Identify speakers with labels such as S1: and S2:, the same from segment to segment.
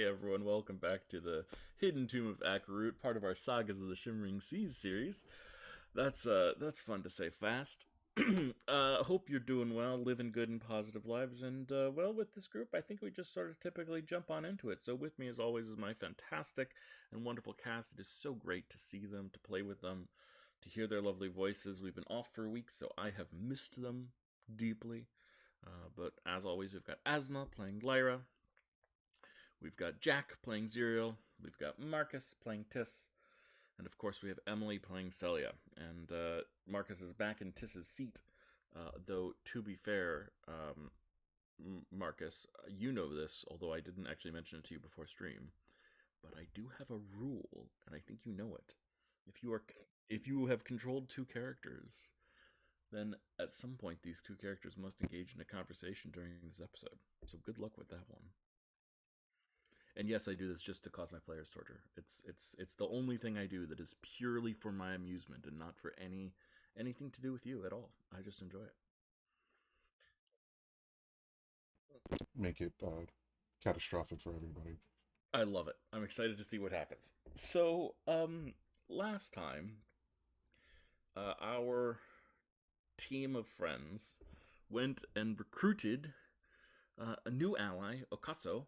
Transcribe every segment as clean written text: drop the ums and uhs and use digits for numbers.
S1: Hey everyone, welcome back to the Hidden Tomb of Akarut, part of our Sagas of the Shimmering Seas series. That's fun to say fast. Hope you're doing well, living good and positive lives, and well, with this group, I think we just sort of typically jump on into it. So with me, as always, is my fantastic and wonderful cast. It is so great to see them, to play with them, to hear their lovely voices. We've been off for a week, so I have missed them deeply. But as always, we've got Asma playing Lyra. We've got Jack playing Zerial. We've got Marcus playing Tiss. And of course, we have Emily playing Celia. And Marcus is back in Tiss's seat. Though, to be fair, Marcus, you know this, although I didn't actually mention it to you before stream. But I do have a rule, and I think you know it. If you have controlled two characters, then at some point these two characters must engage in a conversation during this episode. So good luck with that one. And yes, I do this just to cause my players torture. It's the only thing I do that is purely for my amusement and not for anything to do with you at all. I just enjoy it.
S2: Make it catastrophic for everybody.
S1: I love it. I'm excited to see what happens. So, last time, our team of friends went and recruited a new ally, Okaso,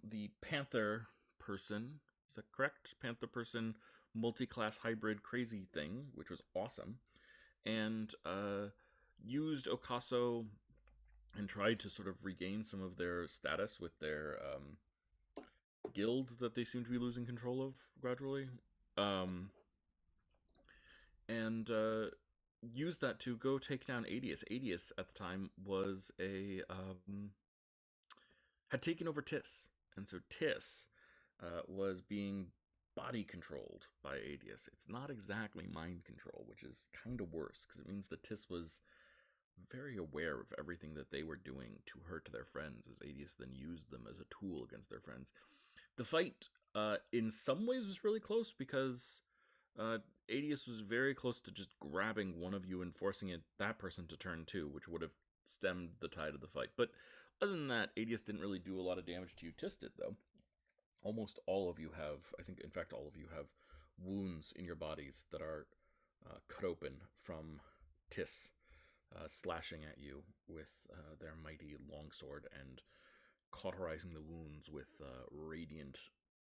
S1: the Panther person. Is that correct? Panther person, multi-class hybrid crazy thing, which was awesome, and used Okaso and tried to sort of regain some of their status with their guild that they seem to be losing control of gradually. Um, and use that to go take down Adius. Adius at the time was a had taken over Tiss, and so Tiss was being body controlled by Adius. It's not exactly mind control, which is kind of worse because it means that Tiss was very aware of everything that they were doing to hurt their friends, as Adius then used them as a tool against their friends. The fight, in some ways, was really close because uh, Adius was very close to just grabbing one of you and forcing that person to turn too, which would have stemmed the tide of the fight. But other than that, Adius didn't really do a lot of damage to you. Tiss did, though. Almost all of you have, I think, in fact, all of you have wounds in your bodies that are cut open from Tiss slashing at you with their mighty longsword and cauterizing the wounds with radiant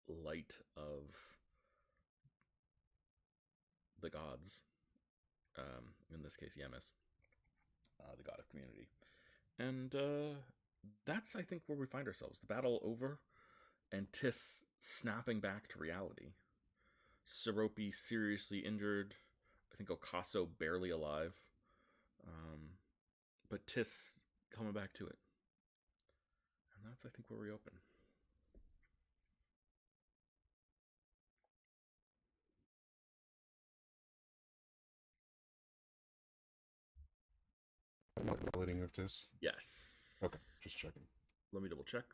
S1: light of the gods. In this case, Yemis, the god of community. And that's, I think, where we find ourselves. The battle over, and Tiss snapping back to reality. Serope seriously injured. I think Okaso barely alive. But Tiss coming back to it. And that's, I think, where we open.
S2: Not relating of this.
S1: Yes.
S2: Okay, just checking.
S1: Let me double check.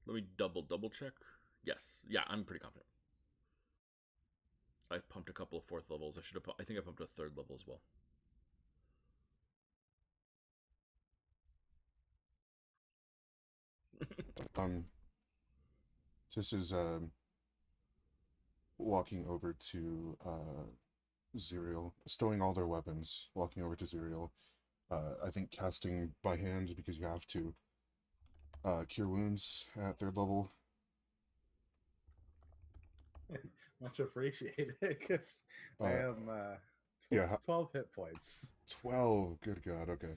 S1: Let me double check. Yes. Yeah, I'm pretty confident. I pumped a couple of fourth levels. I think I pumped a third level as well.
S2: Um, this is walking over to Zerial, stowing all their weapons, walking over to Zerial. I think casting by hand because you have to cure wounds at third level.
S3: Much appreciated because I
S2: Uh,
S3: am
S2: yeah,
S3: 12 hit points.
S2: 12. Good God. Okay.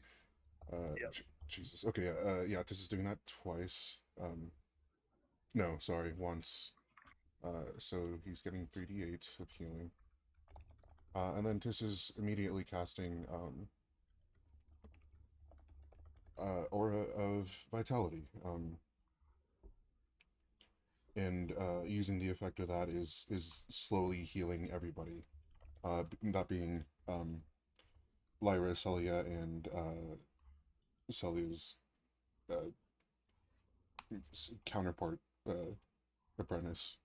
S3: Yep.
S2: Jesus. Okay. Yeah. This is doing that twice. No, sorry, once. So he's getting 3d8 of healing. And then Tis is immediately casting Aura of Vitality. And using the effect of that is slowly healing everybody. That being Lyra, Celia, and Celia's counterpart, apprentice,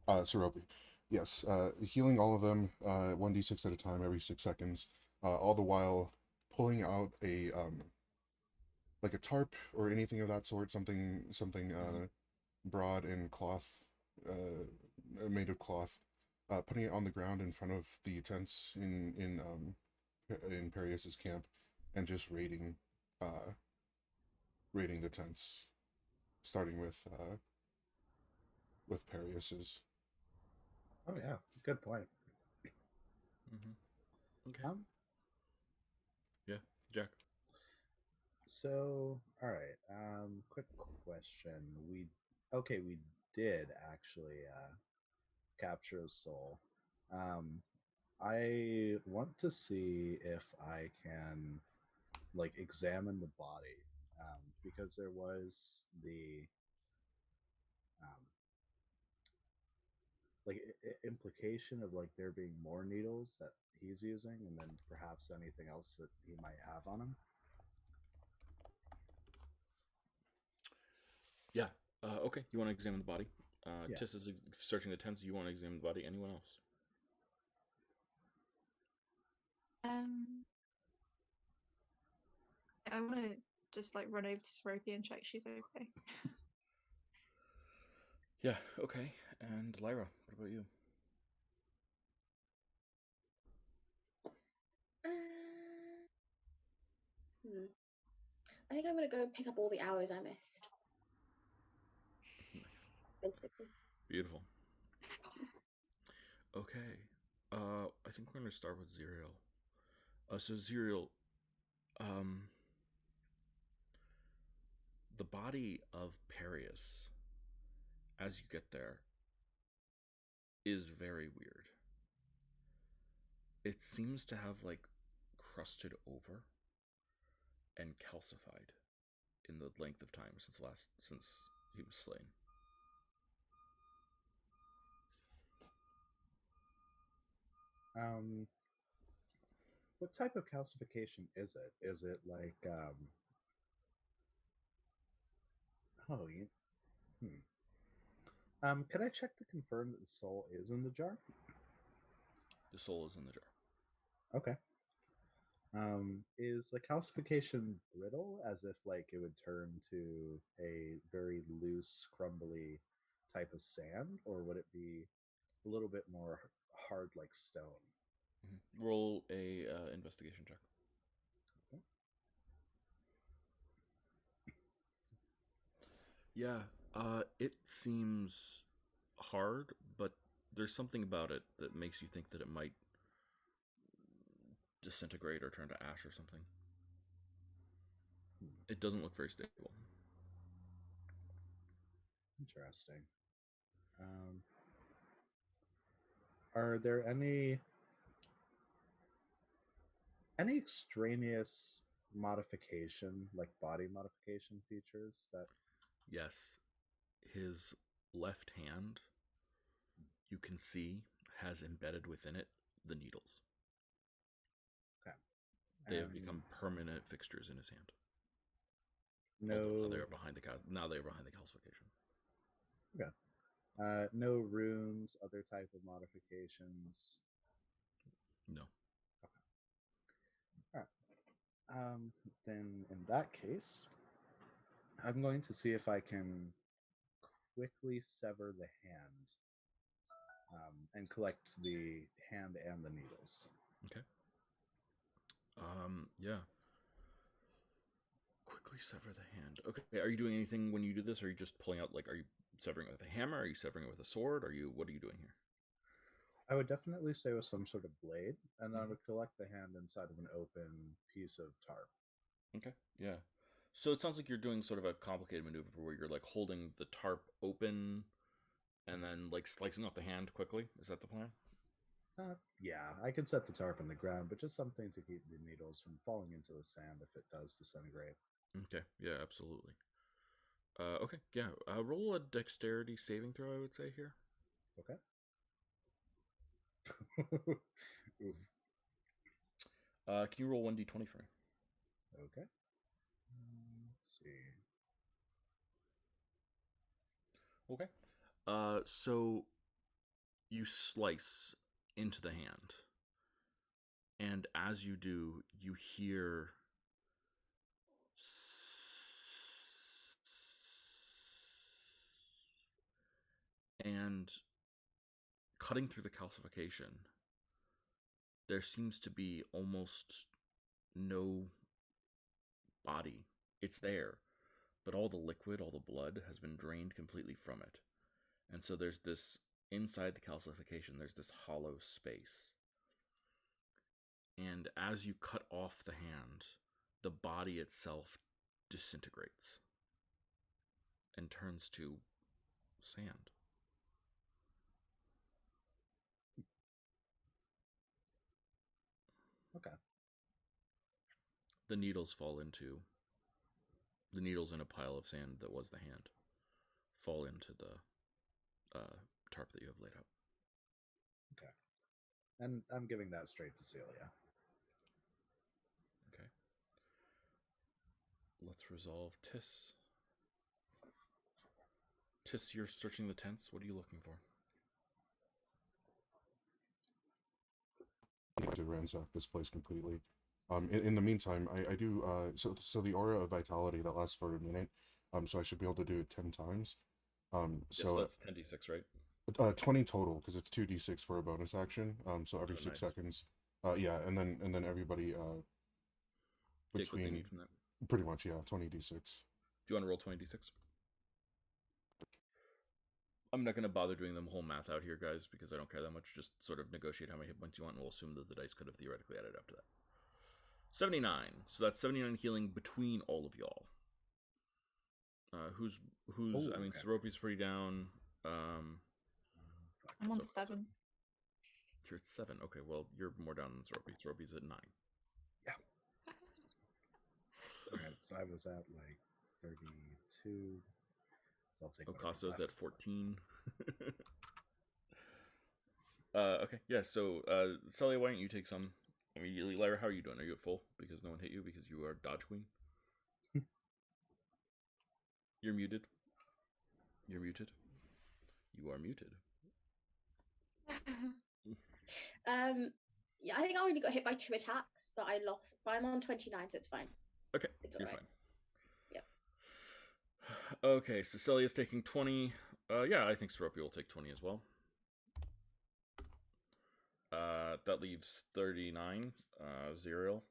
S2: Serope. Yes, healing all of them 1d6 at a time every 6 seconds, all the while pulling out a like a tarp or anything of that sort, something broad and cloth, made of cloth, putting it on the ground in front of the tents in Perius's camp, and just raiding the tents, starting with Perius's.
S3: Oh yeah, good point.
S1: Okay.
S3: Um,
S1: Yeah, Jack.
S3: so all right. Quick question. We did actually capture a soul. Um, I want to see if I can like examine the body, because there was the um, like implication of like there being more needles that he's using, and then perhaps anything else that he might have on him.
S1: Yeah. Okay. You want to examine the body?
S3: Yeah.
S1: Tiss is searching the tents. You want to examine the body? Anyone else?
S4: Um, I want to just like run over to Soropi and check she's okay.
S1: Yeah. Okay. And Lyra, what about you?
S5: I think I'm gonna go pick up all the hours I missed.
S1: Nice.
S5: Basically.
S1: Beautiful. Okay. I think we're gonna start with Zerial. So Zerial, the body of Perius, as you get there, is very weird. It seems to have like crusted over and calcified in the length of time since he was slain.
S3: What type of calcification is it? Is it like oh, can I check to confirm that the soul is in the jar?
S1: The soul is in the jar.
S3: Okay. Is the calcification brittle, as if like it would turn to a very loose, crumbly type of sand, or would it be a little bit more hard like stone?
S1: Mm-hmm. Roll a investigation check.
S3: Okay.
S1: Yeah, it seems hard, but there's something about it that makes you think that it might disintegrate or turn to ash or something. It doesn't look very stable.
S3: Interesting. Are there any extraneous modification, like body modification features that?
S1: Yes, his left hand, you can see, has embedded within it the needles.
S3: Okay.
S1: They have become permanent fixtures in his hand.
S3: No.
S1: Now they are behind the calcification.
S3: Okay. No runes, other type of modifications.
S1: No.
S3: Okay. All right. Then in that case, I'm going to see if I can quickly sever the hand, and collect the hand and the needles.
S1: Okay. Yeah. Quickly sever the hand. Okay. Are you doing anything when you do this? Or are you just pulling out, like, are you severing it with a hammer? Are you severing it with a sword? What are you doing here?
S3: I would definitely say with some sort of blade, and I would collect the hand inside of an open piece of tarp.
S1: Okay. Yeah. So it sounds like you're doing sort of a complicated maneuver where you're like holding the tarp open and then like slicing off the hand quickly. Is that the plan?
S3: Yeah, I could set the tarp on the ground, but just something to keep the needles from falling into the sand if it does disintegrate.
S1: Okay. Yeah, absolutely. Okay. Yeah. Roll a dexterity saving throw, I would say here.
S3: Okay. Oof.
S1: Can you roll 1d20 for me?
S3: Okay. Let's see.
S1: Okay. So you slice into the hand, and as you do, you hear And cutting through the calcification, there seems to be almost no body. It's there, but all the liquid, all the blood has been drained completely from it. And so there's this, inside the calcification, there's this hollow space. And as you cut off the hand, the body itself disintegrates and turns to sand.
S3: Okay.
S1: The needles in a pile of sand that was the hand fall into the tarp that you have laid out.
S3: Okay. And I'm giving that straight to Celia.
S1: Okay. Let's resolve Tis. Tis, you're searching the tents. What are you looking for?
S2: To ransack this place completely. In the meantime, I do so the aura of vitality that lasts for a minute. So I should be able to do it 10 times.
S1: So that's 10d6, right?
S2: 20 total because it's 2d6 for a bonus action. So every 6
S1: nice.
S2: seconds. Yeah, and then everybody
S1: Take what they
S2: between
S1: need from that.
S2: pretty much 20d6.
S1: Do you want to roll 20d6? I'm not going to bother doing the whole math out here, guys, because I don't care that much. Just sort of negotiate how many hit points you want, and we'll assume that the dice could have theoretically added after that. 79. So that's 79 healing between all of y'all. Who's?
S3: Oh,
S1: I mean,
S3: okay.
S1: Soropi's pretty down.
S4: I'm on 7.
S1: You're at 7. Okay, well, you're more down than Soropi. Soropi's at 9.
S3: Alright, so I was at like 32. So I'll take
S1: Okaso's at 14. Okay, yeah, so, Celia, why don't you take some immediately? Lyra, how are you doing? Are you at full? Because no one hit you because you are Dodge Queen? You're muted. You're muted. You are muted.
S5: Yeah, I think I only got hit by 2 attacks, but I lost. But I'm on 29, so it's fine.
S1: Okay,
S5: It's
S1: you're
S5: alright.
S1: fine. Okay, so Celia's taking 20. Yeah, I think Soropi will take 20 as well. That leaves 39. Zerial.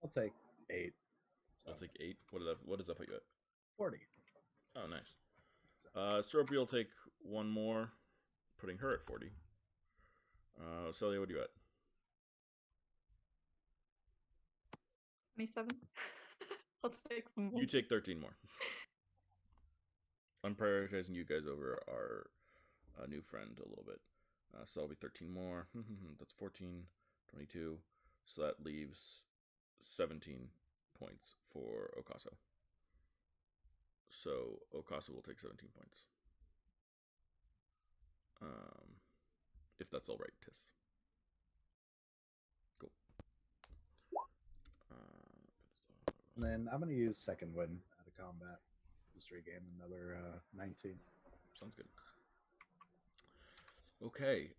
S3: I'll take 8.
S1: I'll take 8. What does that put you at?
S3: 40.
S1: Oh, nice. Soropi will take 1 more, putting her at 40. Celia, what are you at?
S4: 27. I'll take some more.
S1: You take 13 more. I'm prioritizing you guys over our new friend a little bit. So that'll be 13 more. That's 14, 22. So that leaves 17 points for Okaso. So Okaso will take 17 points. If that's all right, Tis. Cool.
S3: And then I'm going to use second win out of combat. Just regain another 19.
S1: Sounds good. Okay,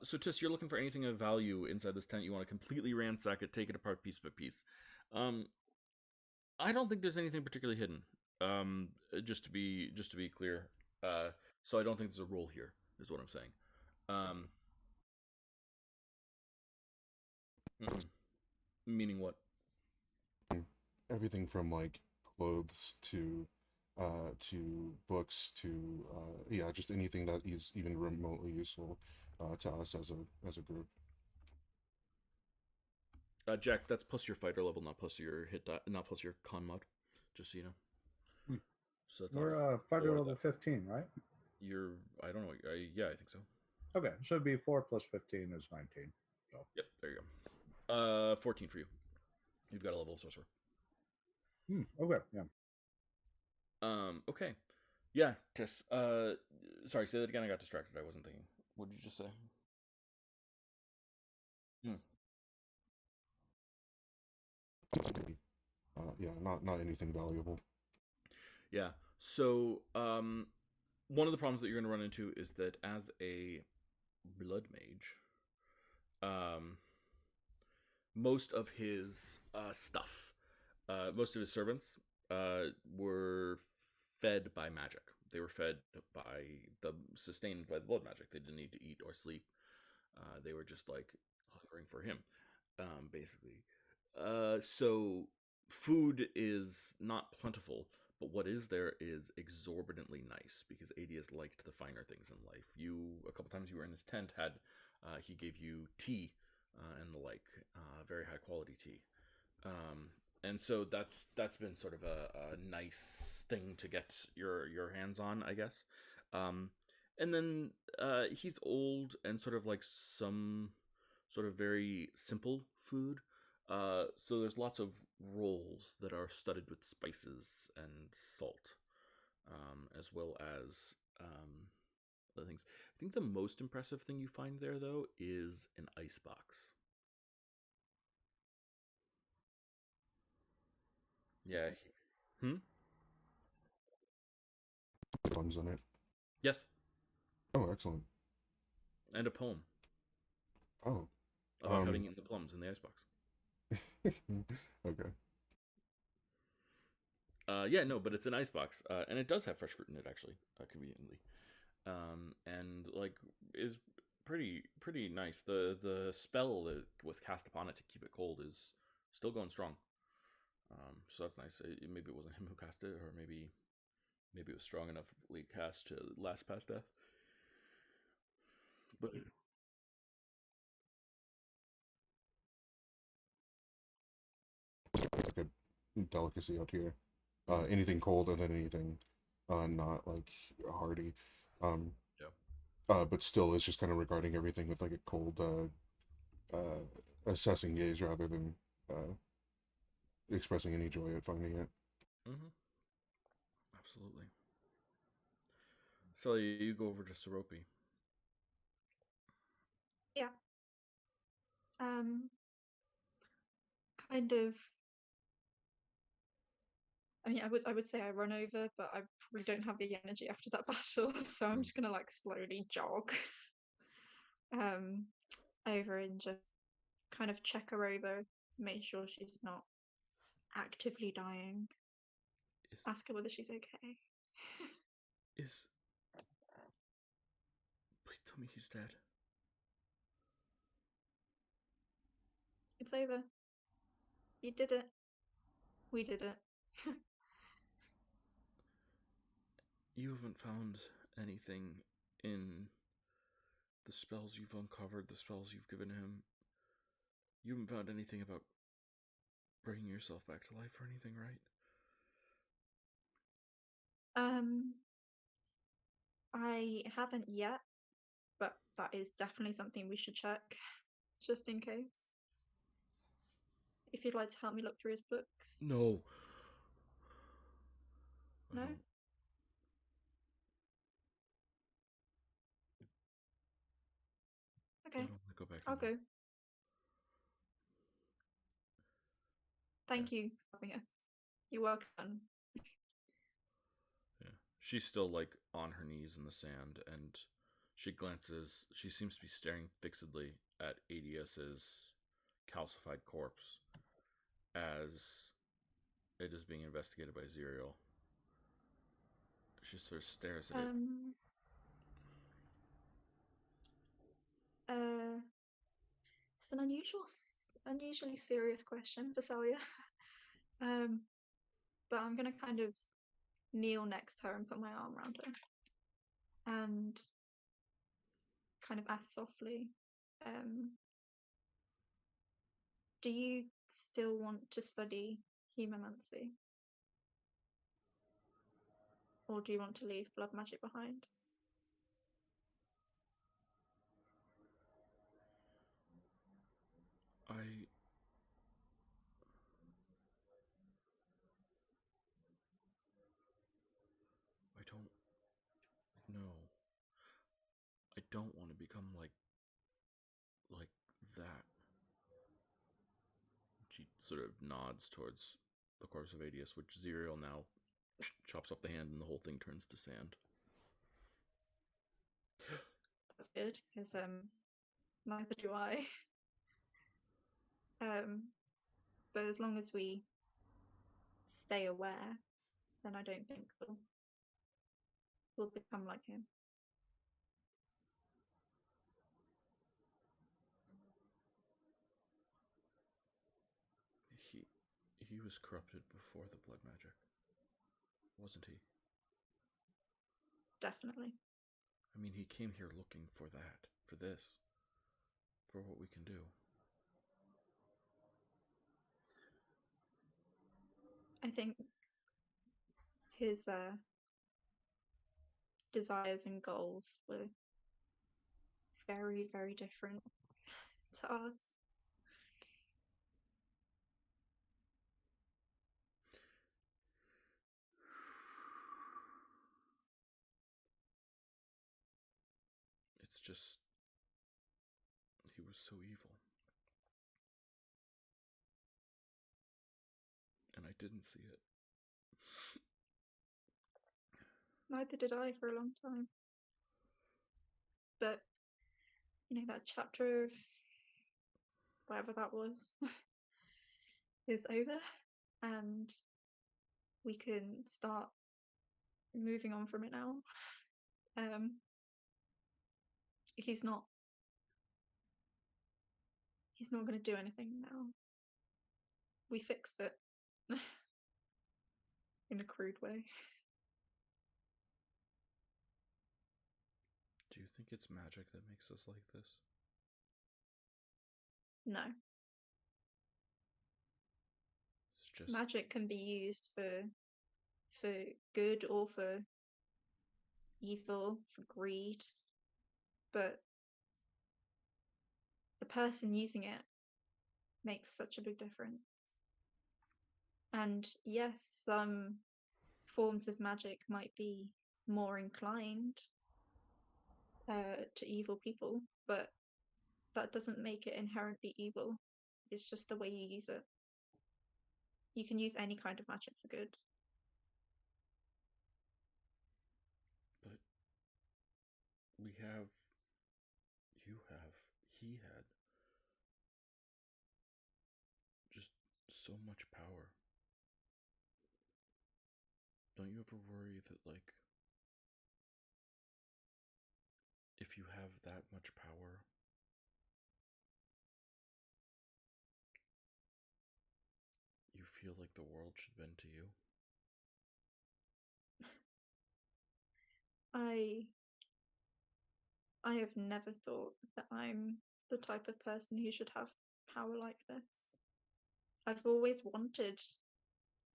S1: so Tis, you're looking for anything of value inside this tent. You want to completely ransack it, take it apart piece by piece. I don't think there's anything particularly hidden. Just to be clear. So I don't think there's a rule here, is what I'm saying. Meaning what?
S2: Everything from like clothes to books to just anything that is even remotely useful to us as a group.
S1: Jack, that's plus your fighter level, not plus your not plus your con mod. Just so you know. So that's
S3: We're fighter level 15, right?
S1: I don't know. Yeah, I think so.
S3: Okay, should be 4 plus 15 is 19. So.
S1: Yep, there you go. 14 for you. You've got a level of sorcerer.
S3: Okay, yeah.
S1: Okay. Yeah, Tiss. Sorry, say that again. I got distracted. I wasn't thinking. What did you just say?
S2: Not anything valuable.
S1: Yeah. So, one of the problems that you're going to run into is that as a blood mage, most of his stuff, most of his servants, were fed by magic. They were fed sustained by the blood magic. They didn't need to eat or sleep. They were just like hungering for him, basically. So food is not plentiful, but what is there is exorbitantly nice because Adius liked the finer things in life. A couple times you were in his tent, he gave you tea and the like, very high quality tea. And so that's been sort of a nice thing to get your hands on, I guess. Um, and then he's old and sort of like some sort of very simple food. So there's lots of rolls that are studded with spices and salt, as well as other things. I think the most impressive thing you find there, though, is an ice box. Yeah. Hmm.
S2: Plums in it.
S1: Yes,
S2: Oh, excellent.
S1: and a poem
S2: Oh,
S1: about how to eat the plums in the icebox.
S2: okay.
S1: Yeah, no, but it's an icebox, and it does have fresh fruit in it actually, conveniently, and like is pretty nice. The spell that was cast upon it to keep it cold is still going strong. So that's nice. Maybe it wasn't him who cast it, or maybe it was strong enoughly cast to last past death. But
S2: Like a delicacy out here. Anything cold and then anything not like hearty. Um,
S1: yeah.
S2: but still, it's just kind of regarding everything with like a cold, assessing gaze rather than expressing any joy at finding it.
S1: Mm-hmm. Absolutely. So you go over to Soropi.
S4: Yeah. Kind of. I mean, I would say I run over, but I probably don't have the energy after that battle, so I'm just gonna like slowly jog um over and just kind of check her over, make sure she's not actively dying.
S1: Is
S4: Ask her whether she's okay.
S1: is Please tell me he's dead.
S4: It's over. You did it. We did it.
S1: You haven't found anything in the spells you've uncovered, the spells you've given him. You haven't found anything about bringing yourself back to life or anything, right?
S4: Um, I haven't yet, but that is definitely something we should check, just in case. If you'd like to help me look through his books.
S1: No. I
S4: No?
S1: don't. I
S4: Okay,
S1: don't want to go back
S4: I'll
S1: in there.
S4: go. Thank you for having us. You're welcome.
S1: Yeah. She's still like on her knees in the sand, and she seems to be staring fixedly at Adius's calcified corpse as it is being investigated by Zerial. She sort of stares at it.
S4: It's an unusually serious question for Salia. But I'm gonna kind of kneel next to her and put my arm around her and kind of ask softly, do you still want to study hemomancy? Or do you want to leave blood magic behind?
S1: I don't know. I don't want to become like that. She sort of nods towards the corpse of Adius, which Zerial now chops off the hand, and the whole thing turns to sand.
S4: That's good, because neither do I. But as long as we stay aware, then I don't think will become like him.
S1: He was corrupted before the blood magic, wasn't he?
S4: Definitely.
S1: I mean, he came here looking for that, for this, for what we can do.
S4: I think his desires and goals were very, very different to ours.
S1: It's just, he was so evil. And I didn't see it.
S4: Neither did I for a long time. But, you know, that chapter of whatever that was is over, and we can start moving on from it now. He's not going to do anything now. We fixed it in a crude way.
S1: Do you think it's magic that makes us like this?
S4: No.
S1: It's just
S4: Magic can be used for good or for evil, for greed, but the person using it makes such a big difference. And yes, some forms of magic might be more inclined to evil people, but that doesn't make it inherently evil. It's just the way you use it. You can use any kind of magic for good.
S1: But we have, you have, he had just so much power. Don't you ever worry that, like, if you have that much power, you feel like the world should bend to you?
S4: I have never thought that I'm the type of person who should have power like this. I've always wanted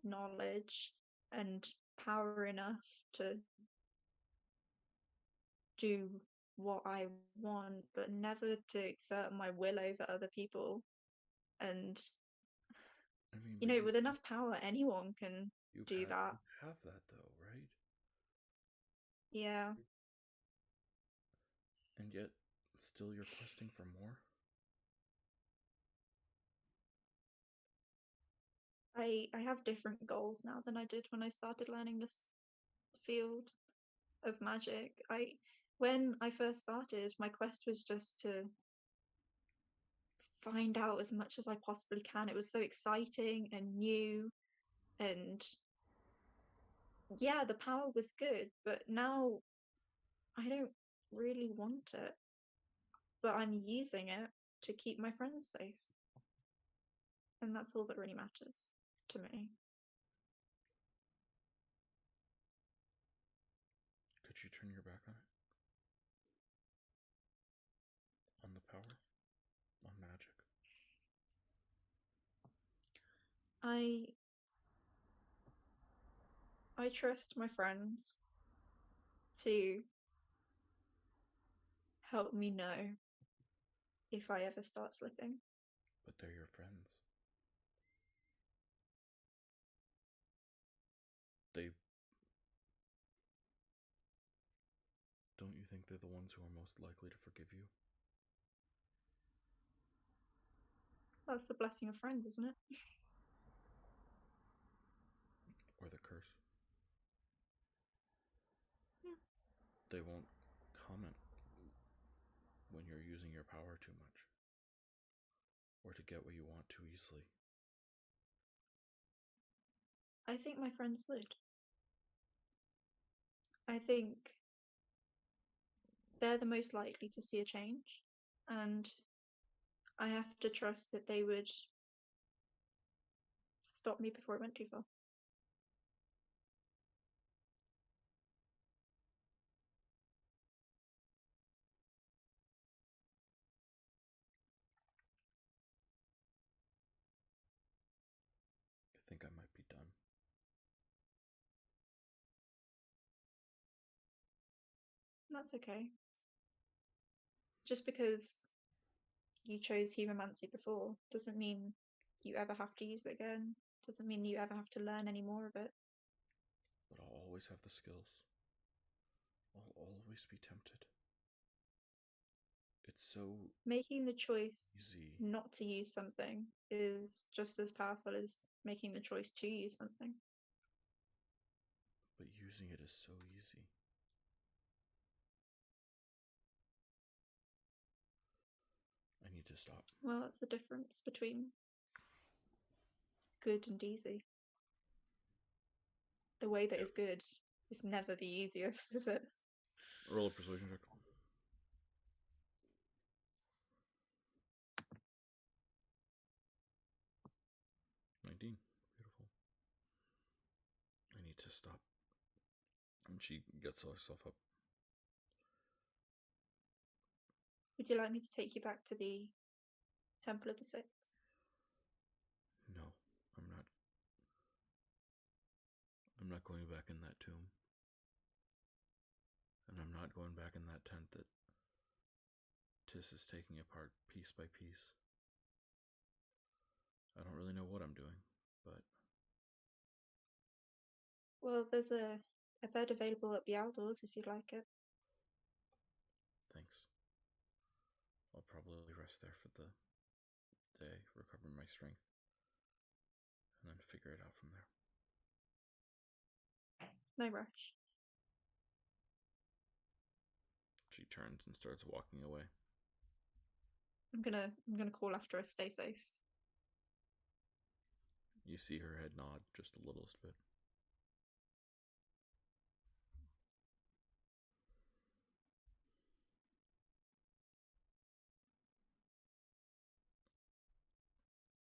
S4: knowledge and power enough to do what I want, but never to exert my will over other people. And
S1: I mean,
S4: you know, with enough power, anyone can do that.
S1: You have that though, right?
S4: Yeah.
S1: And yet, still you're questing for more?
S4: I have different goals now than I did when I started learning this field of magic. When I first started, my quest was just to find out as much as I possibly can. It was so exciting and new, and yeah, the power was good, but now I don't really want it. But I'm using it to keep my friends safe. And that's all that really matters to me.
S1: Could you turn your back on it? On the power? On magic?
S4: I trust my friends to help me know if I ever start slipping.
S1: But they're your friends. They... Don't you think they're the ones who are most likely to forgive you?
S4: That's the blessing of friends, isn't it?
S1: Or the curse?
S4: Yeah.
S1: They won't comment when you're using your power too much, or to get what you want too easily.
S4: I think my friends would. I think they're the most likely to see a change, and I have to trust that they would stop me before it went too far.
S1: I think I might be done.
S4: That's okay. Just because you chose humomancy before doesn't mean you ever have to use it again. Doesn't mean you ever have to learn any more of it.
S1: But I'll always have the skills. I'll always be tempted. It's so
S4: Making the choice
S1: easy.
S4: not to use something is just as powerful as making the choice to use something.
S1: But using it is so easy. I need to stop.
S4: Well, that's the difference between good and easy. The way that is good is never the easiest, is it?
S1: Roll a persuasion check. $19. Beautiful. I need to stop. And she gets herself up.
S4: Would you like me to take you back to the Temple of the Six?
S1: No, I'm not. I'm not going back in that tomb. And I'm not going back in that tent that Tis is taking apart piece by piece. I don't really know what I'm doing, but
S4: Well, there's a bed available at Bialdor's if you'd like it.
S1: thanks. I'll probably rest there for the day, recover my strength, and then figure it out from there.
S4: No rush.
S1: She turns and starts walking away.
S4: I'm gonna call after her. Stay safe.
S1: You see her head nod just a little bit.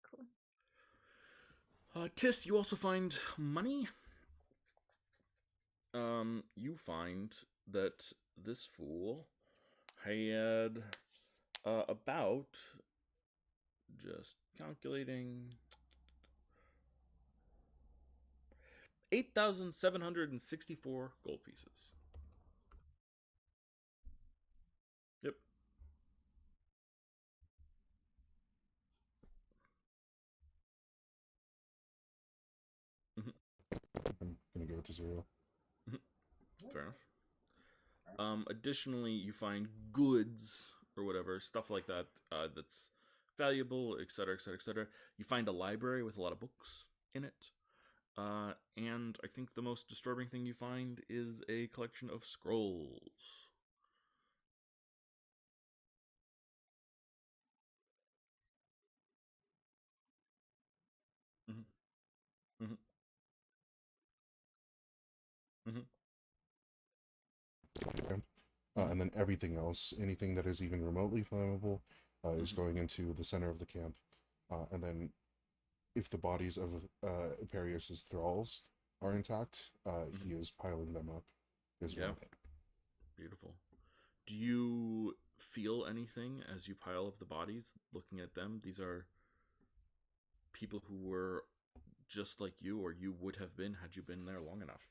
S4: Cool.
S1: Tis, you also find money. You find that this fool had about, just calculating, 8,764 gold pieces. Yep.
S2: I'm gonna give it to 0.
S1: Fair enough. Additionally, you find goods or whatever, stuff like that, that's valuable, etc., etc., etc. You find a library with a lot of books in it. And I think the most disturbing thing you find is a collection of scrolls. Mm-hmm. Mm-hmm. Mm-hmm.
S2: And then everything else, anything that is even remotely flammable, is
S1: Mm-hmm.
S2: going into the center of the camp. And then if the bodies of Perius's thralls are intact, he is piling them up as
S1: Yeah.
S2: well.
S1: Beautiful. Do you feel anything as you pile up the bodies, looking at them? These are people who were just like you, or you would have been had you been there long enough.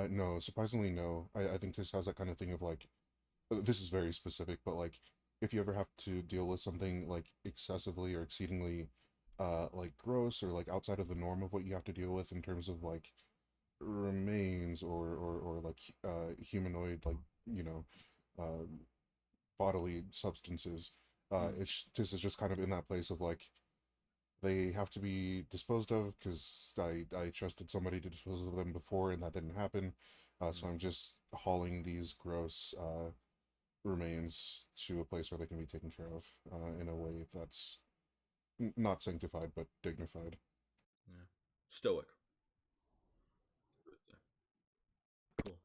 S2: No, surprisingly, no. I think this has that kind of thing of like, this is very specific, but like, if you ever have to deal with something like excessively or exceedingly, like gross or like outside of the norm of what you have to deal with in terms of like remains or like humanoid, like, you know, uh, bodily substances, this is just kind of in that place of like, they have to be disposed of because I trusted somebody to dispose of them before and that didn't happen. So I'm just hauling these gross remains to a place where they can be taken care of in a way that's not sanctified but dignified.
S1: Yeah. Stoic. Cool.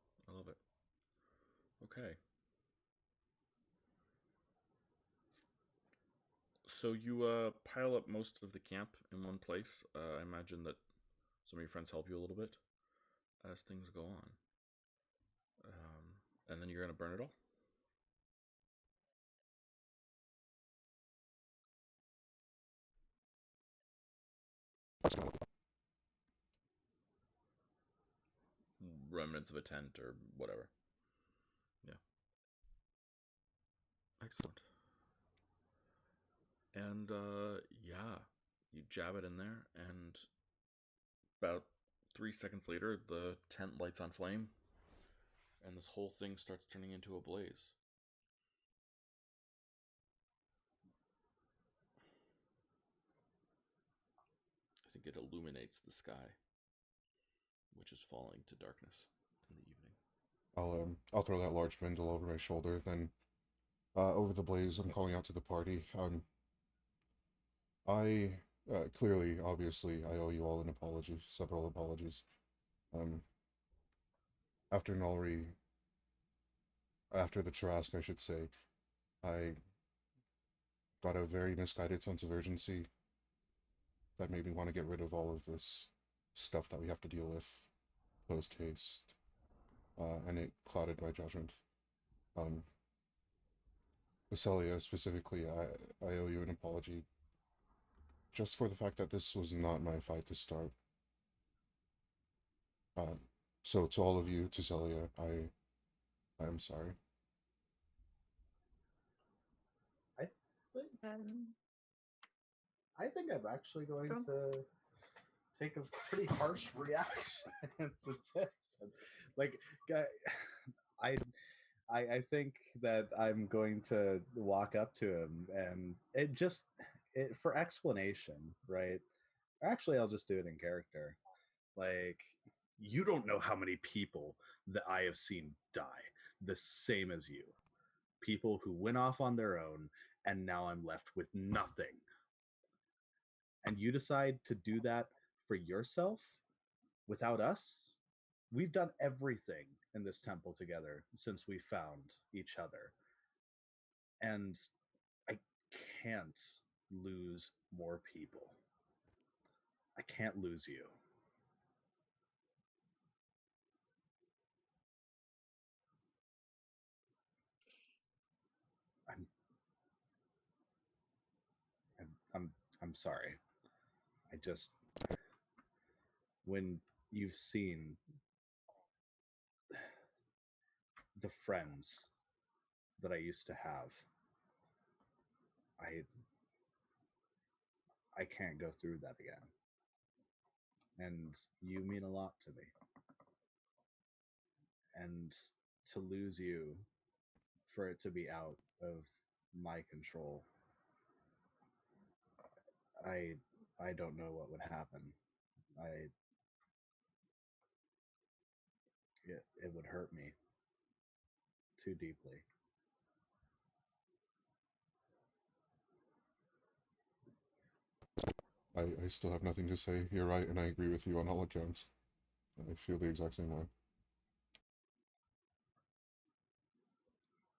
S1: Okay. So you pile up most of the camp in one place. I imagine that some of your friends help you a little bit as things go on. And then you're going to burn it all? Remnants of a tent or whatever. Yeah. Excellent. And yeah, you jab it in there, and about 3 seconds later, the tent lights on flame, and this whole thing starts turning into a blaze. I think it illuminates the sky, which is falling to darkness in the evening.
S2: I'll throw that large bundle over my shoulder. Then, over the blaze, I'm calling out to the party. I clearly, obviously, I owe you all an apology, several apologies. Um, after Nolri, after the Trask, I should say, I got a very misguided sense of urgency that made me want to get rid of all of this stuff that we have to deal with post haste, and it clouded my judgment. Um, Celia, specifically, I owe you an apology just for the fact that this was not my fight to start. So to all of you, to Celia, I am sorry.
S3: I think I think I'm actually going to take a pretty harsh reaction to this. Like, I think that I'm going to walk up to him and for explanation, right? Actually, I'll just do it in character. Like, you don't know how many people that I have seen die the same as you. People who went off on their own, and now I'm left with nothing. And you decide to do that for yourself without us? We've done everything in this temple together since we found each other. And I can't lose more people. I can't lose you. I'm I'm I'm, I'm sorry. I just when you've seen the friends that I used to have, I can't go through that again. And you mean a lot to me. And to lose you, for it to be out of my control, I don't know what would happen. It would hurt me too deeply.
S2: I still have nothing to say. You're right, and I agree with you on all accounts. I feel the exact same way.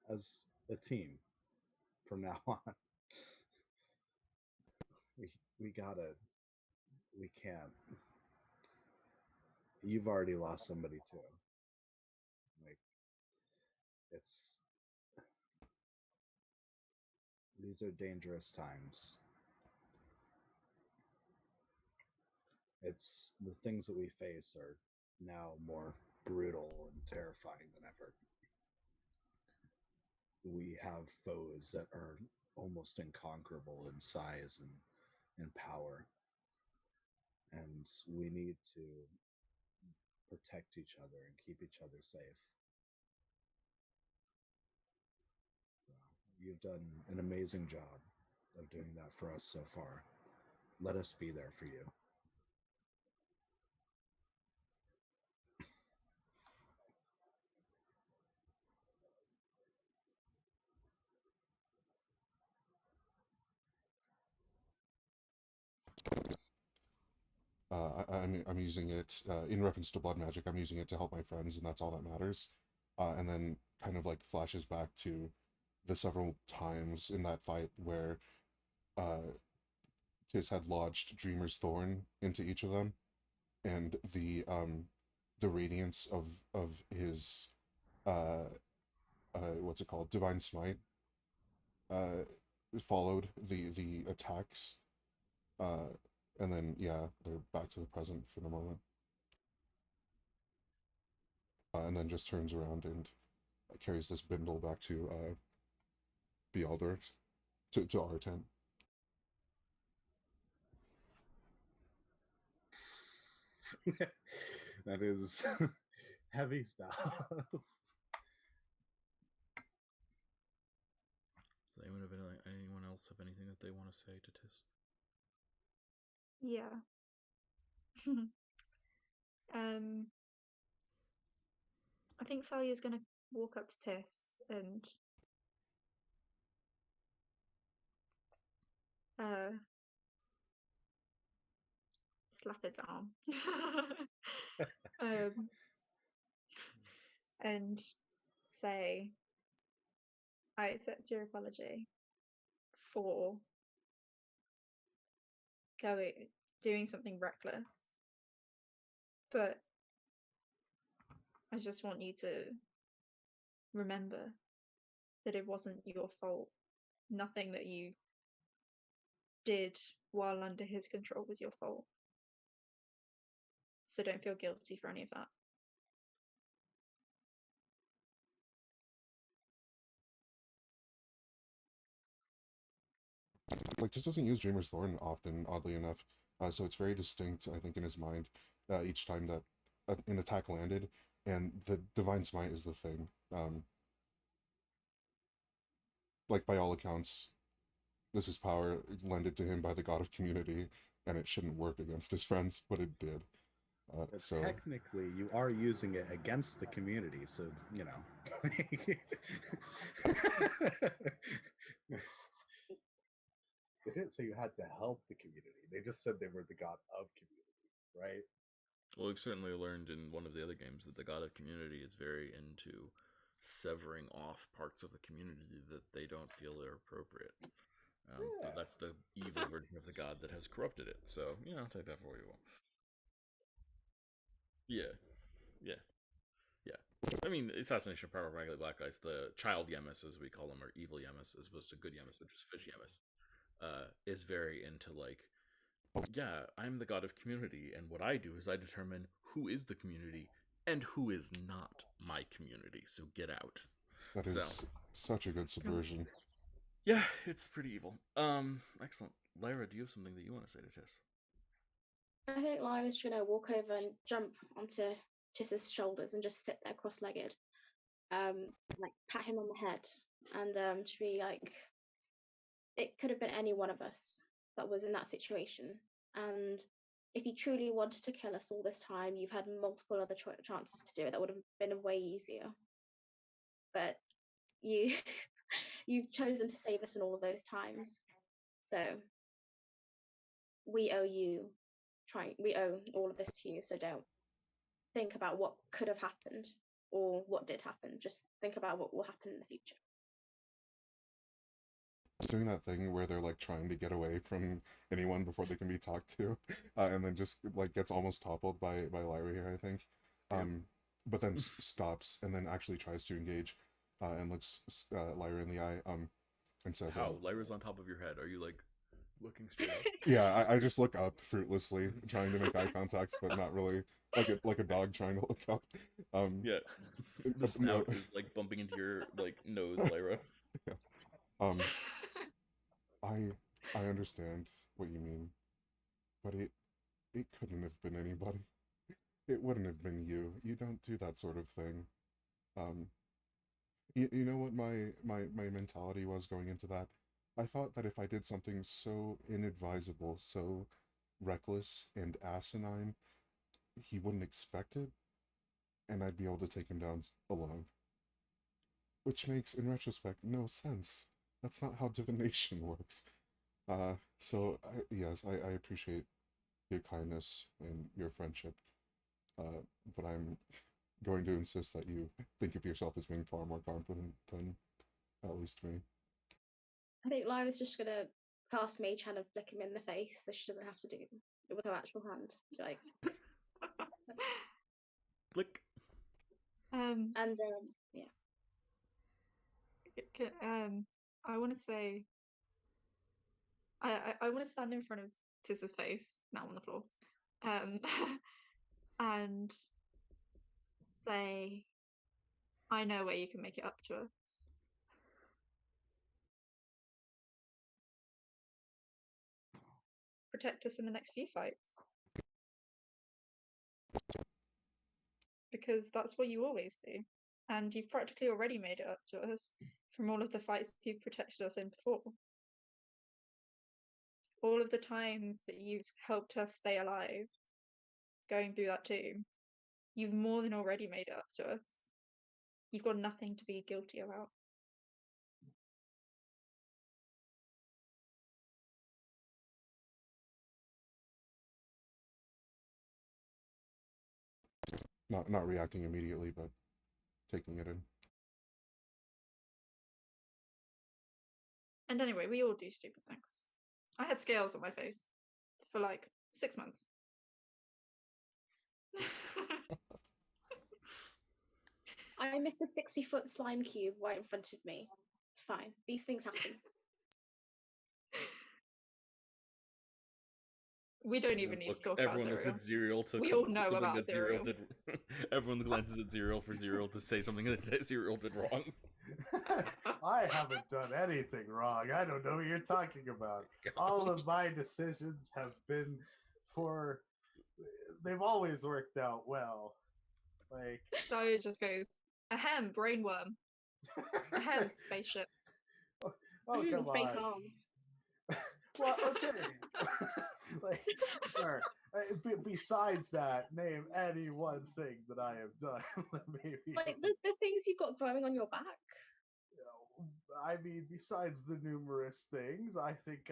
S3: As a team, from now on, we can't. You've already lost somebody too. Like, it's these are dangerous times. It's the things that we face are now more brutal and terrifying than ever. We have foes that are almost inconquerable in size and power. And we need to protect each other and keep each other safe. So you've done an amazing job of doing that for us so far. Let us be there for you.
S2: I'm using it in reference to blood magic. I'm using it to help my friends, and that's all that matters. and then kind of like flashes back to the several times in that fight where uh, Tis had lodged Dreamer's Thorn into each of them, and the radiance of his uh, what's it called, Divine Smite, uh, followed the attacks, uh, and then yeah, they're back to the present for the moment, and then just turns around and carries this bindle back to Bealdor, to our tent.
S3: That is heavy stuff.
S1: Does anyone else have anything that they want to say to Tis?
S4: Yeah. I think Thalia's gonna walk up to Tis and slap his arm. And say, I accept your apology for doing something reckless, but I just want you to remember that it wasn't your fault. Nothing that you did while under his control was your fault. So don't feel guilty for any of that.
S2: Like, just doesn't use Dreamer's Thorn often, oddly enough. So it's very distinct, I think, in his mind each time that an attack landed, and the Divine Smite is the thing. Like, by all accounts, this is power lended to him by the god of community, and it shouldn't work against his friends, but it did.
S3: But
S2: So
S3: technically, you are using it against the community, so you know. They didn't say you had to help the community. They just said they were the god of community, right?
S1: Well, we've certainly learned in one of the other games that the god of community is very into severing off parts of the community that they don't feel are appropriate.
S3: Yeah.
S1: That's the evil version of the god that has corrupted it. So, take that for what you want. Yeah, yeah, yeah. I mean, Assassination of Power Regular Black Guys, the child Yemis, as we call them, or evil Yemis, as opposed to good Yemis, which is fish Yemis, is very into like, yeah, I'm the god of community, and what I do is I determine who is the community and who is not my community. So get out.
S2: that is such a good subversion.
S1: Yeah, it's pretty evil. Excellent. Lyra, do you have something that you want to say to Tis?
S5: I think Lyra's gonna walk over and jump onto Tiss's shoulders and just sit there cross-legged, like pat him on the head, and to be like, it could have been any one of us that was in that situation, and if you truly wanted to kill us all this time, you've had multiple other chances to do it that would have been way easier, but you you've chosen to save us in all of those times, so we owe all of this to you, so don't think about what could have happened or what did happen. Just think about what will happen in the future.
S2: It's doing that thing where they're like trying to get away from anyone before they can be talked to, and then just like gets almost toppled by Lyra here, I think. But then stops and then actually tries to engage, and looks Lyra in the eye, and says,
S1: How? Lyra's on top of your head. Are you like looking straight up?
S2: Yeah, I just look up fruitlessly, trying to make eye contact, but not really, like a dog trying to look up.
S1: Yeah. The snout is like bumping into your like nose, Lyra.
S2: Yeah. I understand what you mean, but it couldn't have been anybody. It wouldn't have been you. You don't do that sort of thing. You know what my mentality was going into that? I thought that if I did something so inadvisable, so reckless and asinine, he wouldn't expect it, and I'd be able to take him down alone. Which makes, in retrospect, no sense. That's not how divination works. So, yes, I appreciate your kindness and your friendship, but going to insist that you think of yourself as being far more competent than at least me.
S5: I think Lyra's just gonna cast Mage Hand and flick him in the face, so she doesn't have to do it with her actual hand. Like,
S1: Click.
S5: and yeah.
S4: I want to say, I want to stand in front of Tiss's face now on the floor, and say, I know where you can make it up to her. Protect us in the next few fights. Because that's what you always do. And you've practically already made it up to us from all of the fights you've protected us in before. All of the times that you've helped us stay alive, going through that too, you've more than already made it up to us. You've got nothing to be guilty about.
S2: Not reacting immediately, but taking it in.
S4: And anyway, we all do stupid things. I had scales on my face for like 6 months.
S5: I missed a 60-foot slime cube right in front of me. It's fine. These things happen.
S4: We don't even need to talk about
S1: Everyone looks
S4: cereal.
S1: at Zerial to
S4: We all know
S1: something
S4: about
S1: that Zerial
S4: cereal.
S1: did. Everyone glances at Zerial for Zerial to say something that Zerial did wrong.
S6: I haven't done anything wrong. I don't know what you're talking about. All of my decisions have been for. They've always worked out well. Like.
S4: So it just goes, ahem, brainworm. Ahem, spaceship.
S6: Oh, come
S5: Fake
S6: on.
S5: arms.
S6: Well, okay. Like, sure. Besides that, name any one thing that I have done. Maybe.
S5: Like the things you've got growing on your back.
S6: I mean, besides the numerous things, I think.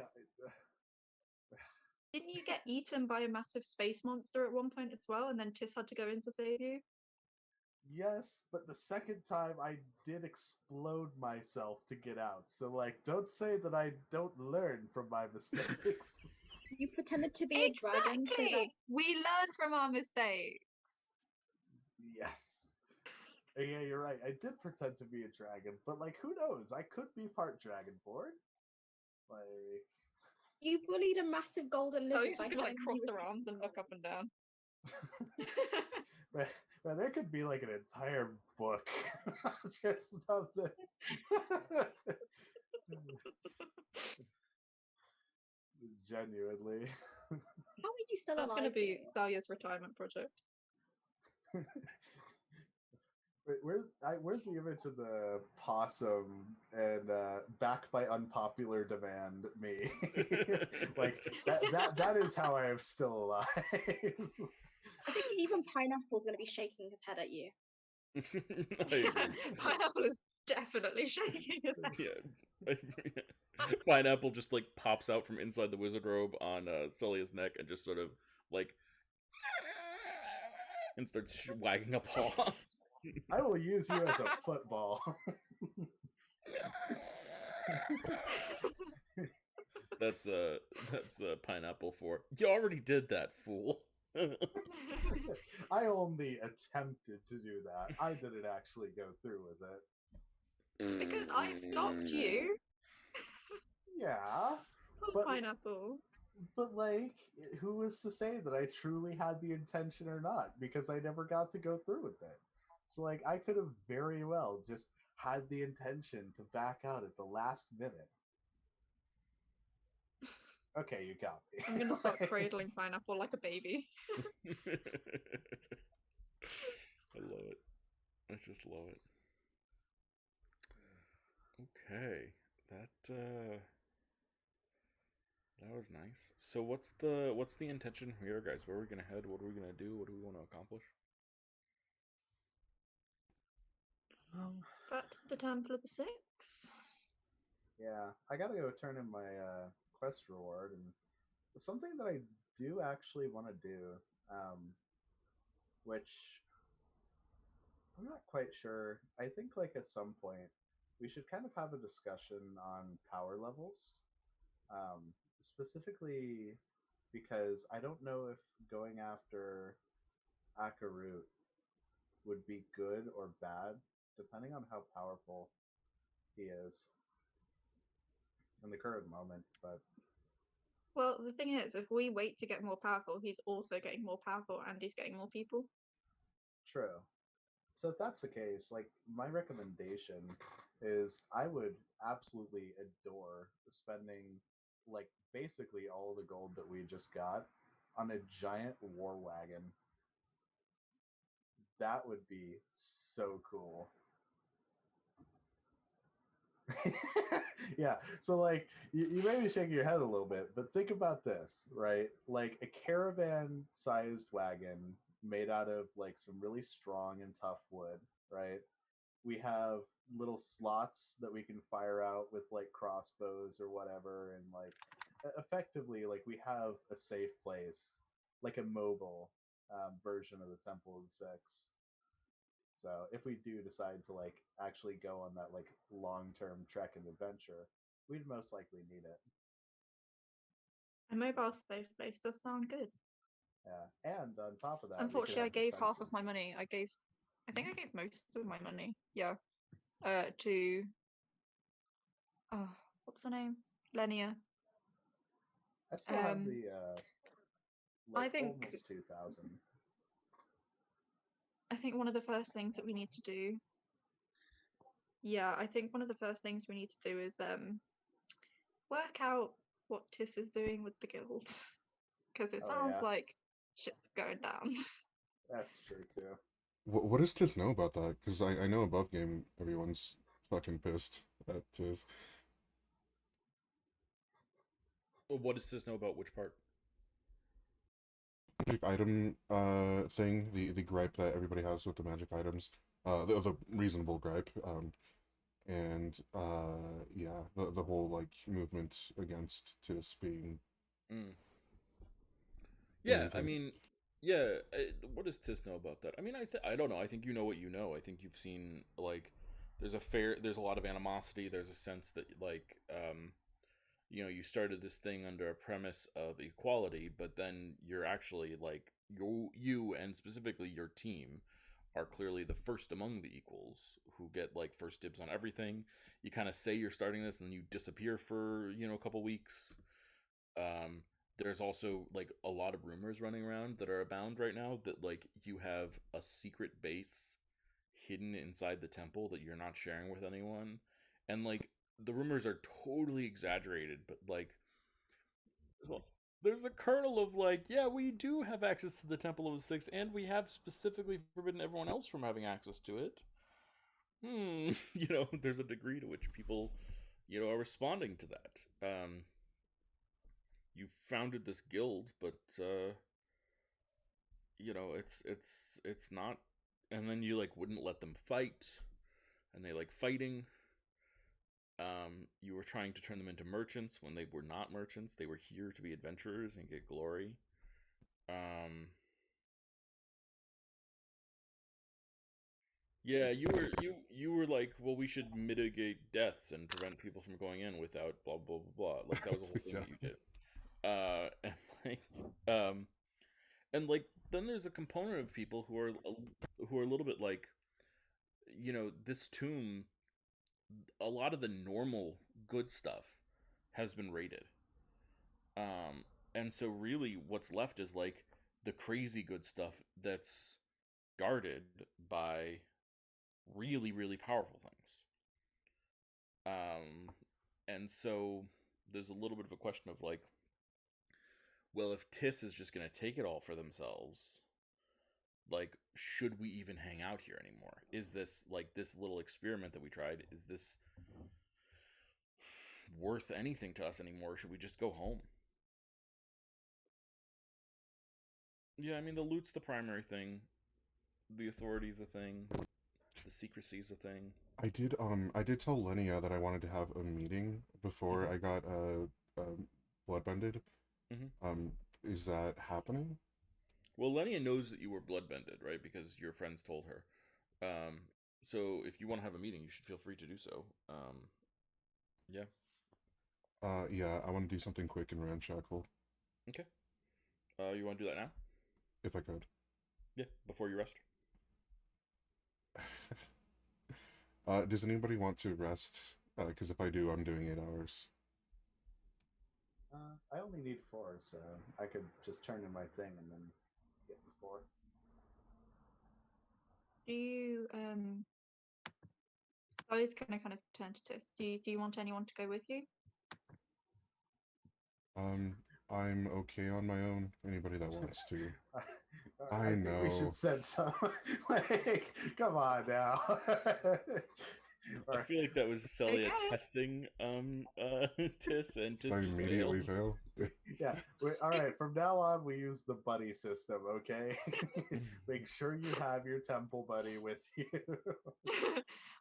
S4: Didn't you get eaten by a massive space monster at one point as well, and then Tiss had to go in to save you?
S6: Yes, but the second time I did explode myself to get out. So, like, don't say that I don't learn from my mistakes.
S5: You pretended to be a dragon. So that...
S4: We learn from our mistakes.
S6: Yes. Yeah, you're right. I did pretend to be a dragon, but, like, who knows? I could be part dragonborn. Like...
S5: You bullied a massive golden lizard.
S4: So you're just gonna, like, cross her arms and look up and down.
S6: Man, there could be like an entire book just of this. Genuinely.
S5: How are you still alive?
S4: That's going to be Salya's retirement project.
S6: Wait, where's the image of the possum and back by unpopular demand me? Like that is how I am still alive.
S5: I think even Pineapple's going to be shaking his head at you.
S4: Pineapple is definitely shaking his head.
S1: Yeah. Pineapple just like pops out from inside the wizard robe on Celia's neck and just sort of like and starts wagging a paw.
S6: I will use you as a football.
S1: That's Pineapple for you already did that, fool.
S6: I only attempted to do that. I didn't actually go through with it.
S4: Because I stopped you.
S6: Yeah.
S4: But, Pineapple.
S6: But, like, who is to say that I truly had the intention or not? Because I never got to go through with it. So, like, I could have very well just had the intention to back out at the last minute. Okay, you got me.
S4: I'm gonna start cradling Pineapple like a baby.
S1: I love it. I just love it. Okay, that was nice. So what's the intention here, guys? Where are we gonna head? What are we gonna do? What do we want to accomplish?
S4: Back to the Temple of the Six.
S6: Yeah, I gotta go turn in my quest reward, and something that I do actually want to do, which I'm not quite sure. I think like at some point we should kind of have a discussion on power levels, specifically because I don't know if going after Akarut would be good or bad, depending on how powerful he is in the current moment. But
S4: Well, the thing is, if we wait to get more powerful, he's also getting more powerful and he's getting more people.
S6: true. So if that's the case, like my recommendation is I would absolutely adore spending like basically all the gold that we just got on a giant war wagon. That would be so cool. Yeah. So like you may be shaking your head a little bit, but think about this, right? Like a caravan sized wagon made out of like some really strong and tough wood, right? We have little slots that we can fire out with like crossbows or whatever, and like effectively like we have a safe place, like a mobile version of the Temple of the Six. So if we do decide to like actually go on that like long-term trek and adventure, we'd most likely need it.
S4: A mobile safe place does sound good.
S6: Yeah, and on top of that,
S4: Unfortunately, I
S6: we could
S4: gave
S6: have
S4: half of my
S6: defenses.
S4: money. I think I gave most of my money. Yeah. To oh, what's her name? Lenia.
S6: I still have the
S4: I
S6: like
S4: think
S6: almost 2,000.
S4: I think one of the first things that we need to do. Yeah, I think one of the first things we need to do is work out what Tis is doing with the guild, because it
S6: Oh
S4: sounds
S6: yeah,
S4: like shit's going down.
S6: that's true too.
S2: What does Tis know about that? Because I know above game everyone's fucking pissed at Tis.
S1: Well, what does this know about which part?
S2: Magic item thing, the gripe that everybody has with the magic items, the reasonable gripe, and yeah, the whole like movement against Tis being
S1: Mm.
S2: the
S1: Yeah,
S2: main
S1: I
S2: thing.
S1: mean, yeah. What does Tis know about that? I mean, I don't know. I think you know what you know. I think you've seen like there's a lot of animosity. There's a sense that like you started this thing under a premise of equality, but then you're actually like you and specifically your team are clearly the first among the equals who get like first dibs on everything. You kind of say you're starting this and you disappear for a couple weeks. um there's also like a lot of rumors running around that are abound right now that like you have a secret base hidden inside the temple that you're not sharing with anyone. And like the rumors are totally exaggerated, but like well, there's a kernel of like, yeah, we do have access to the Temple of the Six, and we have specifically forbidden everyone else from having access to it. There's a degree to which people, are responding to that. You founded this guild, but it's not. And then you like wouldn't let them fight, and they like fighting. You were trying to turn them into merchants when they were not merchants. They were here to be adventurers and get glory. Um, yeah, you were like, well, we should mitigate deaths and prevent people from going in without blah blah blah blah. Like that was a whole thing
S2: Yeah.
S1: that you did. And like, um, and like, then there's a component of people who are a little bit like, this tomb. A lot of the normal good stuff has been raided. And so really, what's left is like the crazy good stuff that's guarded by really, really powerful things. And so there's a little bit of a question of like, well, if Tis is just going to take it all for themselves, like, should we even hang out here anymore? Is this like this little experiment that we tried? Is this worth anything to us anymore? Should we just go home? Yeah, I mean, the loot's the primary thing. The authority's a thing. The secrecy's a thing.
S2: I did tell Lenia that I wanted to have a meeting before
S1: Mm-hmm.
S2: I got bloodbended.
S1: Mm-hmm.
S2: Is that happening?
S1: Well, Lenia knows that you were bloodbended, right? Because your friends told her. So if you want to have a meeting, you should feel free to do so. Yeah.
S2: Yeah, I want to do something quick and ramshackle,
S1: Okay. You want to do that now?
S2: if I could.
S1: Yeah, before you rest.
S2: Does anybody want to rest? Because if I do, I'm doing 8 hours.
S3: I only need 4, so I could just turn in my thing and then get the 4.
S4: Do you so it's gonna kind of turn to Tis. Do you want anyone to go with you?
S2: I'm okay on my own. Anybody that wants to.
S3: I think we
S2: know.
S3: should send some. Like, come on now.
S1: I feel like that was Celia
S4: Okay.
S1: testing Tis, and Tis
S2: I
S1: just
S2: immediately
S1: failed.
S2: fail.
S3: Yeah. All right. From now on, we use the buddy system. Okay. Make sure you have your temple buddy with you.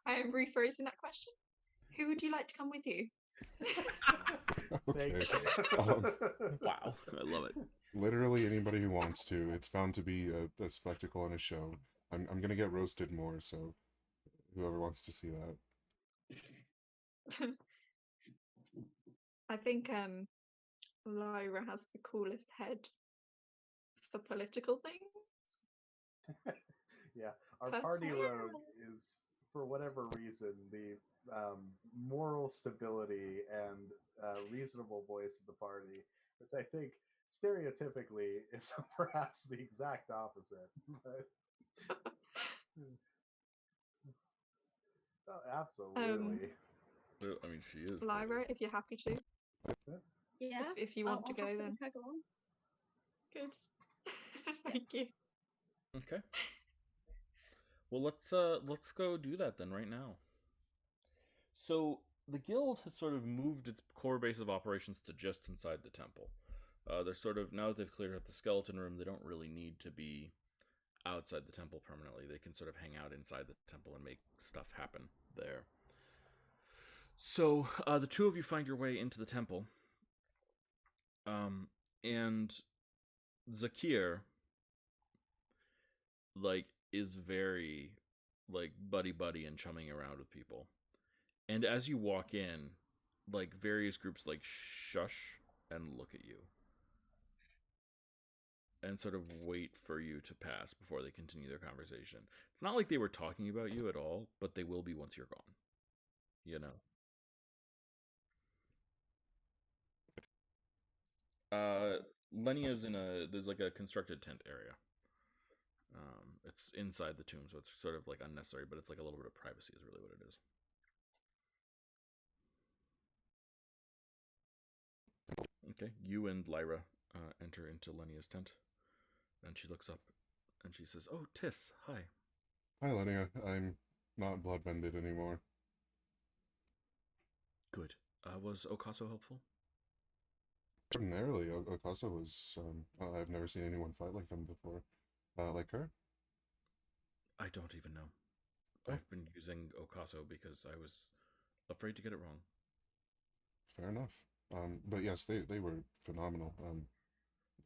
S4: I am rephrasing that question. Who would you like to come with you?
S2: Okay.
S3: Thank you.
S1: Wow, I love it.
S2: Literally anybody who wants to. It's bound to be a spectacle and a show. I'm gonna get roasted more, so whoever wants to see that.
S4: I think Lyra has the coolest head for political things.
S3: Yeah, our party
S4: Personally.
S3: rogue is, for whatever reason, the moral stability and reasonable voice of the party, which I think stereotypically is perhaps the exact opposite. But oh, absolutely.
S1: I mean, she is.
S4: Lyra, if you're happy to.
S5: Yeah.
S4: If you want to go,
S5: happily
S4: then
S5: tag along.
S4: good. Thank you.
S1: Okay. Well, let's go do that then right now. So the guild has sort of moved its core base of operations to just inside the temple. They're sort of, now that they've cleared out the skeleton room, they don't really need to be outside the temple permanently. They can sort of hang out inside the temple and make stuff happen there. So the two of you find your way into the temple, and Zakir, like, is very, like, buddy and chumming around with people. And as you walk in, like, various groups, like, shush and look at you. And sort of wait for you to pass before they continue their conversation. It's not like they were talking about you at all, but they will be once you're gone. You know? Lenia's in there's like a constructed tent area. It's inside the tomb, so it's sort of like unnecessary, but it's like a little bit of privacy is really what it is. Okay, you and Lyra enter into Lenia's tent, and she looks up and she says, "Oh, Tis, hi."
S2: Hi, Lenia. I'm not bloodbended anymore.
S1: Good. Was Okaso helpful?
S2: Ordinarily, Okasa was. I've never seen anyone fight like them before. Like her?
S1: I don't even know.
S2: Oh.
S1: I've been using Okaso because I was afraid to get it wrong.
S2: Fair enough. But yes, they were phenomenal.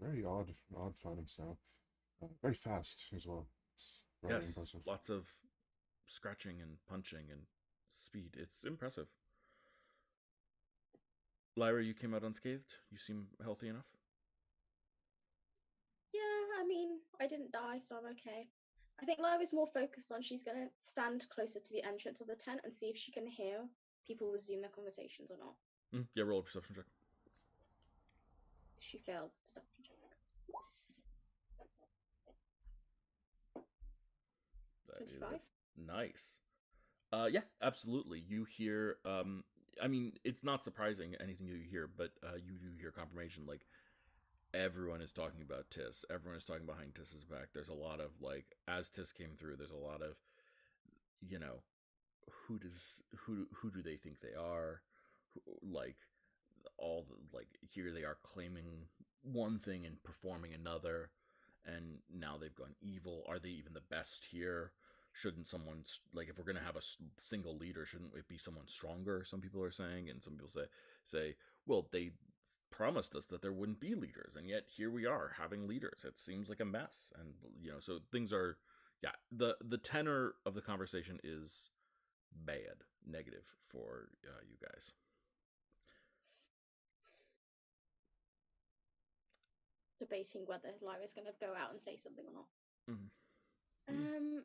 S2: Very odd fighting style. Very fast as well. It's rather impressive.
S1: Lots of scratching and punching and speed. It's impressive. Lyra, you came out unscathed? You seem healthy enough?
S5: Yeah, I mean, I didn't die, so I'm okay. I think Lyra's more focused on she's going to stand closer to the entrance of the tent and see if she can hear people resume their conversations or not.
S1: Yeah, roll a perception check.
S5: She fails the perception check.
S1: That
S5: 25.
S1: is nice. Yeah, absolutely. You hear, I mean, it's not surprising anything you hear, but you do hear confirmation, like, everyone is talking about Tis. Everyone is talking behind Tiss's back. There's a lot of, like, as Tis came through, there's a lot of, you know, who do they think they are? Like, here they are claiming one thing and performing another, and now they've gone evil. Are they even the best here? Shouldn't someone, like, if we're gonna have a single leader, shouldn't it be someone stronger? Some people are saying, and some people say, well, they promised us that there wouldn't be leaders, and yet here we are having leaders. It seems like a mess, and so things are, Yeah, the tenor of the conversation is bad, negative for you guys.
S5: Debating whether Lyra's going to go out and say something or not.
S1: Mm-hmm.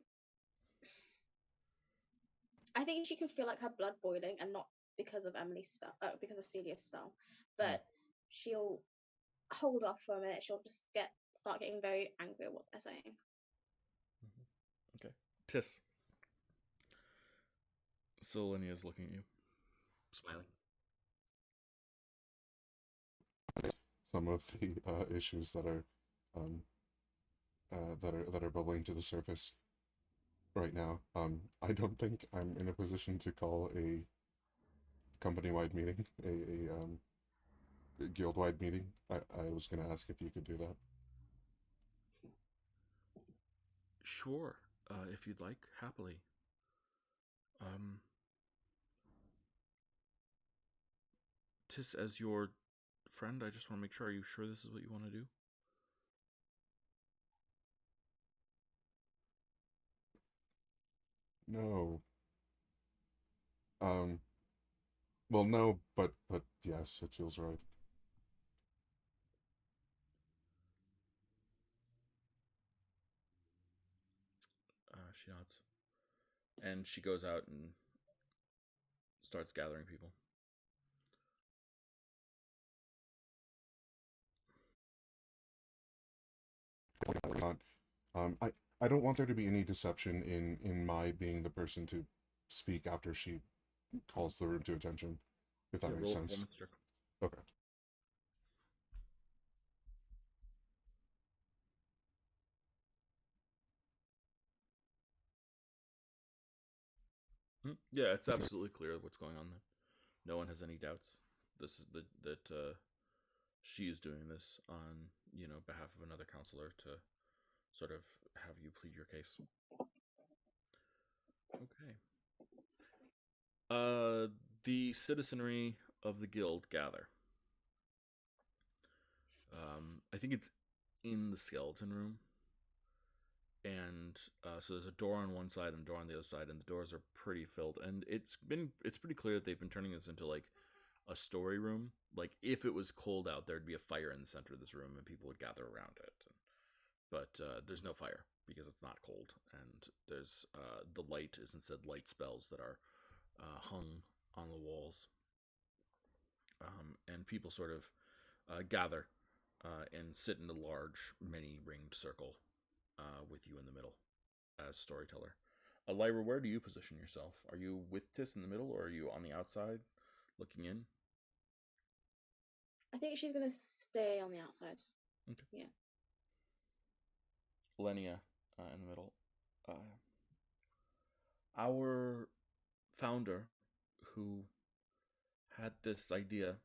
S5: I think she can feel like her blood boiling, and not because of Emily's spell, because of Celia's spell, but she'll hold off for a minute. She'll just start getting very angry at what they're saying.
S1: Okay, Tis. Selenia's looking at you, smiling.
S2: Some of the issues that are that are bubbling to the surface right now. I don't think I'm in a position to call a company-wide meeting, a guild-wide meeting. I was going to ask if you could do that.
S1: Sure, if you'd like, happily. Tis, as your friend, I just want to make sure, are you sure this is what you want to do?
S2: No. Well, no, but yes, it feels right.
S1: She nods. And she goes out and starts gathering people.
S2: Not, I don't want there to be any deception in my being the person to speak after she calls the room to attention, if that makes sense. Okay.
S1: Yeah, it's absolutely clear what's going on. Then, no one has any doubts. This is that she is doing this on behalf of another counselor to sort of have you plead your case. Okay. The citizenry of the guild gather. I think it's in the skeleton room. And so there's a door on one side and a door on the other side, and the doors are pretty filled. And it's pretty clear that they've been turning this into like a story room. Like if it was cold out, there'd be a fire in the center of this room, and people would gather around it. But there's no fire because it's not cold, and there's the light is instead light spells that are hung on the walls. And people sort of gather and sit in a large, many ringed circle with you in the middle as storyteller. Lyra, where do you position yourself? Are you with Tis in the middle, or are you on the outside looking in?
S5: I think she's going to stay on the outside.
S1: Okay.
S5: Yeah.
S1: Lenia in the middle. Our founder, who had this idea,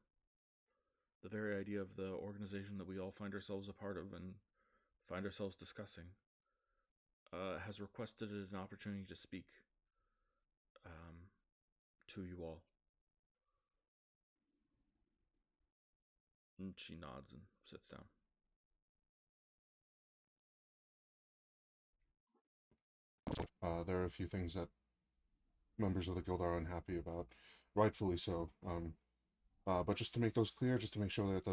S1: the very idea of the organization that we all find ourselves a part of and find ourselves discussing, has requested an opportunity to speak to you all. And she nods and sits down.
S2: There are a few things that members of the guild are unhappy about, rightfully so. But just to make those clear, just to make sure that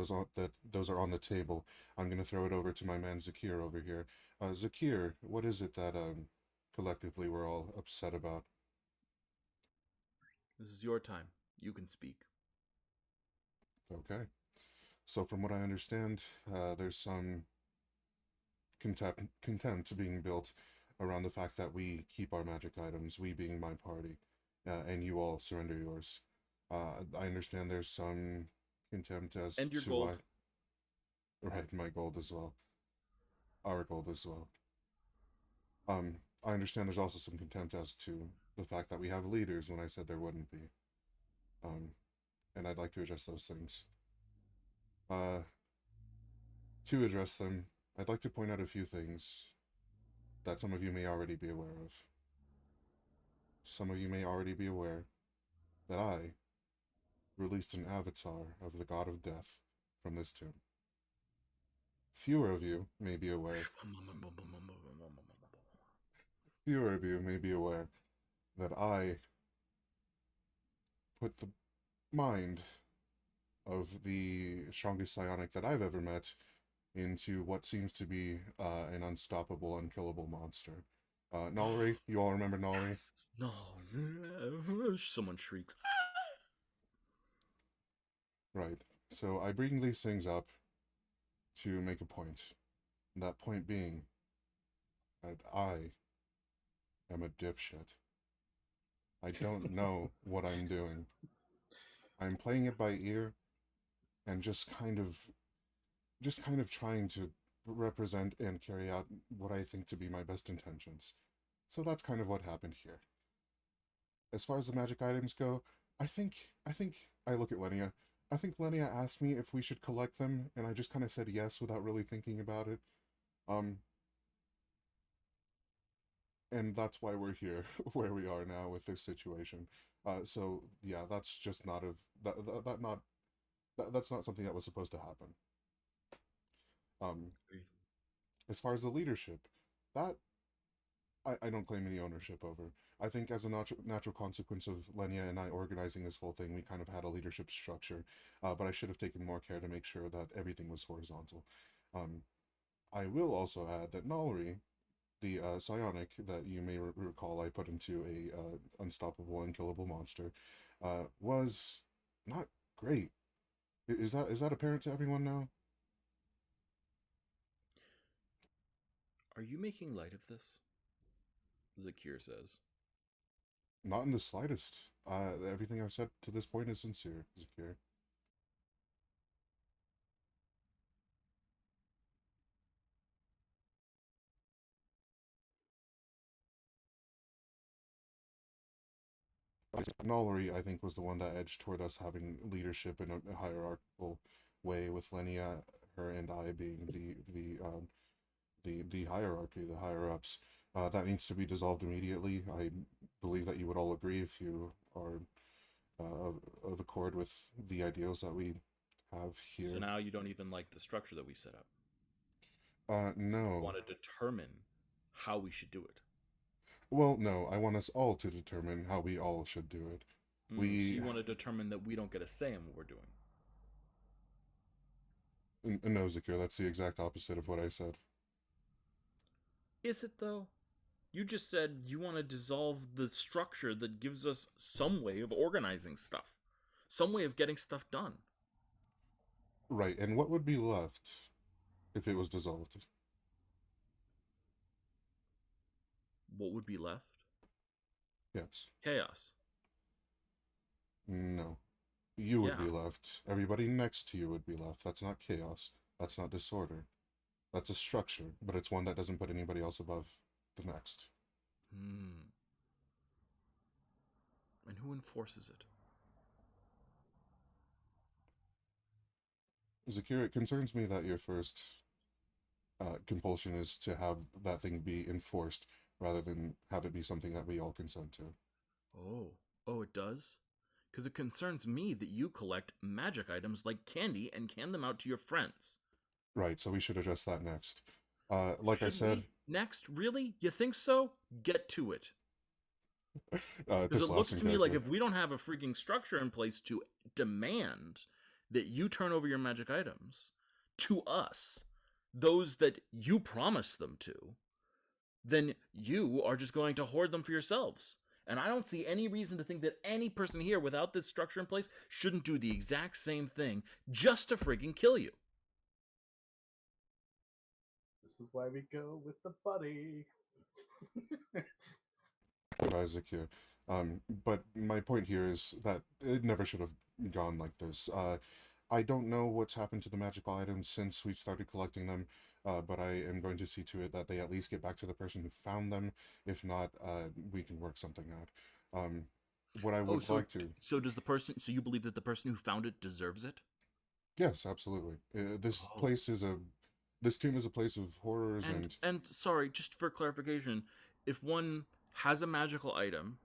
S2: those are on the table, I'm going to throw it over to my man Zakir over here. Zakir, what is it that collectively we're all upset about?
S1: This is your time. You can speak.
S2: Okay. So from what I understand, there's some contempt being built around the fact that we keep our magic items, we being my party, and you all surrender yours. I understand there's some contempt as
S1: and your
S2: to
S1: gold.
S2: why. Right, my gold as well. Our gold as well. I understand there's also some contempt as to the fact that we have leaders when I said there wouldn't be. And I'd like to address those things. To address them, I'd like to point out a few things that some of you may already be aware of. Some of you may already be aware that I released an avatar of the god of death from this tomb. Fewer of you may be aware. fewer of you may be aware that I put the mind of the strongest psionic that I've ever met into what seems to be an unstoppable, unkillable monster. Nalri, you all remember Nalri?
S1: No. Someone shrieks.
S2: Right. So I bring these things up to make a point. That point being that I am a dipshit. I don't know what I'm doing. I'm playing it by ear and just kind of trying to represent and carry out what I think to be my best intentions. So that's kind of what happened here. As far as the magic items go, I think I look at Lenia. I think Lenia asked me if we should collect them, and I just kind of said yes without really thinking about it. Um, and that's why we're here, where we are now with this situation. So yeah, that's just not of that's not something that was supposed to happen. Um, as far as the leadership, that I don't claim any ownership over. I think as a natural consequence of Lenia and I organizing this whole thing, we kind of had a leadership structure, but I should have taken more care to make sure that everything was horizontal. Um, I will also add that Nalri, the psionic that you may recall I put into a unstoppable, unkillable monster, was not great. Is that apparent to everyone now?
S1: Are you making light of this? Zakir says.
S2: Not in the slightest. Everything I've said to this point is sincere, Zakir. Nollery, I think, was the one that edged toward us having leadership in a hierarchical way, with Lenia, her, and I being the hierarchy, the higher ups. That needs to be dissolved immediately. I believe that you would all agree if you are of accord with the ideals that we have here.
S1: So now you don't even like the structure that we set up.
S2: No.
S1: You want to determine how we should do it.
S2: Well, no, I want us all to determine how we all should do it.
S1: So you want to determine that we don't get a say in what we're doing.
S2: No, Zakir, that's the exact opposite of what I said.
S1: Is it, though? You just said you want to dissolve the structure that gives us some way of organizing stuff. Some way of getting stuff done.
S2: Right, and what would be left if it was dissolved?
S1: What would be left?
S2: Yes.
S1: Chaos.
S2: No. You would be left. Everybody next to you would be left. That's not chaos. That's not disorder. That's a structure, but it's one that doesn't put anybody else above the next.
S1: And who enforces it?
S2: Zakir, it concerns me that your first compulsion is to have that thing be enforced rather than have it be something that we all consent to.
S1: Oh, it does? Because it concerns me that you collect magic items like candy and hand them out to your friends.
S2: Right, so we should address that next. Like I said...
S1: Next? Really? You think so? Get to it. Because it looks to me like if we don't have a freaking structure in place to demand that you turn over your magic items to us, those that you promised them to, then you are just going to hoard them for yourselves. And I don't see any reason to think that any person here without this structure in place shouldn't do the exact same thing just to freaking kill you.
S6: This is why we go with the buddy.
S2: Isaac here. But my point here is that it never should have gone like this. I don't know what's happened to the magical items since we started collecting them, but I am going to see to it that they at least get back to the person who found them. If not, we can work something out. What I would like to...
S1: So you believe that the person who found it deserves it?
S2: Yes, absolutely. This tomb is a place of horrors
S1: and sorry, just for clarification, if one has a magical item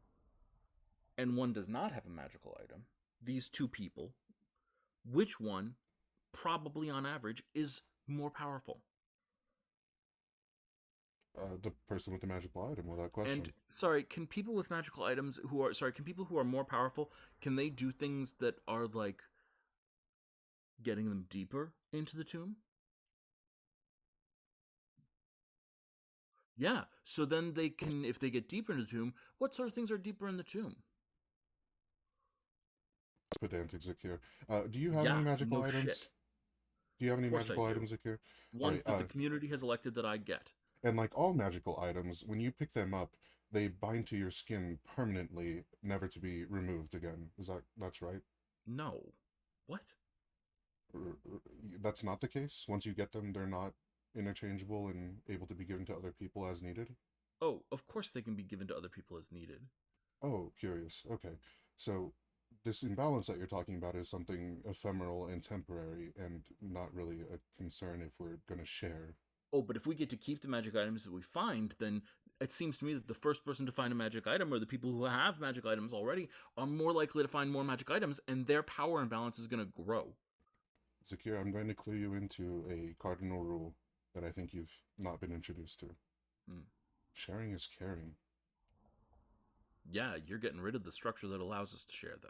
S1: and one does not have a magical item, these two people, which one, probably on average, is more powerful?
S2: The person with the magical item, without question.
S1: And sorry, can people with magical items can people who are more powerful, can they do things that are like getting them deeper into the tomb? Yeah. So then they can, if they get deeper into the tomb, what sort of things are deeper in the tomb?
S2: Pedantic, Zakir. Do you have any
S1: Yeah,
S2: magical
S1: no
S2: items?
S1: shit.
S2: Do you have
S1: Of
S2: any
S1: course I
S2: magical
S1: do.
S2: items, Zakir? All
S1: Ones
S2: right.
S1: that the community has elected that I get.
S2: And like all magical items, when you pick them up, they bind to your skin permanently, never to be removed again. That's right?
S1: No. What?
S2: That's not the case? Once you get them, they're not interchangeable and able to be given to other people as needed?
S1: Oh, of course they can be given to other people as needed.
S2: Oh, curious. Okay. So this imbalance that you're talking about is something ephemeral and temporary and not really a concern if we're going to share.
S1: Oh, but if we get to keep the magic items that we find, then it seems to me that the first person to find a magic item, or the people who have magic items already, are more likely to find more magic items, and their power imbalance is going to grow.
S2: Zakir, I'm going to clue you into a cardinal rule that I think you've not been introduced to.
S1: Hmm.
S2: Sharing is caring.
S1: Yeah, you're getting rid of the structure that allows us to share, though.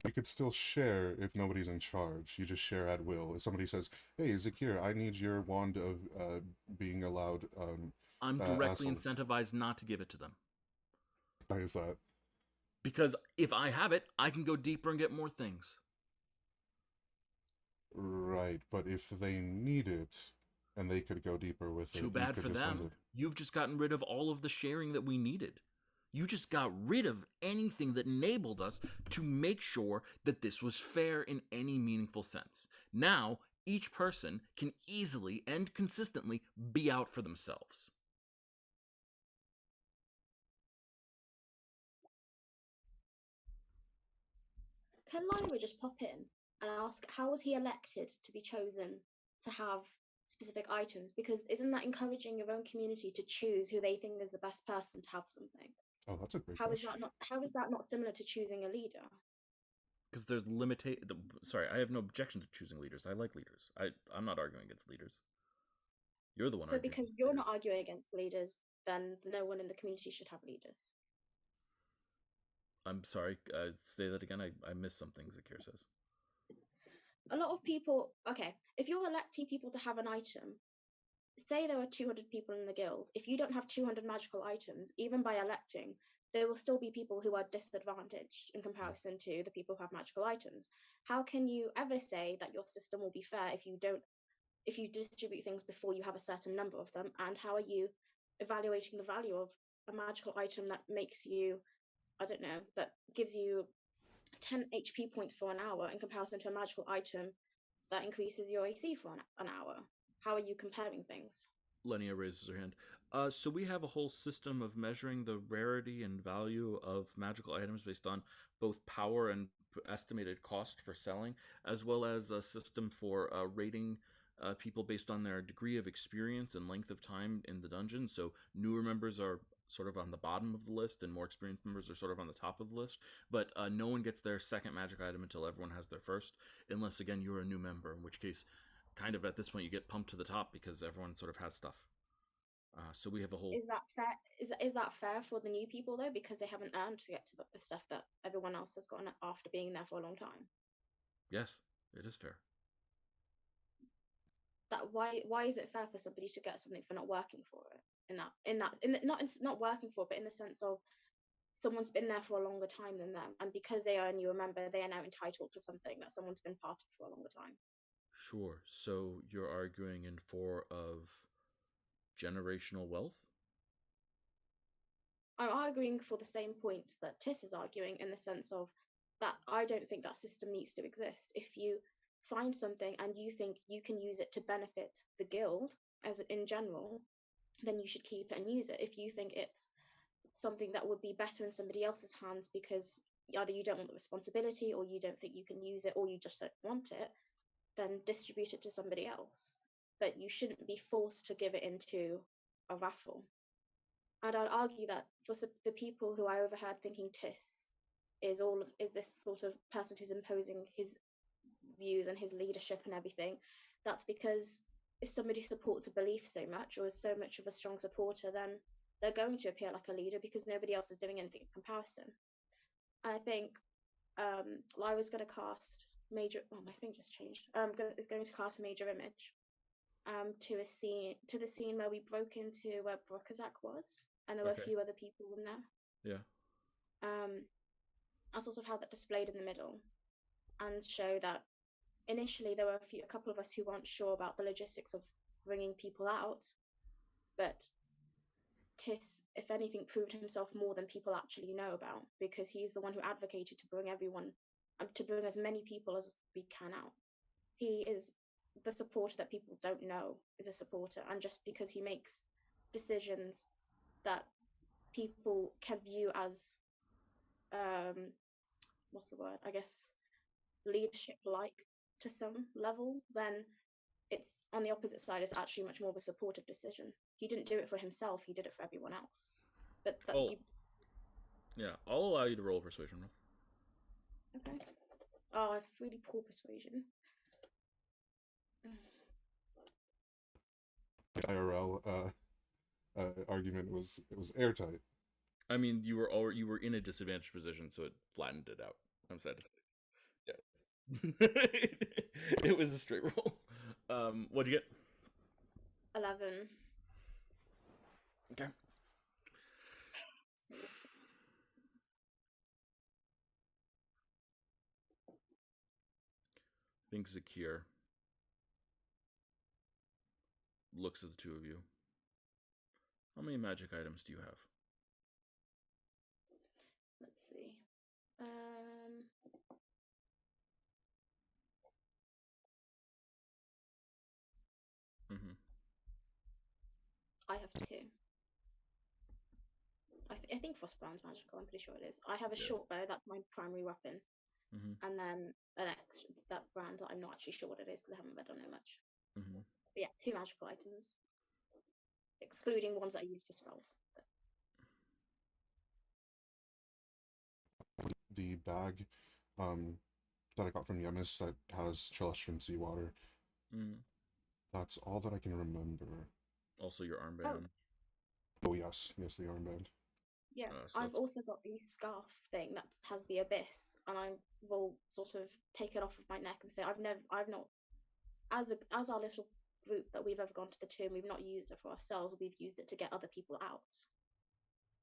S2: We could still share if nobody's in charge. You just share at will. If somebody says, "Hey, Zakir, I need your wand of being allowed,"
S1: I'm directly
S2: asshole.
S1: incentivized not to give it to them.
S2: Why is that?
S1: Because if I have it, I can go deeper and get more things.
S2: Right, but if they need it and they could go deeper with it,
S1: Too
S2: you
S1: bad
S2: could
S1: for
S2: just end
S1: them.
S2: it.
S1: You've just gotten rid of all of the sharing that we needed. You just got rid of anything that enabled us to make sure that this was fair in any meaningful sense. Now, each person can easily and consistently be out for themselves.
S5: Can Lyra just pop in and ask how was he elected to be chosen to have specific items? Because isn't that encouraging your own community to choose who they think is the best person to have something?
S2: Oh, that's a great
S5: How is
S2: question.
S5: that not similar to choosing a leader?
S1: Because there's Sorry, I have no objection to choosing leaders. I like leaders. I'm not arguing against leaders. You're the one
S5: So
S1: arguing
S5: because
S1: against
S5: you're
S1: leaders.
S5: not arguing against leaders, then no one in the community should have leaders.
S1: I'm sorry. Say that again. I missed something. Zakir says.
S5: A lot of people, okay, if you're electing people to have an item, say there are 200 people in the guild, if you don't have 200 magical items, even by electing, there will still be people who are disadvantaged in comparison to the people who have magical items. How can you ever say that your system will be fair if you distribute things before you have a certain number of them? And how are you evaluating the value of a magical item that makes you, I don't know, that gives you 10 HP points for an hour in comparison to a magical item that increases your AC for an hour? How are you comparing things?
S1: Lenia raises her hand. So we have a whole system of measuring the rarity and value of magical items based on both power and estimated cost for selling, as well as a system for rating people based on their degree of experience and length of time in the dungeon. So newer members are sort of on the bottom of the list, and more experienced members are sort of on the top of the list. But no one gets their second magic item until everyone has their first, unless again you're a new member, in which case kind of at this point you get pumped to the top because everyone sort of has stuff. So we have a whole.
S5: Is that fair? Is that fair for the new people though, because they haven't earned to get to the stuff that everyone else has gotten after being there for a long time?
S1: Yes, it is fair.
S5: That why is it fair for somebody to get something for not working for it? Not working for it, but in the sense of someone's been there for a longer time than them, and because they are a newer member, they are now entitled to something that someone's been part of for a longer time.
S1: Sure. So you're arguing in favor of generational wealth?
S5: I'm arguing for the same point that Tiss is arguing, in the sense of that I don't think that system needs to exist. If you find something and you think you can use it to benefit the guild as in general, then you should keep it and use it. If you think it's something that would be better in somebody else's hands because either you don't want the responsibility or you don't think you can use it or you just don't want it, then distribute it to somebody else. But you shouldn't be forced to give it into a raffle. And I'd argue that for the people who I overheard thinking Tiss is this sort of person who's imposing his views and his leadership and everything, that's because if somebody supports a belief so much or is so much of a strong supporter, then they're going to appear like a leader because nobody else is doing anything in comparison. And I think Lyra's going to cast major. Oh, my thing just changed. Is going to cast major image. To the scene where we broke into where Brookazak was, and there were a few other people in there.
S1: Yeah.
S5: I sort of had that displayed in the middle, and show that initially there were a couple of us who weren't sure about the logistics of bringing people out, but Tis, if anything, proved himself more than people actually know about, because he's the one who advocated to bring everyone, to bring as many people as we can out. He is the supporter that people don't know is a supporter, and just because he makes decisions that people can view as what's the word? I guess leadership like to some level, then it's on the opposite side, it's actually much more of a supportive decision. He didn't do it for himself, he did it for everyone else. But that
S1: Yeah, I'll allow you to roll a persuasion roll.
S5: Okay. Oh, I have really poor persuasion.
S2: The IRL argument was airtight.
S1: I mean, you were in a disadvantaged position, so it flattened it out. I'm sad to say. Yeah. It was a straight roll. What'd you get?
S5: 11.
S1: Okay. I think Zakir looks at the two of you. How many magic items do you have?
S5: Let's see. I have 2. I think Frostbound's magical, I'm pretty sure it is. I have a short bow, that's my primary weapon. And then an extra, that brand that I'm not actually sure what it is because I haven't read on it much. But yeah, 2 magical items. Excluding ones that I use for spells.
S2: The bag that I got from Yemis that has Celestian seawater. That's all that I can remember.
S1: Also your armband.
S2: Oh yes, the armband.
S5: Yeah, so I've also got the scarf thing that has the abyss, and I will sort of take it off of my neck and say I've not, as our little group that we've ever gone to the tomb, we've not used it for ourselves. We've used it to get other people out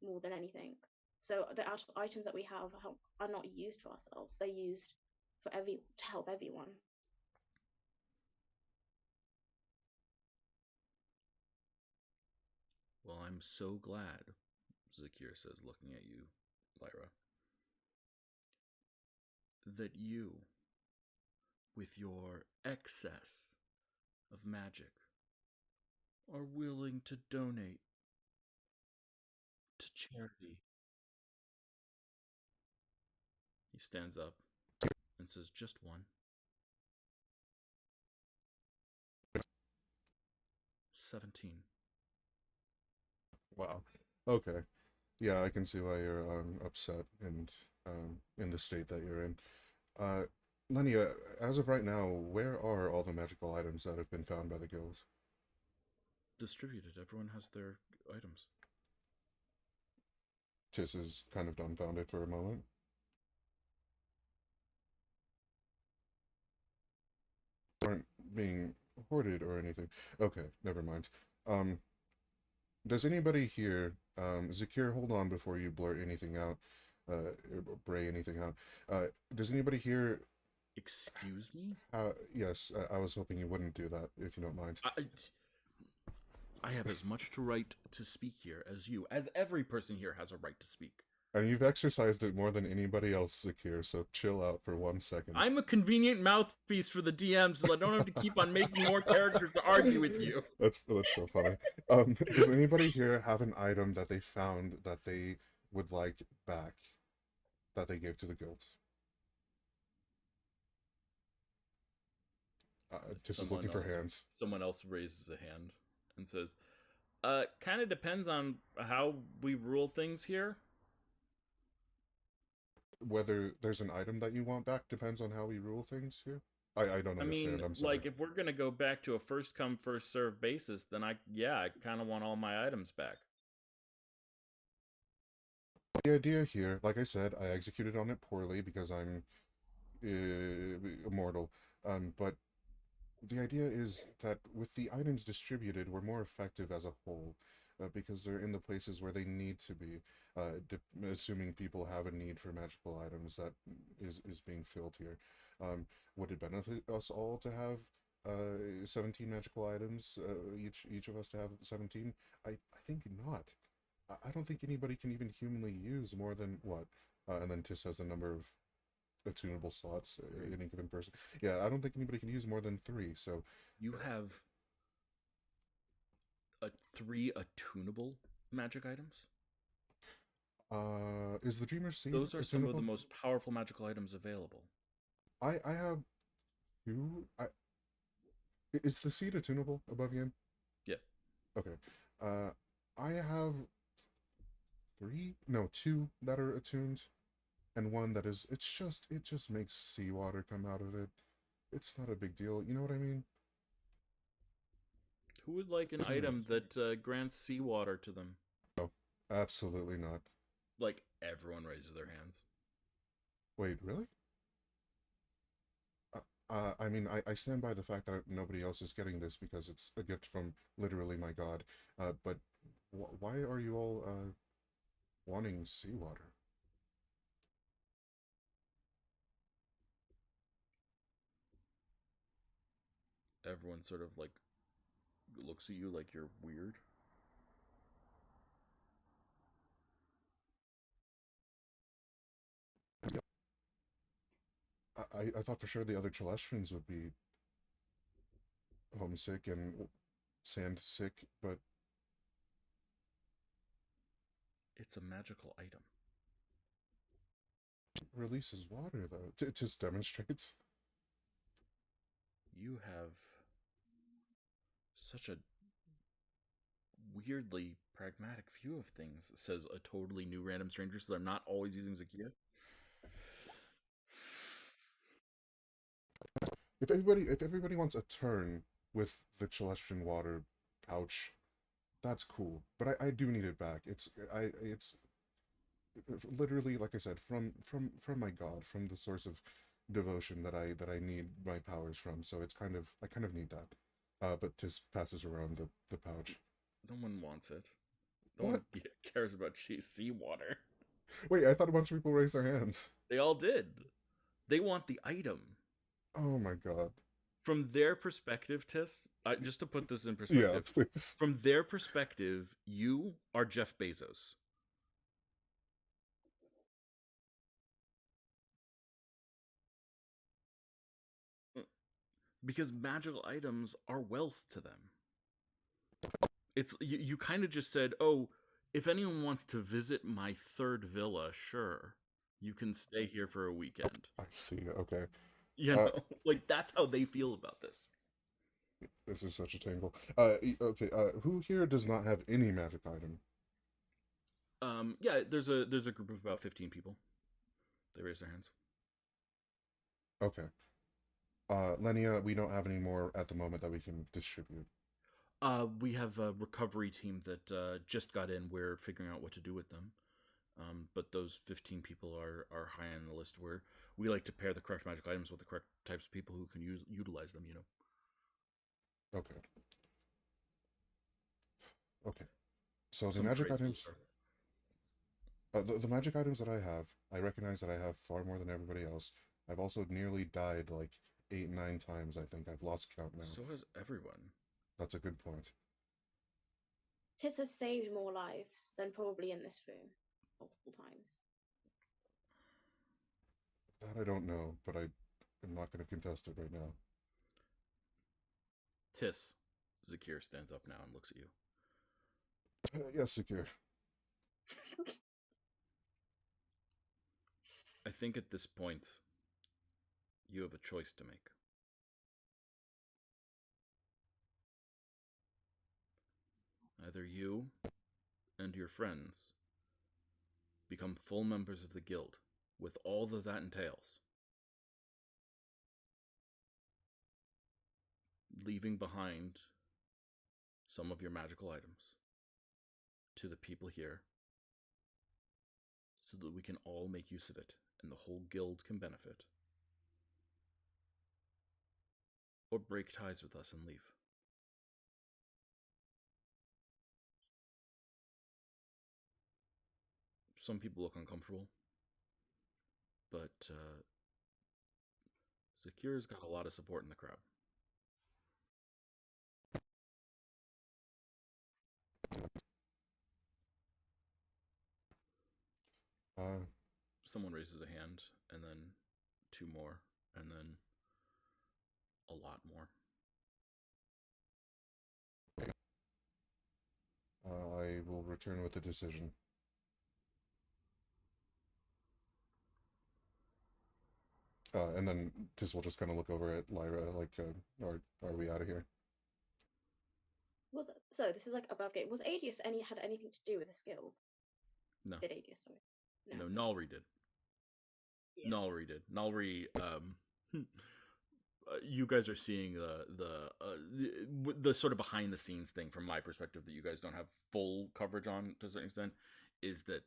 S5: more than anything. So the items that we have are not used for ourselves. They're used for to help everyone.
S1: Well, I'm so glad, Zakir says, looking at you, Lyra, that you, with your excess of magic, are willing to donate to charity. He stands up and says, just one. 17.
S2: Wow. Okay. Yeah, I can see why you're upset and in the state that you're in. Lenia, as of right now, where are all the magical items that have been found by the guilds?
S1: Distributed. Everyone has their items.
S2: Tis is kind of dumbfounded for a moment. Aren't being hoarded or anything. Okay, never mind. Does anybody here, Zakir, hold on before you blurt anything out, or bray anything out. Does anybody here...
S1: Excuse me?
S2: Yes, I was hoping you wouldn't do that, if you don't mind.
S1: I have as much right to speak here as you, as every person here has a right to speak.
S2: And you've exercised it more than anybody else, Zakir, so chill out for 1 second.
S1: I'm a convenient mouthpiece for the DM, so I don't have to keep on making more characters to argue with you.
S2: That's so funny. Does anybody here have an item that they found that they would like back, that they gave to the guild? Tis is looking for hands.
S1: Someone else raises a hand and says, kind of depends on how we rule things here.
S2: Whether there's an item that you want back depends on how we rule things here? I don't
S1: I mean,
S2: understand. I'm sorry.
S1: like, if we're gonna go back to a first come, first serve basis, then I kind of want all my items back.
S2: The idea here, like I said, I executed on it poorly because I'm immortal. But the idea is that with the items distributed, we're more effective as a whole because they're in the places where they need to be. Assuming people have a need for magical items, that is being filled here. Would it benefit us all to have 17 magical items? Each of us to have 17? I think not. I don't think anybody can even humanly use more than what? And then Tis has a number of attunable slots in any given person. Yeah, I don't think anybody can use more than 3. So
S1: You have 3 attunable magic items.
S2: is the Dreamer's Seed
S1: Those are some of the
S2: attunable?
S1: most powerful magical items available.
S2: I have 2. Is the seed attunable above game?
S1: Yeah.
S2: Okay. I have 3, no, 2 that are attuned, and 1 that is. It just makes seawater come out of it. It's not a big deal. You know what I mean?
S1: Who would like an item that grants seawater to them?
S2: No, absolutely not.
S1: Like, everyone raises their hands.
S2: Wait, really? I mean, I stand by the fact that nobody else is getting this because it's a gift from literally my god. But why are you all wanting seawater?
S1: Everyone sort of like looks at you like you're weird.
S2: I thought for sure the other Celestians would be homesick and sand sick, but
S1: It's a magical item.
S2: it releases water though. It just demonstrates.
S1: You have such a weirdly pragmatic view of things, says a totally new random stranger, so they're not always using Zakia.
S2: If everybody wants a turn with the Celestian water pouch, that's cool. But I do need it back. It's literally, like I said, from my god, from the source of devotion that I need my powers from. So it's I kind of need that. But just passes around the pouch.
S1: No one wants it. No
S2: What?
S1: one cares about seawater.
S2: Wait, I thought a bunch of people raised their hands.
S1: They all did. They want the item.
S2: Oh my god.
S1: From their perspective, Tiss, just to put this in
S2: Yeah,
S1: perspective,
S2: please.
S1: from their perspective, you are Jeff Bezos. Because magical items are wealth to them. It's you kind of just said, "Oh, if anyone wants to visit my 3rd villa, sure, you can stay here for a weekend."
S2: I see. Okay.
S1: You know, like that's how they feel about this.
S2: This is such a tangle. Okay. Who here does not have any magic item?
S1: Yeah, there's a group of about 15 people. They raise their hands.
S2: Okay. Lenia, we don't have any more at the moment that we can distribute.
S1: We have a recovery team that just got in. We're figuring out what to do with them. But those 15 people are high on the list where we like to pair the correct magic items with the correct types of people who can utilize them, you know.
S2: Okay. Okay. So the
S1: Some
S2: magic
S1: trade
S2: items, the magic items that I recognize that I have far more than everybody else. I've also nearly died like 8, 9 times, I think. I've lost count now.
S1: So has everyone.
S2: That's a good point.
S5: Tis has saved more lives than probably in this room multiple times.
S2: That I don't know, but I'm not going to contest it right now.
S1: Tiss. Zakir stands up now and looks at you.
S2: Yes, secure.
S1: I think at this point, you have a choice to make. Either you and your friends become full members of the guild with all that entails, leaving behind some of your magical items to the people here so that we can all make use of it and the whole guild can benefit. Or break ties with us and leave. Some people look uncomfortable, but Zakira's got a lot of support in the crowd. Someone raises a hand, and then two more, and then a lot more.
S2: I will return with a decision. And then Tis will just kind of look over at Lyra, like, are we out of here?
S5: So this is like above game. Was Adius had anything to do with this guild?
S1: No.
S5: Did Adius? Sorry.
S1: No, Nalri did.
S5: Yeah.
S1: Nalri did. Nalri, you guys are seeing the sort of behind the scenes thing from my perspective that you guys don't have full coverage on to a certain extent, is that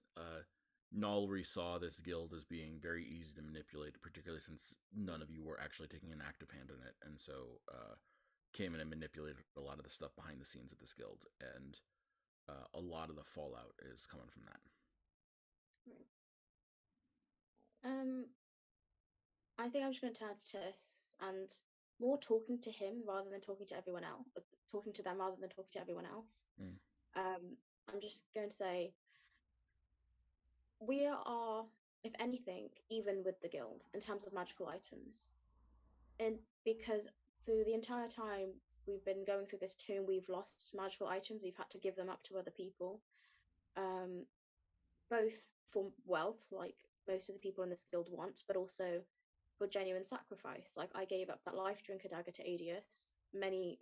S1: Nalri saw this guild as being very easy to manipulate, particularly since none of you were actually taking an active hand in it, and so came in and manipulated a lot of the stuff behind the scenes at this guild, and a lot of the fallout is coming from that.
S5: Right. I think I'm just going to turn to Tiss and more talking to him rather than talking to everyone else. Talking to them rather than talking to everyone else. I'm just going to say, we are, if anything, even with the guild in terms of magical items, and because through the entire time we've been going through this tomb, we've lost magical items. We've had to give them up to other people, both for wealth, like most of the people in this guild want, but also for genuine sacrifice. Like, I gave up that life drinker dagger to Adius many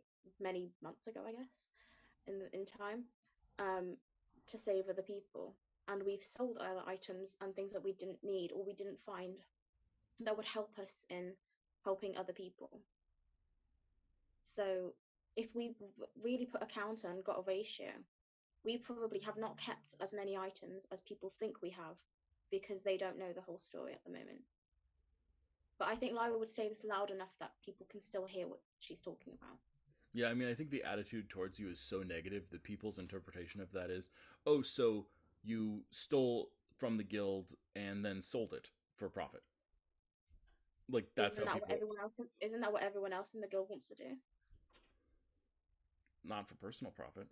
S5: months ago, I guess, in time, to save other people. And we've sold other items and things that we didn't need or we didn't find that would help us in helping other people. So if we really put a counter and got a ratio, we probably have not kept as many items as people think we have, because they don't know the whole story at the moment. But I think Lyra would say this loud enough that people can still hear what she's talking about.
S1: Yeah, I mean, I think the attitude towards you is so negative that people's interpretation of that is, oh, so you stole from the guild and then sold it for profit. Like, that's
S5: isn't
S1: how
S5: that
S1: people...
S5: what everyone else? Isn't that what everyone else in the guild wants to do?
S1: Not for personal profit.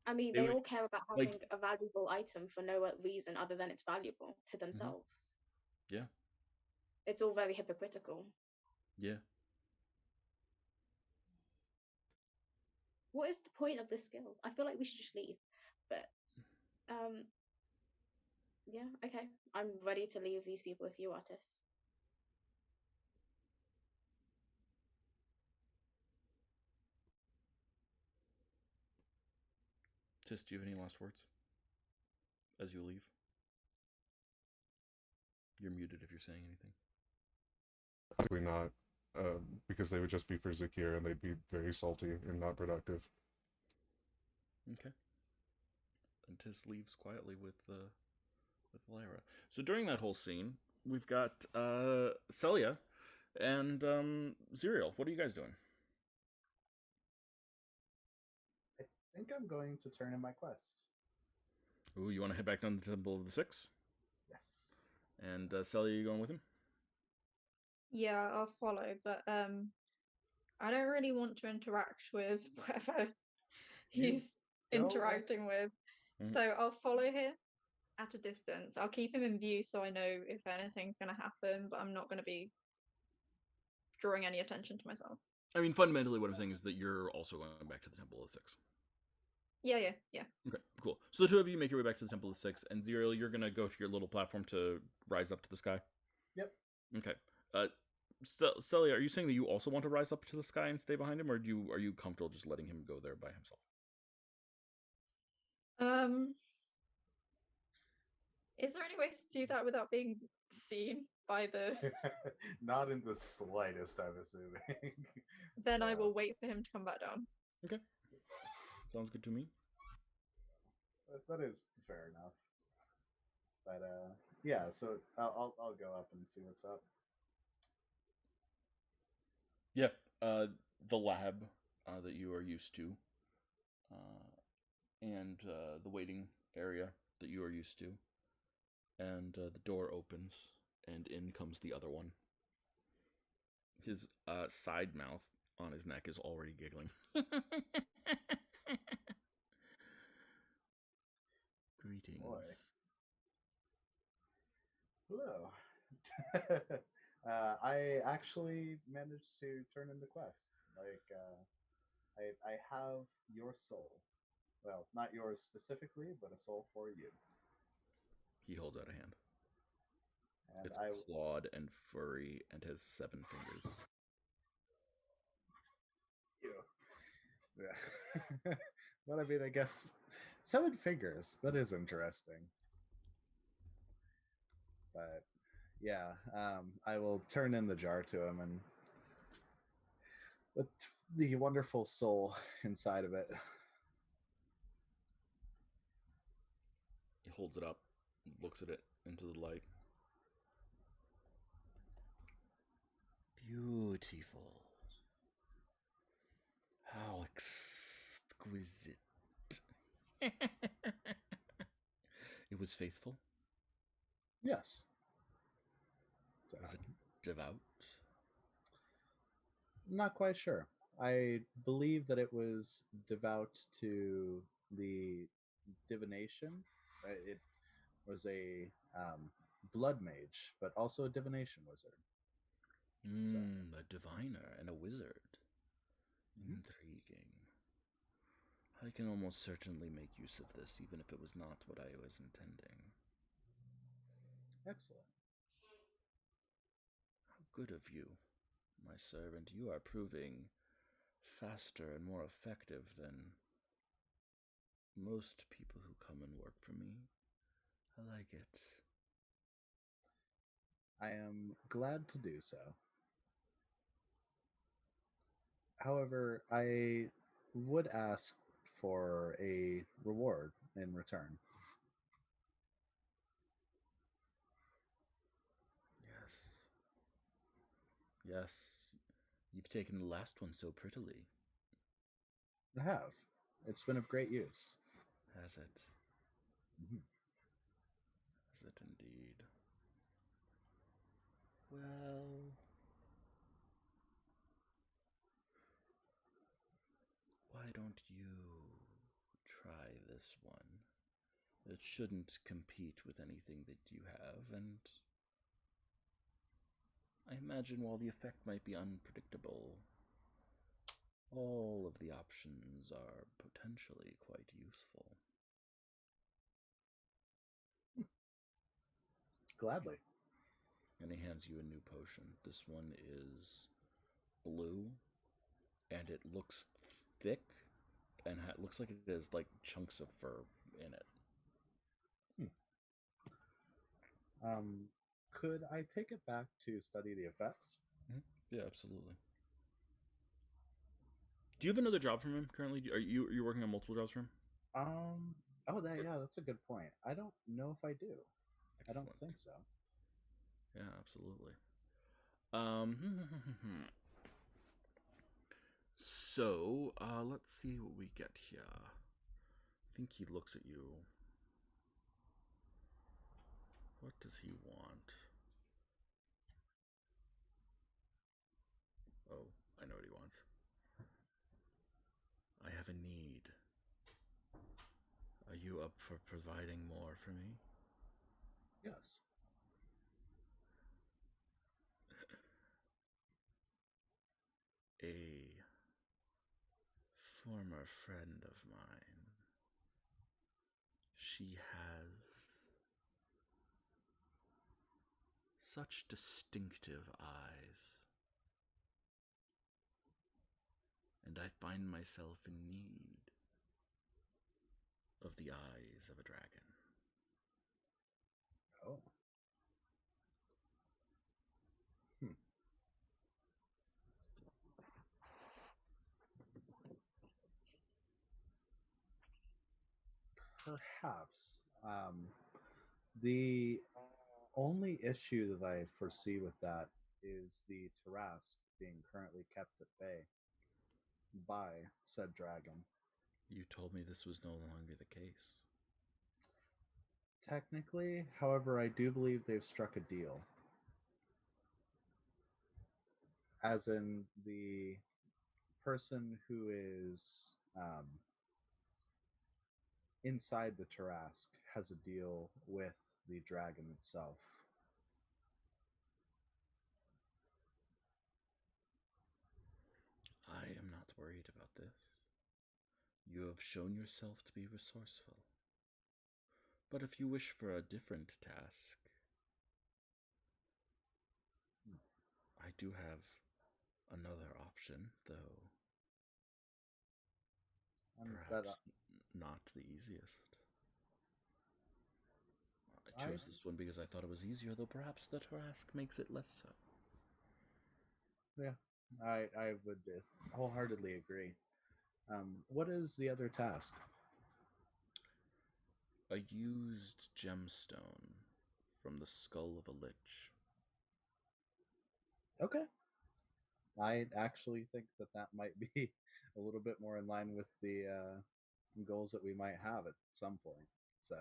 S5: I mean, they all care about having a valuable item for no reason other than it's valuable to themselves.
S1: Yeah.
S5: It's all very hypocritical.
S1: Yeah.
S5: What is the point of this guild? I feel like we should just leave. But, yeah, okay. I'm ready to leave these people if you are, Tiss.
S1: Tiss, do you have any last words as you leave? You're muted if you're saying anything.
S2: Probably not, because they would just be for Zakir and they'd be very salty and not productive.
S1: Okay. And Tiss leaves quietly with Lyra. So during that whole scene, we've got Celia and Zerial. What are you guys doing?
S6: I think I'm going to turn in my quest.
S1: Ooh, you want to head back down to the Temple of the Six?
S6: Yes.
S1: And Celia, you going with him?
S4: Yeah, I'll follow, but I don't really want to interact with whatever he's interacting with. So I'll follow him at a distance. I'll keep him in view so I know if anything's going to happen, but I'm not going to be drawing any attention to myself.
S1: I mean, fundamentally what I'm saying is that you're also going back to the Temple of the Six.
S4: Yeah.
S1: Okay, cool. So the two of you make your way back to the Temple of the Six, and Zerial, you're going to go to your little platform to rise up to the sky?
S6: Yep.
S1: Okay. Celia, are you saying that you also want to rise up to the sky and stay behind him, or are you comfortable just letting him go there by himself?
S4: Is there any way to do that without being seen by the?
S6: Not in the slightest, I'm assuming.
S4: Then I
S6: So,
S4: will wait for him to come back down.
S1: Okay. Sounds good to me.
S6: that is fair enough. But yeah, so I'll go up and see what's up.
S1: Yeah. The lab that you are used to, and the waiting area that you are used to, and the door opens, and in comes the other one. His side mouth on his neck is already giggling. Greetings.
S6: Boy. Hello. I actually managed to turn in the quest. Like, I have your soul. Well, not yours specifically, but a soul for you.
S1: He holds out a hand.
S6: And
S1: It's clawed and furry and has 7 fingers.
S6: Yeah. But I mean, I guess 7 fingers. That is interesting. But yeah, I will turn in the jar to him and with the wonderful soul inside of it.
S1: He holds it up, looks at it into the light. Beautiful. How exquisite. It was faithful.
S6: Yes.
S1: Was it devout?
S6: Not quite sure. I believe that it was devout to the divination. It was a blood mage, but also a divination wizard. So.
S1: A diviner and a wizard. Intriguing. I can almost certainly make use of this, even if it was not what I was intending.
S6: Excellent.
S1: How good of you, my servant. You are proving faster and more effective than most people who come and work for me. I like it.
S6: I am glad to do so. However, I would ask for a reward in return.
S1: Yes. You've taken the last one so prettily.
S6: I have. It's been of great use.
S1: Has it?
S6: Mm-hmm.
S1: Has it indeed? Well, why don't you try this one? It shouldn't compete with anything that you have, and I imagine while the effect might be unpredictable, all of the options are potentially quite useful.
S6: Gladly.
S1: And he hands you a new potion. This one is blue, and it looks thick, and looks like it has like chunks of fur in it.
S6: Could I take it back to study the effects?
S1: Yeah, absolutely. Do you have another job from him currently? Are you working on multiple jobs for him?
S6: Yeah, that's a good point. I don't know if I do.
S1: Excellent.
S6: I don't think so.
S1: Yeah, absolutely. So, let's see what we get here. I think he looks at you. What does he want? Oh, I know what he wants. I have a need. Are you up for providing more for me?
S6: Yes.
S1: A former friend of mine. She has such distinctive eyes, and I find myself in need of the eyes of a dragon.
S3: Perhaps. The only issue that I foresee with that is the Tarask being currently kept at bay by said dragon.
S1: You told me this was no longer the case.
S3: Technically, however, I do believe they've struck a deal. As in, the person who is inside the Tarask has a deal with the dragon itself.
S1: I am not worried about this. You have shown yourself to be resourceful. But if you wish for a different task, I do have another option, though perhaps not the easiest. I chose this one because I thought it was easier, though perhaps the task makes it less so.
S3: Yeah, I would wholeheartedly agree. What is the other task?
S1: A used gemstone from the skull of a lich.
S3: Okay. I actually think that that might be a little bit more in line with the goals that we might have at some point. So,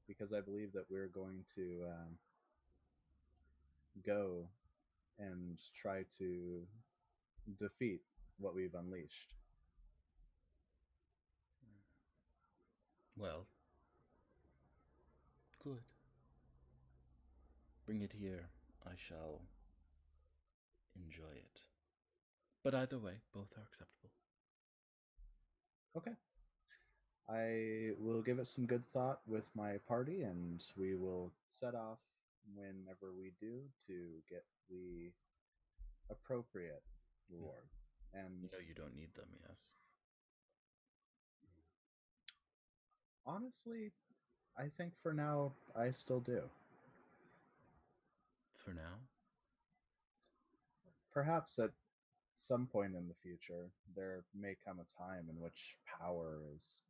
S3: because I believe that we're going to go and try to defeat what we've unleashed.
S1: Well, good. Bring it here. I shall enjoy it. But either way, both are acceptable.
S3: Okay. I will give it some good thought with my party, and we will set off whenever we do to get the appropriate reward. And
S1: You know you don't need them, yes?
S3: honestly, I think for now I still do.
S1: For now?
S3: Perhaps at some point in the future, there may come a time in which power is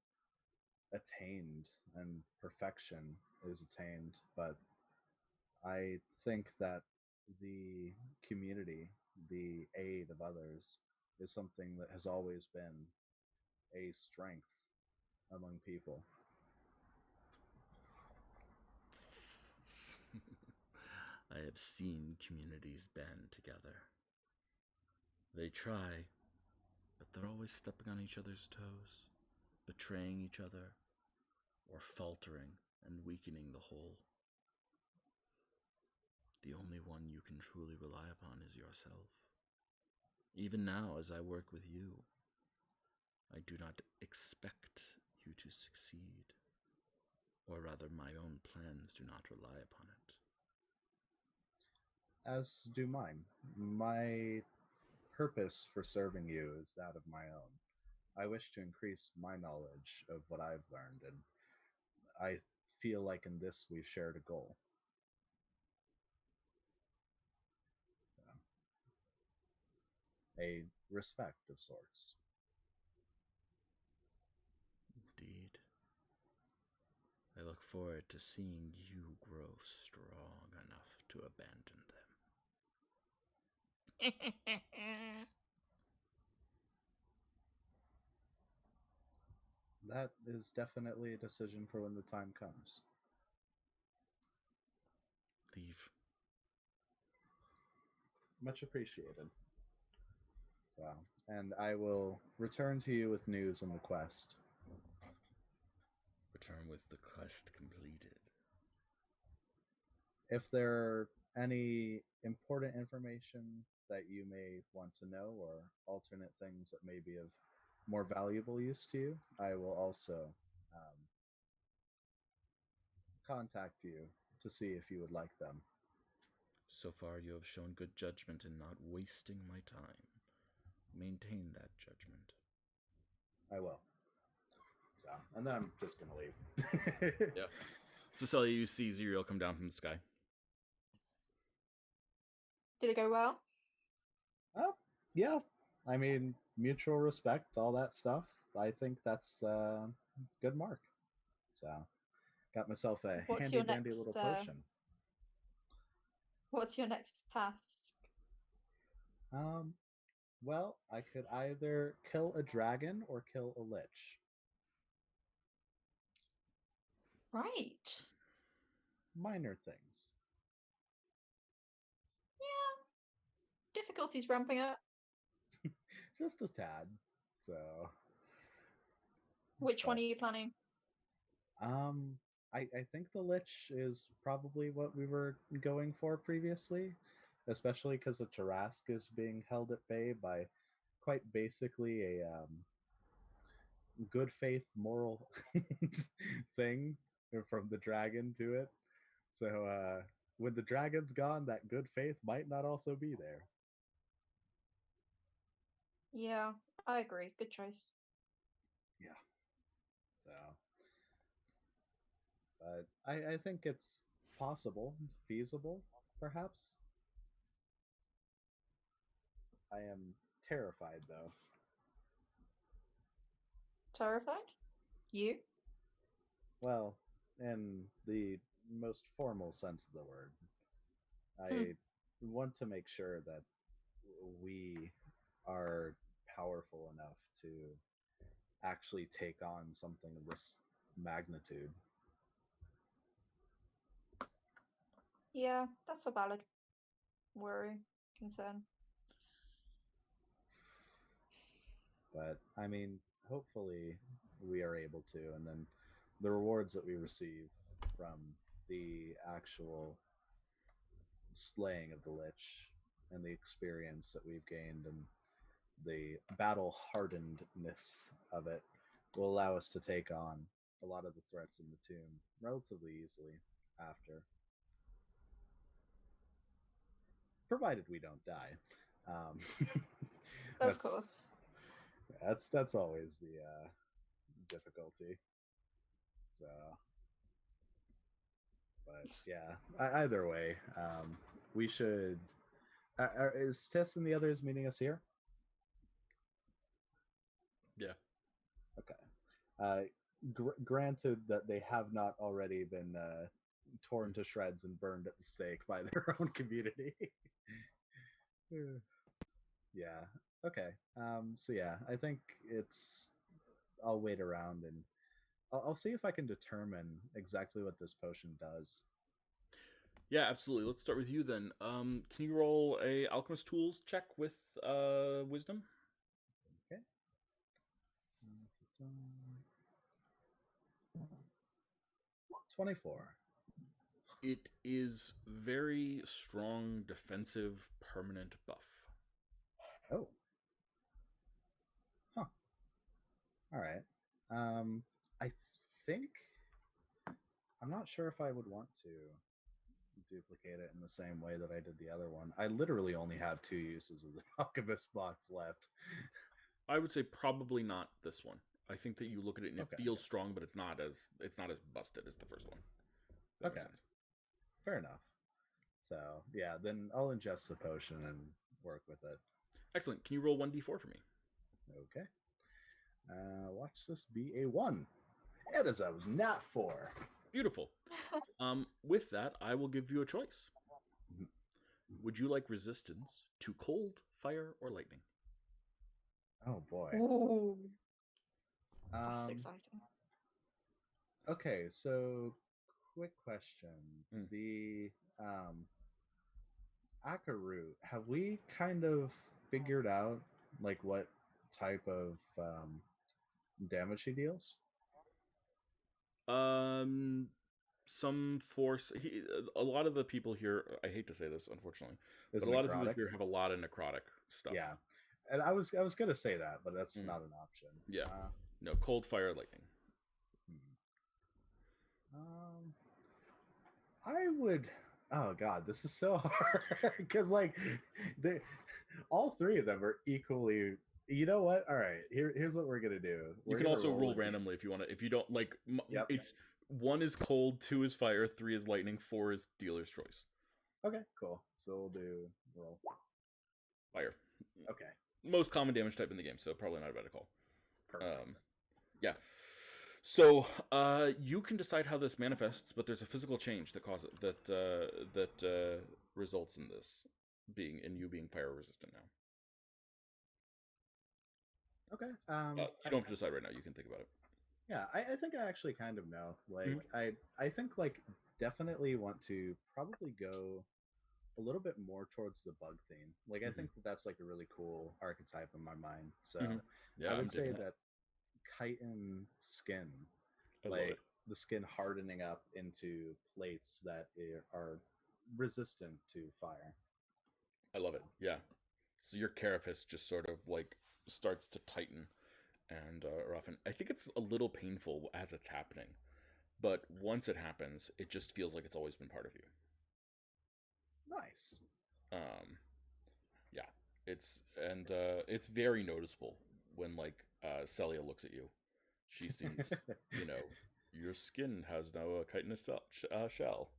S3: attained and perfection is attained, but I think that the community, the aid of others, is something that has always been a strength among people.
S1: I have seen communities band together. They try, but they're always stepping on each other's toes, betraying each other, or faltering and weakening the whole. The only one you can truly rely upon is yourself. Even now, as I work with you, I do not expect you to succeed, or rather, my own plans do not rely upon it.
S3: As do mine. My purpose for serving you is that of my own. I wish to increase my knowledge of what I've learned, and I feel like in this we've shared a goal. A respect of sorts.
S1: Indeed. I look forward to seeing you grow strong enough to abandon them.
S3: That is definitely a decision for when the time comes.
S1: Leave.
S3: Much appreciated. So, and I will return to you with news on the quest.
S1: Return with the quest completed.
S3: If there are any important information that you may want to know or alternate things that may be of more valuable use to you, I will also contact you to see if you would like them.
S1: So far, you have shown good judgment in not wasting my time. Maintain that judgment.
S3: I will. So, and then I'm just going to leave.
S1: Yeah. So, Celia, you see Zerial come down from the sky.
S4: Did it go well?
S3: Oh, yeah. I mean, mutual respect, all that stuff. I think that's a good mark. So, got myself a
S4: What's
S3: handy
S4: your
S3: dandy
S4: next,
S3: little potion.
S4: What's your next task?
S3: Well, I could either kill a dragon or kill a lich.
S4: Right.
S3: Minor things.
S4: Yeah. Difficulty's ramping up.
S3: Just a tad. So,
S4: Which one
S3: But-
S4: are you planning?
S3: I think the lich is probably what we were going for previously, especially because the Tarask is being held at bay by quite basically a good faith moral thing from the dragon to it. So when the dragon's gone, that good faith might not also be there.
S4: Yeah, I agree. Good choice.
S3: So, but I think it's possible, feasible, perhaps. I am terrified though.
S4: Terrified? You?
S3: Well, in the most formal sense of the word, I want to make sure that we are powerful enough to actually take on something of this magnitude.
S4: Yeah, that's a valid worry, concern.
S3: But I mean, hopefully we are able to, and then the rewards that we receive from the actual slaying of the lich and the experience that we've gained and the battle hardenedness of it will allow us to take on a lot of the threats in the tomb relatively easily after, provided we don't die.
S4: Of course.
S3: That's always the difficulty. So, but yeah, either way, we should. Is Tess and the others meeting us here?
S1: Yeah.
S3: Okay. Granted that they have not already been torn to shreds and burned at the stake by their own community. Yeah. Okay. So yeah, I think it's. I'll wait around and I'll see if I can determine exactly what this potion does.
S1: Yeah, absolutely. Let's start with you then. Can you roll a alchemist tools check with wisdom?
S3: Okay. 24.
S1: It is very strong, defensive, permanent buff.
S3: Oh. Huh. All right. I think I'm not sure if I would want to duplicate it in the same way that I did the other one. I literally only have 2 uses of the alchemist box left.
S1: I would say probably not this one. I think that you look at it and
S3: Okay.
S1: it feels strong, but it's not as busted as the first one. That makes
S3: Okay.
S1: sense.
S3: Fair enough. So yeah, then I'll ingest the potion and work with it.
S1: Excellent. Can you roll 1d4 for me?
S3: Okay. Watch this be a 1. It is a nat 4.
S1: Beautiful. With that, I will give you a choice. Would you like resistance to cold, fire, or lightning?
S3: Oh boy.
S4: Ooh, that's
S3: Um,
S4: exciting.
S3: okay, so quick question.
S1: Mm.
S3: The Akarut, have we kind of figured out like what type of damage he deals?
S1: Some force. A lot of the people here. I hate to say this, unfortunately,
S3: Is
S1: but
S3: it
S1: a lot of people
S3: necrotic?
S1: here have a lot of necrotic stuff.
S3: Yeah, and I was gonna say that, but that's not an option.
S1: Yeah. No, cold, fire, lightning.
S3: I would. Oh god, this is so hard because like, all 3 of them are equally. You know what? All right, here's what we're gonna do.
S1: You can also roll randomly if you want to. If you don't like,
S3: Yep.
S1: It's 1 is cold, 2 is fire, 3 is lightning, 4 is dealer's choice.
S3: Okay, cool. So we'll do roll
S1: Fire.
S3: Okay,
S1: Most common damage type in the game, so probably not a bad call.
S3: perfect.
S1: Yeah. So, you can decide how this manifests, but there's a physical change that causes that results in this you being fire resistant now.
S3: Okay.
S1: You don't have to decide right now. You can think about it.
S3: Yeah, I think I actually kind of know. Like,
S1: Mhm.
S3: I think like definitely want to probably go a little bit more towards the bug theme. Like, I
S1: Mhm.
S3: think that that's like a really cool archetype in my mind. So
S1: Mhm. Yeah,
S3: I
S1: I'm
S3: would say
S1: digging it.
S3: that chitin skin,
S1: I love
S3: like
S1: it.
S3: the skin hardening up into plates that are resistant to fire.
S1: I love it. Yeah. So your carapace just sort of like starts to tighten and roughen. I think it's a little painful as it's happening, but once it happens, it just feels like it's always been part of you.
S3: Nice.
S1: Um, yeah, it's very noticeable when like Celia looks at you. She sees, you know, your skin has now a chitinous shell.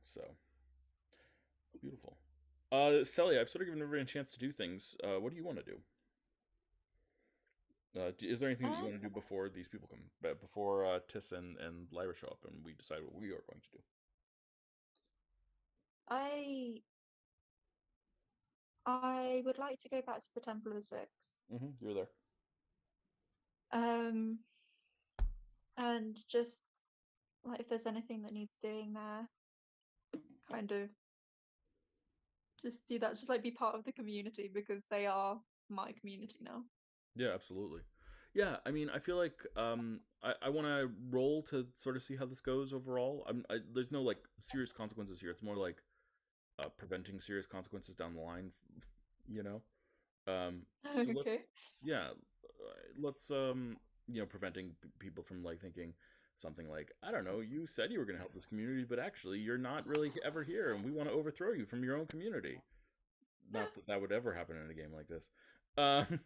S1: So beautiful. Celia, I've sort of given everyone a chance to do things. What do you want to do? Is there anything that you
S4: Um,
S1: want to do before these people come, before Tiss and Lyra show up, and we decide what we are going to do?
S4: I would like to go back to the Temple of the Six.
S1: You're there.
S4: Um, and just like if there's anything that needs doing there, kind of just do that. Just like be part of the community because they are my community now.
S1: Yeah, absolutely. Yeah, I mean, I feel like I want to roll to sort of see how this goes overall. There's no like serious consequences here. It's more like preventing serious consequences down the line, you know. So
S4: Okay.
S1: yeah, let's preventing people from like thinking something like, I don't know, you said you were going to help this community, but actually you're not really ever here, and we want to overthrow you from your own community. Not that that would ever happen in a game like this. Um,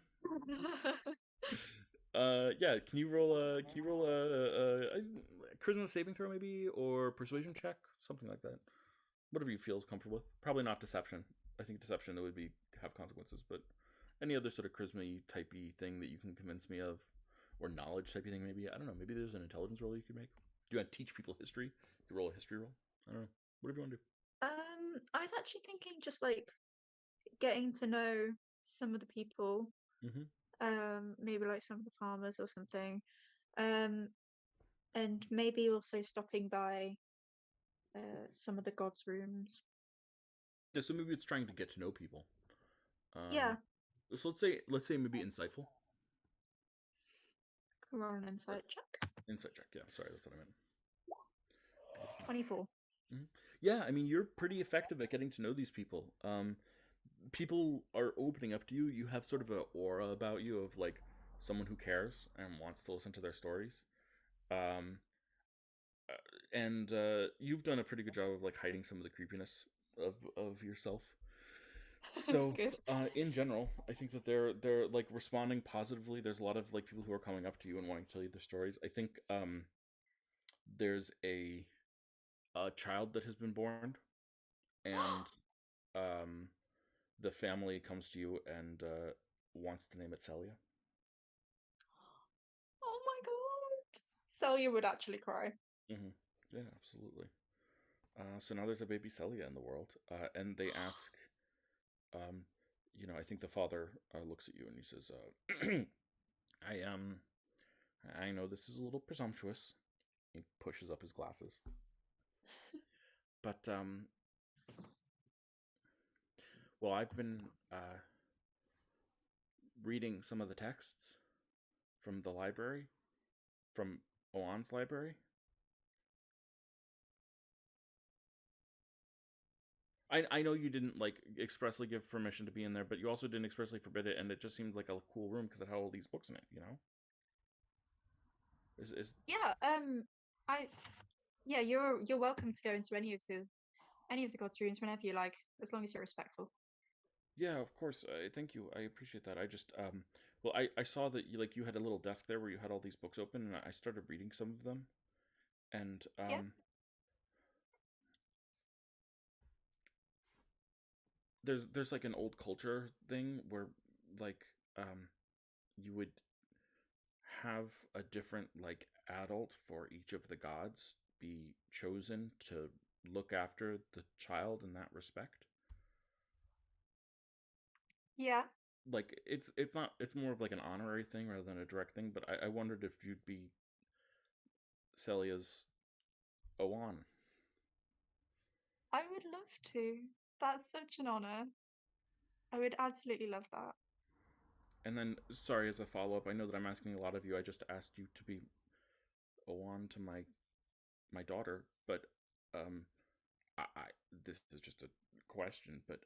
S1: yeah. Can you roll a charisma saving throw maybe, or persuasion check, something like that. Whatever you feel comfortable with. Probably not deception. I think deception it would be have consequences, but any other sort of charisma typey thing that you can convince me of, or knowledge typey thing maybe. I don't know. Maybe there's an intelligence roll you could make. Do you want to teach people history? You roll a history roll. I don't know. Whatever you want to do.
S4: I was actually thinking just like getting to know some of the people,
S1: Mm-hmm.
S4: maybe like some of the farmers or something, um, and maybe also stopping by some of the gods' rooms.
S1: Yeah, so maybe it's trying to get to know people.
S4: Yeah,
S1: So let's say maybe insightful.
S4: roll an
S1: Or
S4: insight check.
S1: insight check. Yeah, sorry, that's what I meant.
S4: 24.
S1: Mhm. Yeah, I mean you're pretty effective at getting to know these people. People are opening up to you. You have sort of an aura about you of like someone who cares and wants to listen to their stories. Um, and you've done a pretty good job of like hiding some of the creepiness of yourself. So,
S4: Good.
S1: in general, I think that they're like responding positively. There's a lot of like people who are coming up to you and wanting to tell you their stories. I think there's a child that has been born, and um, the family comes to you and wants to name it Celia.
S4: Oh my god. Celia would actually cry.
S1: Hmm. Yeah, absolutely. So now there's a baby Celia in the world, and they ask, um, I think the father looks at you and he says, "I I know this is a little presumptuous." He pushes up his glasses, but well, I've been reading some of the texts from the library, from Oan's library. I know you didn't like expressly give permission to be in there, but you also didn't expressly forbid it, and it just seemed like a cool room because it had all these books in it. You know, is
S4: Yeah, I yeah, you're welcome to go into any of the gods' rooms whenever you like, as long as you're respectful.
S1: Yeah, of course. Thank you. I appreciate that. I just well, I saw that you had a little desk there where you had all these books open, and I started reading some of them, and
S4: Yeah.
S1: there's like an old culture thing where like you would have a different like adult for each of the gods be chosen to look after the child in that respect?
S4: Yeah.
S1: Like it's not, it's more of like an honorary thing rather than a direct thing, but I wondered if you'd be Celia's Owan.
S4: I would love to. That's such an honor. I would absolutely love that.
S1: And then, sorry, as a follow up, I know that I'm asking a lot of you. I just asked you to be Owan to my daughter, but um, I this is just a question, but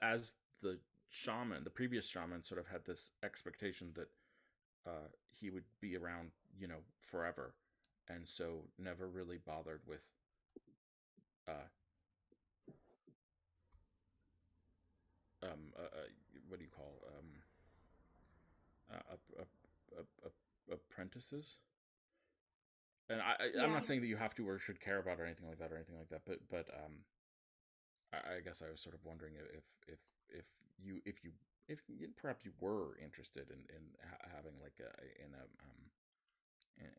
S1: as the shaman, the previous shaman, sort of had this expectation that he would be around, forever, and so never really bothered with uh, what do you call uh, apprentices? And I'm
S4: Yeah.
S1: not saying that you have to or should care about or anything like that but I guess I was sort of wondering if perhaps you were interested in having like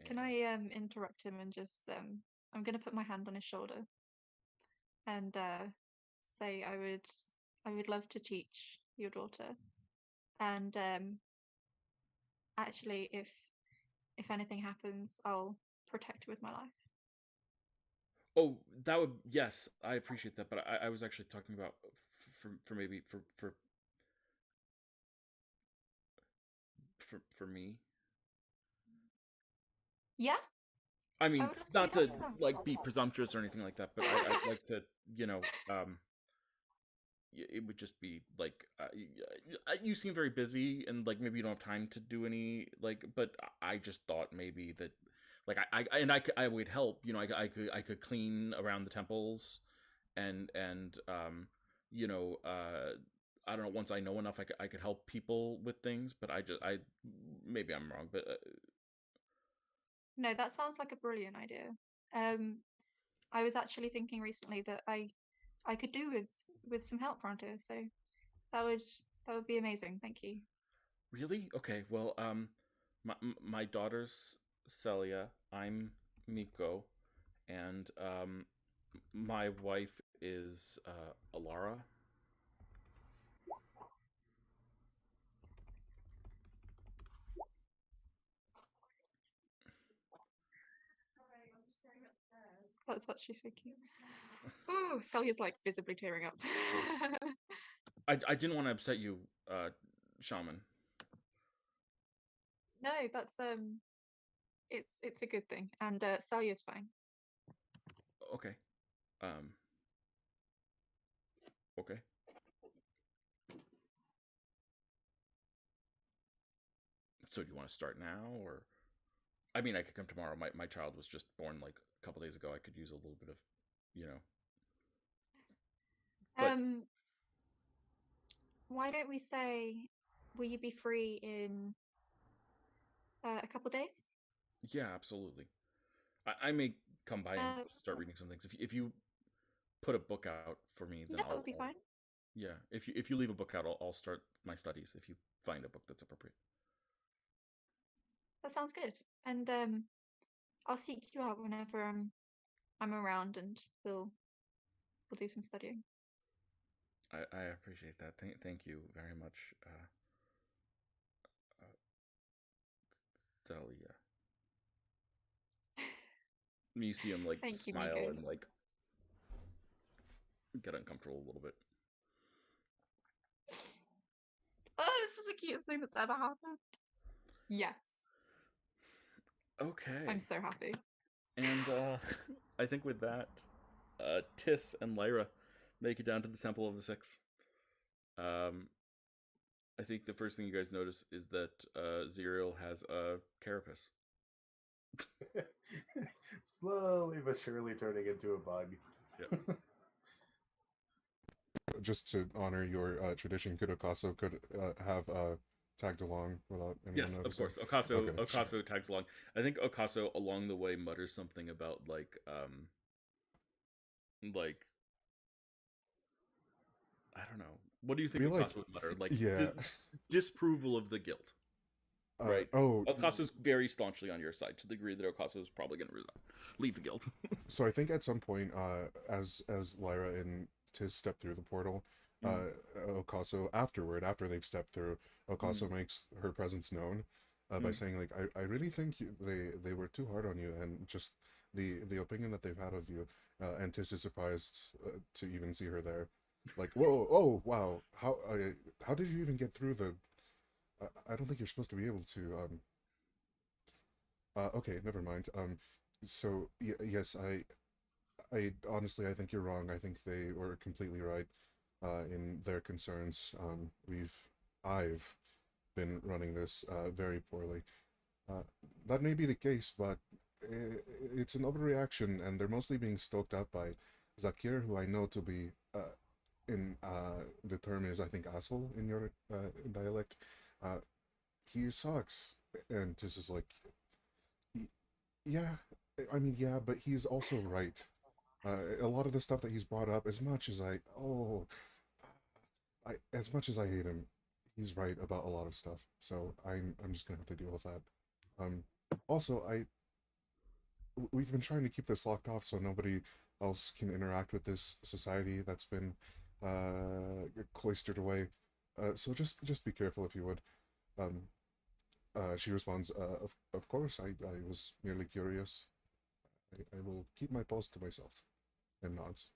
S4: Can I interrupt him and just I'm gonna put my hand on his shoulder and say I would love to teach your daughter. And actually if anything happens, I'll protect her with my life.
S1: Oh, that would, yes, I appreciate that, but I was actually talking about for maybe for me.
S4: Yeah,
S1: I
S4: I
S1: mean,
S4: would love to
S1: not
S4: do
S1: to
S4: that.
S1: like be presumptuous or anything like that, but I'd like to, it would just be like you seem very busy and like maybe you don't have time to do any like, but I just thought maybe that like I would help, I could clean around the temples and you know I don't know, once I know enough I could help people with things, but I maybe I'm wrong, but
S4: No, that sounds like a brilliant idea. Um, I was actually thinking recently that I could do with some help around here, so that would that would be amazing. Thank you.
S1: really? Okay, well, my daughter's Celia, I'm Miko, and my wife is Alara.
S4: That's actually so cute. Oh, Celia's like visibly tearing up.
S1: I didn't want to upset you, Shaman.
S4: No, that's it's a good thing, and Celia's fine.
S1: Okay. Um. Okay. So do you want to start now, or I mean, I could come tomorrow. My child was just born like a couple days ago. I could use a little bit of, you know. But
S4: Um, why don't we say, will you be free in a couple days?
S1: yeah, absolutely. I may come by and
S4: Uh,
S1: start reading some things. If you put a book out for me, then
S4: yeah, that would be fine.
S1: yeah. If you leave a book out, I'll start my studies. If you find a book that's appropriate.
S4: That sounds good. And I'll seek you out whenever I'm around, and we'll do some studying.
S1: I appreciate that. Thank you very much, uh, Celia. You see him like
S4: Thank you,
S1: smile
S4: Miko.
S1: and like get uncomfortable a little bit.
S4: Oh, this is the cutest thing that's ever happened. Yes,
S1: Okay.
S4: I'm so happy.
S1: And I think with that, Tis and Lyra make it down to the Temple of the Six. Um, I think the first thing you guys notice is that Zerial has a carapace.
S6: Slowly but surely turning into a bug.
S1: Yep.
S2: Just to honor your tradition, could Okaso have tagged along without anyone
S1: Yes, of
S2: noticing?
S1: course. Okaso
S2: Okay,
S1: Okaso tags along. I think Okaso along the way mutters something about like I don't know. What do you think
S2: Be like,
S1: Okaso would mutter? Like
S2: yeah,
S1: disapproval of the guilt. right?
S2: Oh,
S1: Okaso's very staunchly on your side to the degree that Okaso is probably going to leave the guild.
S2: so I think at some point, as Lyra and Tiz step through the portal,
S1: Mm.
S2: Okaso after they've stepped through, Okaso makes her presence known, by saying like, I really think they were too hard on you, and just the opinion that they've had of you. And Tiz is surprised to even see her there. Like, whoa, oh wow, how did you even get through the? I don't think you're supposed to be able to. Okay, never mind. So yes, I honestly, I think you're wrong. I think they were completely right, in their concerns. I've been running this very poorly. Uh, that may be the case, but it's an overreaction, and they're mostly being stoked up by Zakir, who I know to be, in the term is, I think, asshole in your dialect. Uh, he sucks, and this is like, yeah, I mean, yeah, but he's also right. A lot of the stuff that he's brought up, as much as I hate him, he's right about a lot of stuff. So I'm just gonna have to deal with that. Um, Also, we've been trying to keep this locked off so nobody else can interact with this society that's been cloistered away. So just be careful if you would. Um, she responds, of course, I was merely curious. I will keep my pulse to myself, and nods.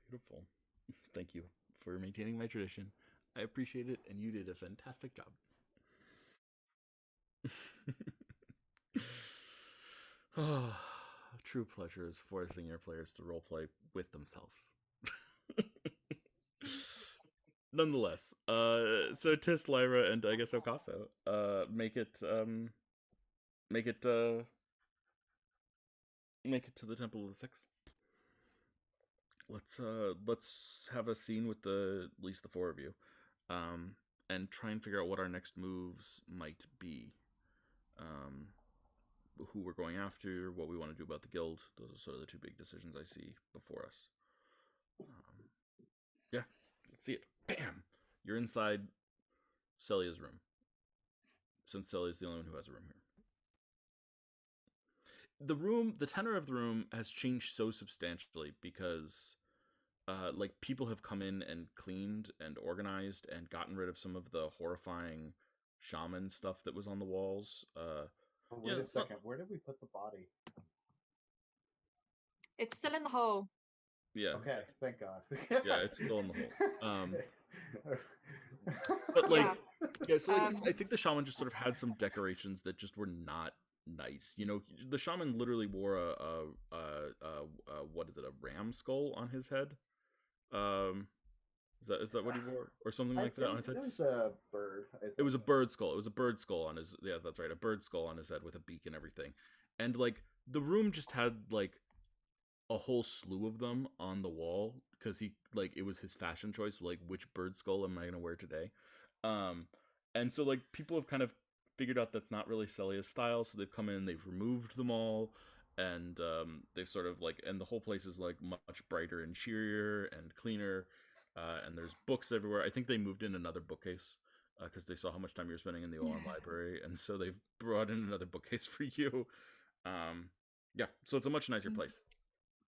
S1: Beautiful. Thank you for maintaining my tradition. I appreciate it, and you did a fantastic job. Oh, true pleasure is forcing your players to roleplay with themselves. Nonetheless, so Tis, Lyra, and I guess Okaso, make it, make it to the Temple of the Six. Let's have a scene with at least the four of you, and try and figure out what our next moves might be. Um, who we're going after, what we want to do about the guild. Those are sort of the two big decisions I see before us. Yeah, let's see it. Bam! You're inside Celia's room, since Celia's the only one who has a room here. The tenor of the room has changed so substantially because like people have come in and cleaned and organized and gotten rid of some of the horrifying shaman stuff that was on the walls.
S6: Wait a second. Where did we put the body?
S4: It's still in the hole.
S1: Yeah.
S6: Okay, thank God.
S1: Yeah, it's still in the hole. But like, yeah, so like, I think the shaman just sort of had some decorations that just were not nice. You know, the shaman literally wore what is it, a ram skull on his head? Is that what he wore, or something like that on his head?
S6: It was a bird.
S1: It was a bird skull. It was a bird skull on his. Yeah, that's right, a bird skull on his head with a beak and everything. And like the room just had like a whole slew of them on the wall because it was his fashion choice. Like, which bird skull am I gonna wear today? And so like people have kind of figured out that's not really Celia's style, so they've come in, they've removed them all, and they've sort of like, and the whole place is like much brighter and cheerier and cleaner. And there's books everywhere. I think they moved in another bookcase because they saw how much time you were spending in the ON library, and so they've brought in another bookcase for you. Yeah, so it's a much nicer place,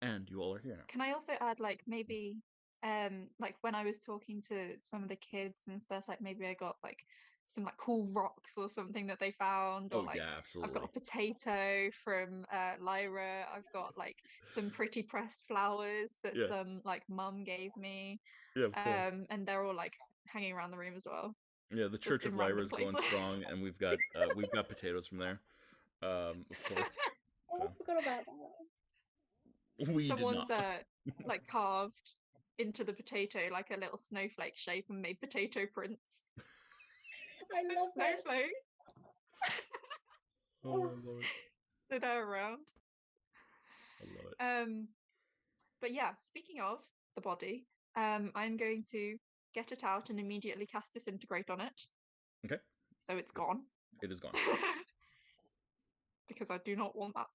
S1: and you all are here now.
S4: Can I also add, like, maybe, like when I was talking to some of the kids and stuff, like maybe I got like some like cool rocks or something that they found, or
S1: Oh
S4: like
S1: yeah,
S4: I've got
S1: absolutely.
S4: a potato from Lyra. I've got like some pretty pressed flowers that
S1: Yeah.
S4: some like mum gave me.
S1: Yeah, of course.
S4: And they're all like hanging around the room as well.
S1: Yeah, the Church of
S4: in
S1: Lyra
S4: random
S1: is going
S4: places.
S1: strong, and we've got potatoes from there. Of course.
S5: Oh, I forgot about that.
S1: We did
S4: Someone's
S1: not.
S4: like carved into the potato like a little snowflake shape and made potato prints.
S5: I love it.
S4: Snowflake.
S1: Oh, I love it.
S4: So they're around.
S1: I love it.
S4: But yeah, speaking of the body, I'm going to get it out and immediately cast Disintegrate on it.
S1: Okay.
S4: So it's gone.
S1: It is gone.
S4: Because I do not want that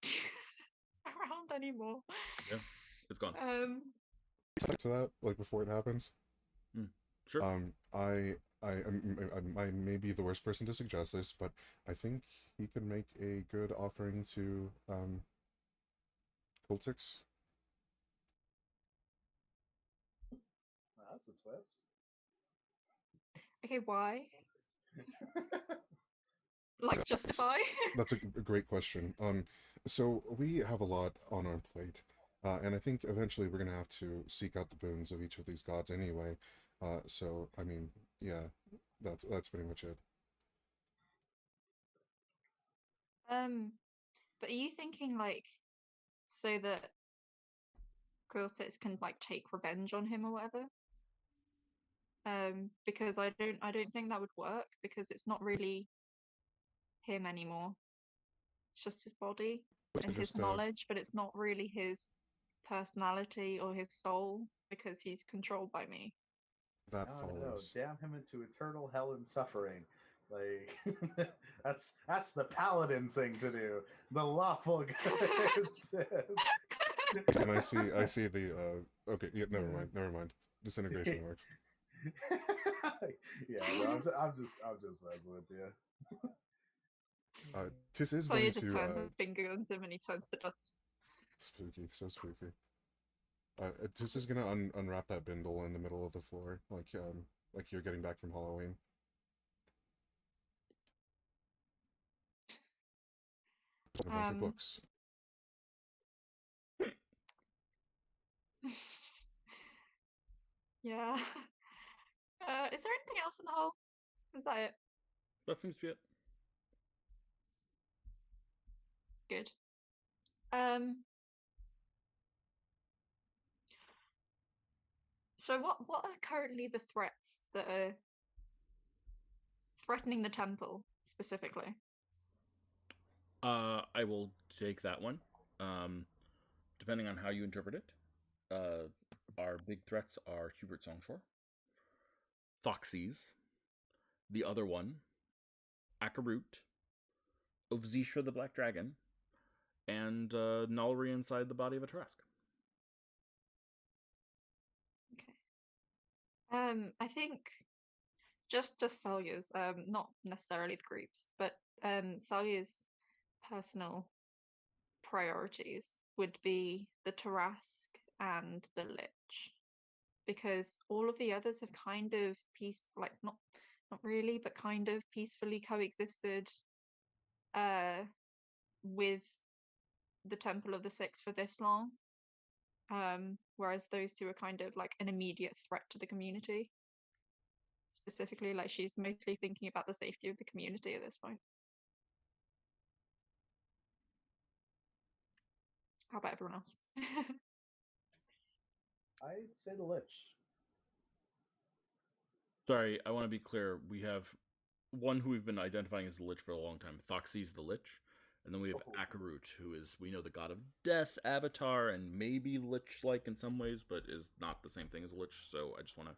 S4: around anymore.
S1: Yeah, it's gone.
S2: Back to that, like before it happens.
S1: Sure.
S2: I may be the worst person to suggest this, but I think he could make a good offering to Cultix.
S6: That's a twist.
S4: Okay, why? Like justify?
S2: That's a great question. So we have a lot on our plate, and I think eventually we're gonna have to seek out the boons of each of these gods anyway. So I mean, yeah, that's pretty much it.
S4: But are you thinking like so that Quiltix can like take revenge on him or whatever? Because I don't think that would work because it's not really him anymore. It's just his body
S2: So
S4: and his
S2: just
S4: knowledge, but it's not really his personality or his soul because he's controlled by me.
S2: that
S6: No,
S2: follows.
S6: damn him into eternal hell and suffering. Like that's the paladin thing to do. The lawful good.
S2: And I see the okay, yeah, never mind. Disintegration works.
S6: Yeah, no, I'm just messing with you.
S2: Tis is
S4: So he
S2: going
S4: just
S2: to
S4: turns a finger on him and he turns to dust.
S2: spooky, so spooky. Tis is gonna unwrap that bindle in the middle of the floor, like you're getting back from Halloween. A bunch of books.
S4: Yeah. Is there anything else in the hole? Is that it?
S1: That seems to be it.
S4: Good. So what are currently the threats that are threatening the temple specifically?
S1: I will take that one. Depending on how you interpret it, our big threats are Hubert Songshore, Thoxes, the other one, Akarut, Ovzisha the Black Dragon, and Nulri inside the body of a Tarask.
S4: Okay. I think just Salya's, not necessarily the groups, but Salya's personal priorities would be the Tarask and the Lich, because all of the others have kind of not really, but kind of peacefully coexisted with the Temple of the Six for this long. Whereas those two are kind of like an immediate threat to the community. Specifically, like she's mostly thinking about the safety of the community at this point. How about everyone else?
S6: I'd say the Lich.
S1: Sorry, I want to be clear. We have one who we've been identifying as the Lich for a long time, Thoxes the Lich. And then we have Akarut, who is, we know, the god of death avatar and maybe Lich-like in some ways, but is not the same thing as a Lich. So I just want to...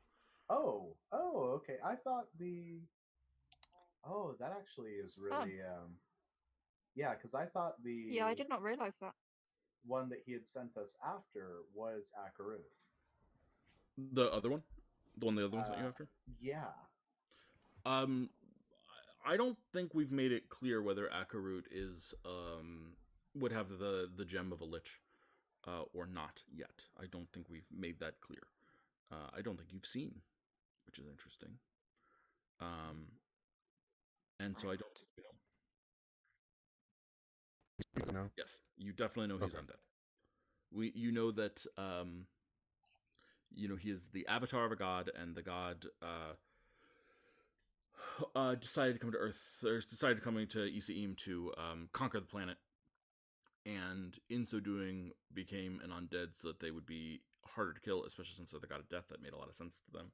S6: Oh, okay. I thought the... Oh, that actually is really... Yeah, because I thought the...
S4: Yeah, I did not realize that.
S6: One that he had sent us after was Akarut.
S1: The other one? The one the other one sent you after?
S6: Yeah.
S1: I don't think we've made it clear whether Akarut is would have the gem of a lich or not yet. I don't think we've made that clear. I don't think you've seen, which is interesting. And so I don't think we know.
S2: No.
S1: Yes, you definitely know he's
S2: Okay.
S1: undead. You know that you know he is the avatar of a god, and the god decided to come to Earth, or decided coming to Isaim to conquer the planet, and in so doing became an undead so that they would be harder to kill, especially since they're the god of death. That made a lot of sense to them.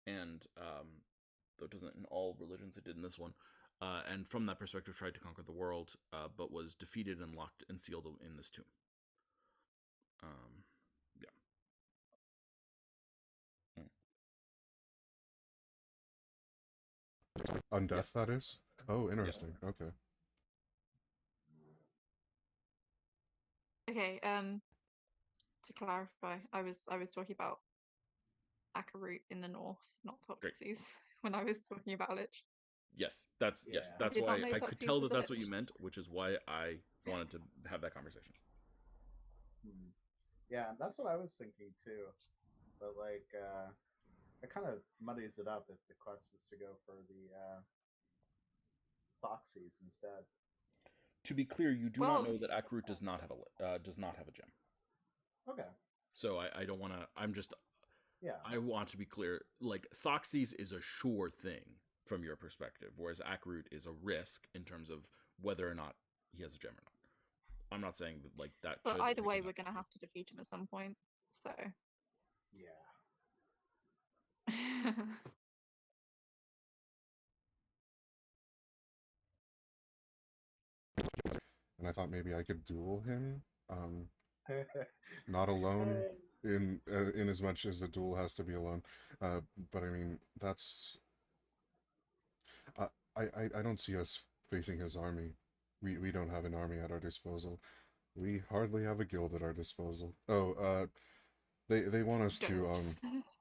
S1: And though it doesn't in all religions, it did in this one. And from that perspective, tried to conquer the world, but was defeated and locked and sealed in this tomb. Yeah.
S2: Undeath,
S1: Yes.
S2: that is? Oh, interesting. Okay.
S4: Okay, to clarify, I was talking about Akarut in the north, not
S1: Great.
S4: Thoxys, when I was talking about Lich.
S1: Yes,
S6: Yeah.
S1: that's
S4: did not
S1: why
S4: know
S1: I could
S4: Thoxys
S1: tell
S4: was
S1: that
S4: a
S1: that's what you
S4: lich.
S1: meant, which is why I wanted to have that conversation.
S6: Yeah, that's what I was thinking too. But like, it kind of muddies it up if the quest is to go for the Thoxys instead.
S1: To be clear, you do
S4: Well-
S1: not know that Akarut does not have a gem.
S6: Okay.
S1: So I don't want to. I'm just.
S6: Yeah.
S1: I want to be clear. Like Thoxys is a sure thing from your perspective, whereas Akarut is a risk in terms of whether or not he has a gem or not. I'm not saying that like that.
S4: But
S1: should
S4: either way,
S1: become
S4: we're going to have to defeat him at some point. So.
S6: Yeah.
S2: And I thought maybe I could duel him. Not alone in as much as the duel has to be alone. But I mean, that's I don't see us facing his army. We don't have an army at our disposal. We hardly have a guild at our disposal. Oh, they want us to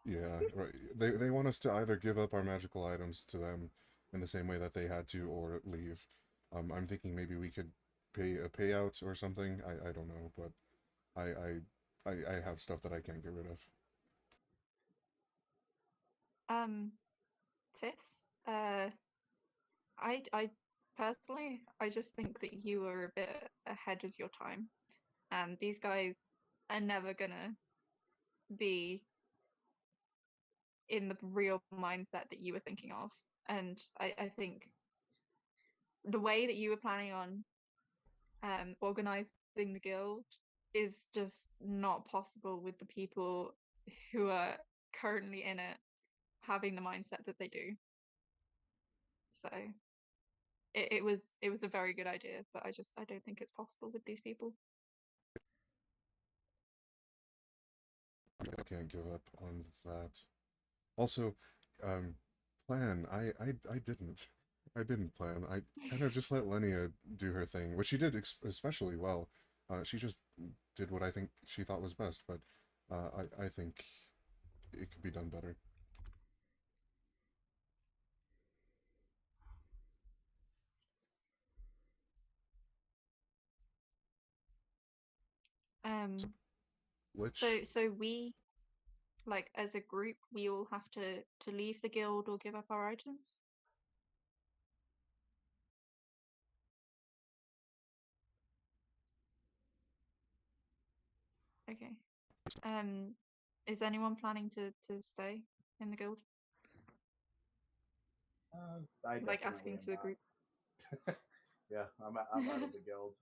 S2: yeah, right. They want us to either give up our magical items to them in the same way that they had to, or leave. I'm thinking maybe we could pay a payout or something. I don't know, but I have stuff that I can't get rid of.
S4: Tiss, I personally, I just think that you were a bit ahead of your time, and these guys are never gonna be in the real mindset that you were thinking of. And I think the way that you were planning on organizing the guild is just not possible with the people who are currently in it having the mindset that they do. So it was a very good idea, but I don't think it's possible with these people.
S2: I can't give up on that. Also, plan. I didn't. I didn't plan. I kind of just let Lenia do her thing, which she did especially well. She just did what I think she thought was best, but I think it could be done better. Which
S4: So we, like, as a group, we all have to leave the guild or give up our items? Okay. Is anyone planning to stay in the guild?
S6: I
S4: Like
S6: definitely
S4: asking
S6: am
S4: to the
S6: not.
S4: group.
S6: Yeah, I'm out of the guild.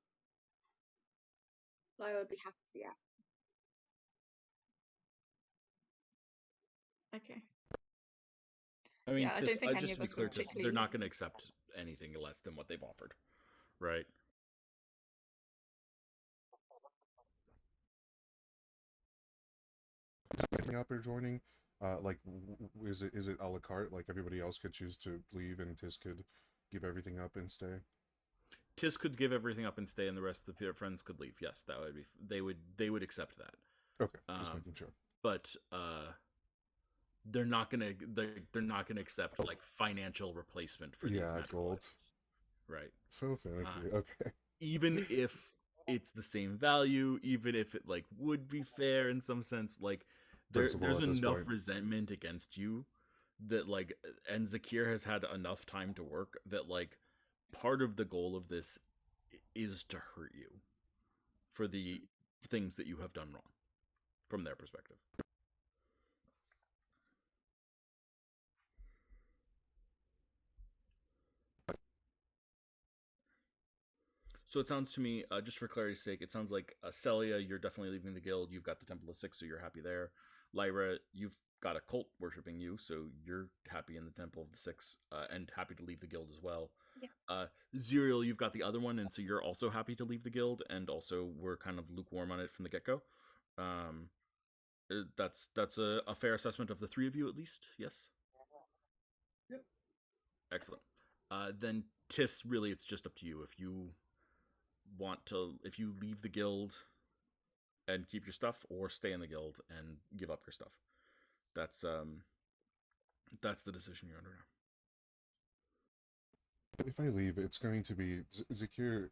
S5: I would be happy to be out.
S4: Okay.
S1: I mean,
S4: Yeah, I don't think any
S1: just
S4: of
S1: to be
S4: us
S1: clear,
S4: would
S1: they're
S4: particularly.
S1: not going to accept anything less than what they've offered, right?
S2: up or joining, like, is it a la carte? Like everybody else could choose to leave, and Tis could give everything up and stay.
S1: Tis could give everything up and stay, and the rest of the friends could leave. Yes, that would be. They would accept that.
S2: Okay, just making sure.
S1: But they're not gonna accept like financial replacement for these magical
S2: gold.
S1: items. Right.
S2: So finicky. Okay.
S1: Even if it's the same value, even if it like would be fair in some sense, like there's enough resentment against you that like, and Zakir has had enough time to work that like part of the goal of this is to hurt you for the things that you have done wrong from their perspective. So it sounds to me, just for clarity's sake, it sounds like Celia, you're definitely leaving the guild. You've got the Temple of Six, so you're happy there. Lyra, you've got a cult worshipping you, so you're happy in the Temple of the Six and happy to leave the guild as well.
S4: Yeah.
S1: Zuriel, you've got the other one, and so you're also happy to leave the guild, and also we're kind of lukewarm on it from the get-go. That's a fair assessment of the three of you, at least, yes?
S6: Yep.
S1: Excellent. Then Tis, really, it's just up to you. If you leave the guild and keep your stuff, or stay in the guild and give up your stuff. that's the decision you're under now.
S2: If I leave, it's going to be Zakir.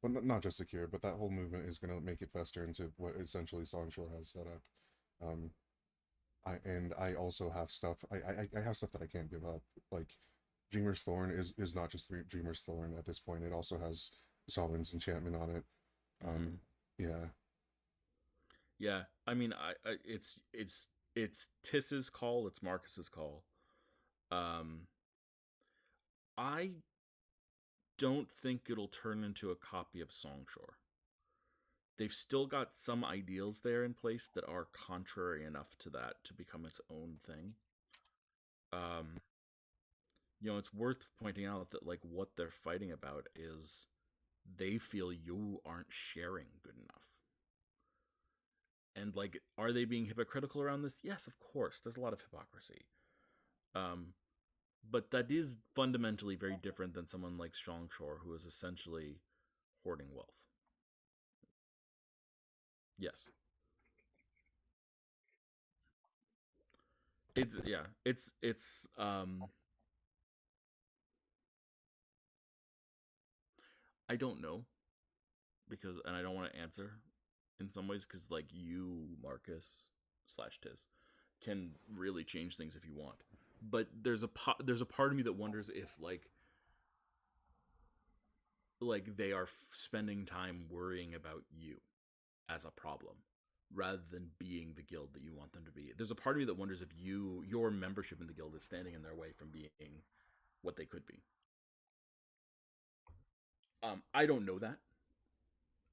S2: Well, not just Zakir, but that whole movement is going to make it fester into what essentially Songshore has set up. I also have stuff. I have stuff that I can't give up. Like Dreamer's Thorn is not just Dreamer's Thorn at this point. It also has Solomon's enchantment on it. Yeah.
S1: Yeah, I mean, it's Tiss's call. It's Marcus's call. I don't think it'll turn into a copy of Songshore. They've still got some ideals there in place that are contrary enough to that to become its own thing. It's worth pointing out that like what they're fighting about is they feel you aren't sharing good enough. And like, are they being hypocritical around this? Yes, of course. There's a lot of hypocrisy. But that is fundamentally very different than someone like Songshore, who is essentially hoarding wealth. Yes. It's I don't know, and I don't want to answer in some ways, because like you, Marcus / Tiz, can really change things if you want. But there's a part of me that wonders if like they are spending time worrying about you as a problem rather than being the guild that you want them to be. There's a part of me that wonders if your membership in the guild is standing in their way from being what they could be. I don't know that.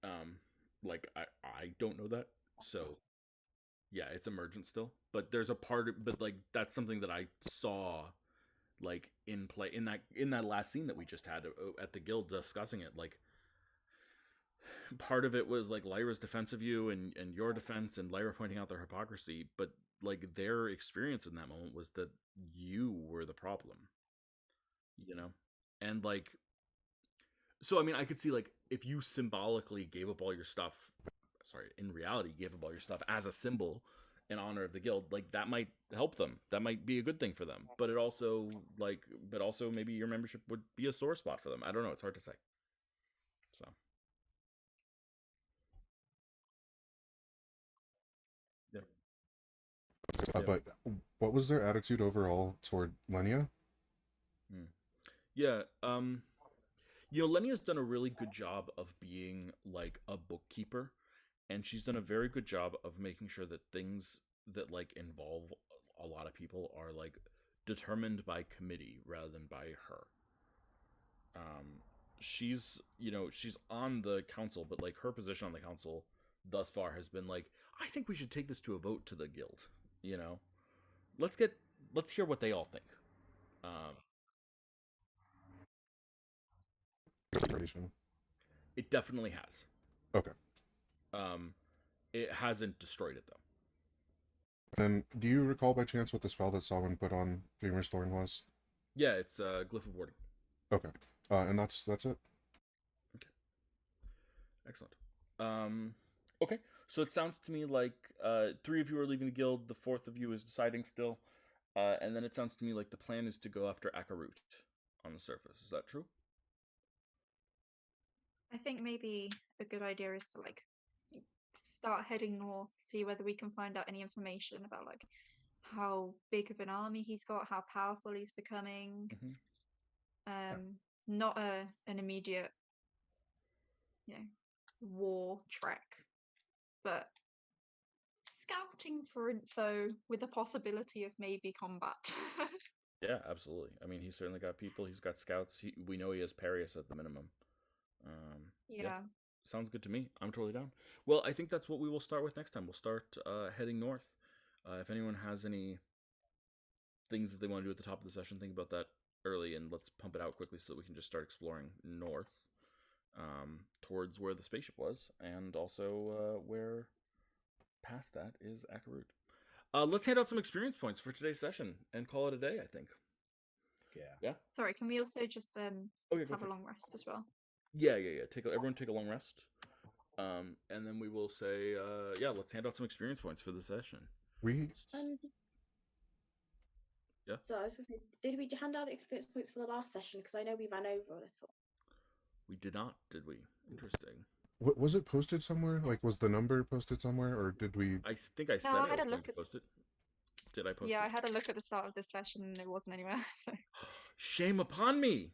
S1: I don't know that. So yeah, it's emergent still. But there's a part but like that's something that I saw like in play in that last scene that we just had at the guild discussing it. Like part of it was like Lyra's defense of you and your defense, and Lyra pointing out their hypocrisy, but like their experience in that moment was that you were the problem, and like, so I mean, I could see like if you symbolically gave up all your stuff, in reality gave up all your stuff as a symbol in honor of the guild, like that might help them, that might be a good thing for them, but also maybe your membership would be a sore spot for them. I don't know, it's hard to say. So yeah.
S2: But what was their attitude overall toward Lenia?
S1: Yeah, Lenia's done a really good job of being like a bookkeeper, and she's done a very good job of making sure that things that like involve a lot of people are like determined by committee rather than by her. She's on the council, but like her position on the council thus far has been like, I think we should take this to a vote to the guild. Let's hear what they all think. It definitely has.
S2: Okay.
S1: It hasn't destroyed it though.
S2: And do you recall by chance what the spell that Solomon put on Dreamer's Thorn was?
S1: Yeah, it's Glyph of Warding.
S2: Okay. And that's it?
S1: Okay. Excellent. Okay. So it sounds to me like 3 of you are leaving the guild, the 4th of you is deciding still, and then it sounds to me like the plan is to go after Akarut on the surface. Is that true?
S4: I think maybe a good idea is to like start heading north, see whether we can find out any information about like how big of an army he's got, how powerful he's becoming. Not an immediate war trek, but scouting for info with the possibility of maybe combat.
S1: Yeah, absolutely. I mean, he's certainly got people, he's got scouts, we know he has Parius at the minimum. Yeah, sounds good to me. I'm totally down. Well, I think that's what we will start with next time. We'll start heading north. If anyone has any things that they want to do at the top of the session, think about that early, and let's pump it out quickly so that we can just start exploring north towards where the spaceship was, and also where past that is Akarut. Let's hand out some experience points for today's session and call it a day, I think. Yeah.
S4: Sorry, can we also just have a long rest as well?
S1: Yeah. Everyone take a long rest. And then we will say, let's hand out some experience points for the session. Yeah.
S5: So I was going to say, did we hand out the experience points for the last session? Because I know we ran over a little.
S1: We did not, did we? Interesting.
S2: What was it posted somewhere? Like, was the number posted somewhere, or did we?
S1: I think I said
S4: I
S1: I
S4: had
S1: was
S4: a
S1: going
S4: look
S1: to
S4: at.
S1: post it. Did I post
S4: Yeah,
S1: it?
S4: I had a look at the start of this session and it wasn't anywhere. So.
S1: Shame upon me.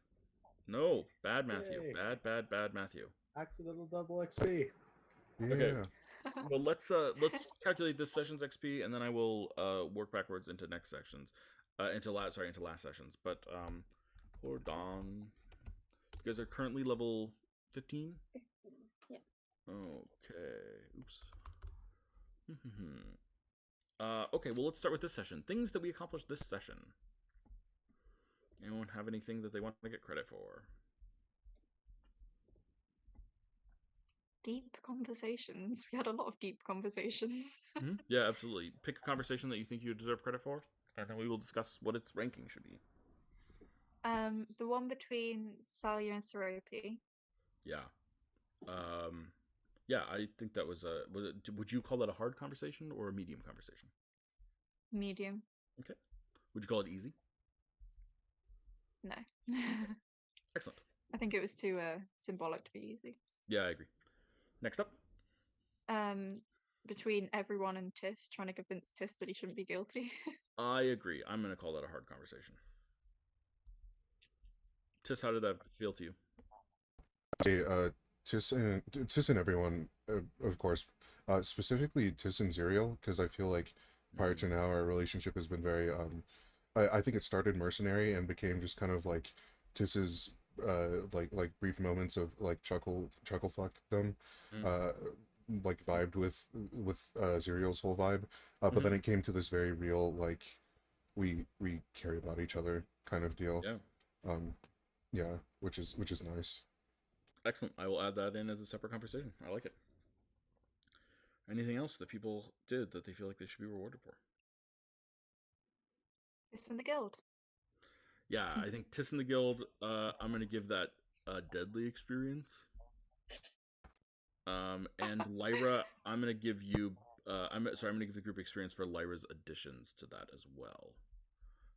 S1: No, bad Matthew.
S6: Yay.
S1: Bad Matthew.
S6: Accidental double XP.
S2: Yeah.
S1: Okay. Well, let's calculate this session's XP, and then I will work backwards into next sections, into last sessions. But hold on. You guys are currently level 15.
S5: Yeah.
S1: Okay. Oops. Okay. Well, let's start with this session. Things that we accomplished this session. Anyone have anything that they want to get credit for?
S4: Deep conversations. We had a lot of deep conversations.
S1: Yeah, absolutely. Pick a conversation that you think you deserve credit for, and then we will discuss what its ranking should be.
S4: The one between Salia and Serope.
S1: Yeah. Yeah, I think that was a. Would you call that a hard conversation or a medium conversation?
S4: Medium.
S1: Okay. Would you call it easy?
S4: No.
S1: Excellent.
S4: I think it was too symbolic to be easy.
S1: Yeah, I agree. Next up.
S4: Between everyone and Tis, trying to convince Tis that he shouldn't be guilty.
S1: I agree. I'm going to call that a hard conversation. Tis, how did that feel to you?
S2: Hey, Tis and everyone, of course, specifically Tis and Zerial, because I feel like prior to now our relationship has been very. I think it started mercenary and became just kind of like Tis's like brief moments of like chuckle fuck them, like vibed with Zerial's whole vibe, but then it came to this very real like we care about each other kind of deal.
S1: Yeah.
S2: Yeah, which is nice.
S1: Excellent. I will add that in as a separate conversation. I like it. Anything else that people did that they feel like they should be rewarded for?
S4: Tis in the guild.
S1: Yeah, I think Tis in the Guild, I'm going to give that a deadly experience. And Lyra, I'm going to give you, I'm going to give the group experience for Lyra's additions to that as well.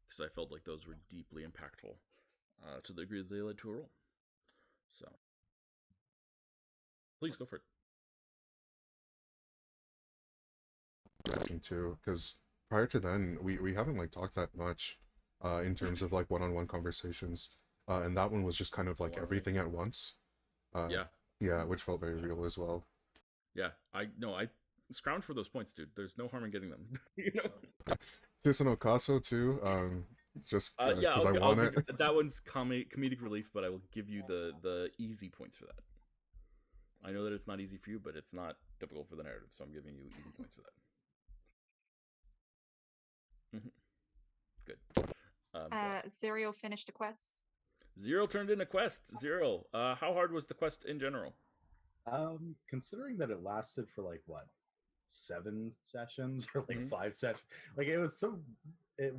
S1: Because I felt like those were deeply impactful to the degree that they led to a role. So, please go for it.
S2: Too, because prior to then we haven't like talked that much in terms of like one-on-one conversations, and that one was just kind of like everything at once. Yeah, which felt very real as well.
S1: Yeah, I scrounge for those points, dude. There's no harm in getting them. You know.
S2: This and Ocaso too, just
S1: yeah,
S2: because I want it.
S1: That one's comedic relief, but I will give you the easy points for that. I know that it's not easy for you, but it's not difficult for the narrative, so I'm giving you easy points for that. Good.
S4: Zerial finished a quest.
S1: Zero turned in a quest. Zero. How hard was the quest in general?
S6: Considering that it lasted for like what, 7 sessions or like 5 sessions, like it was so.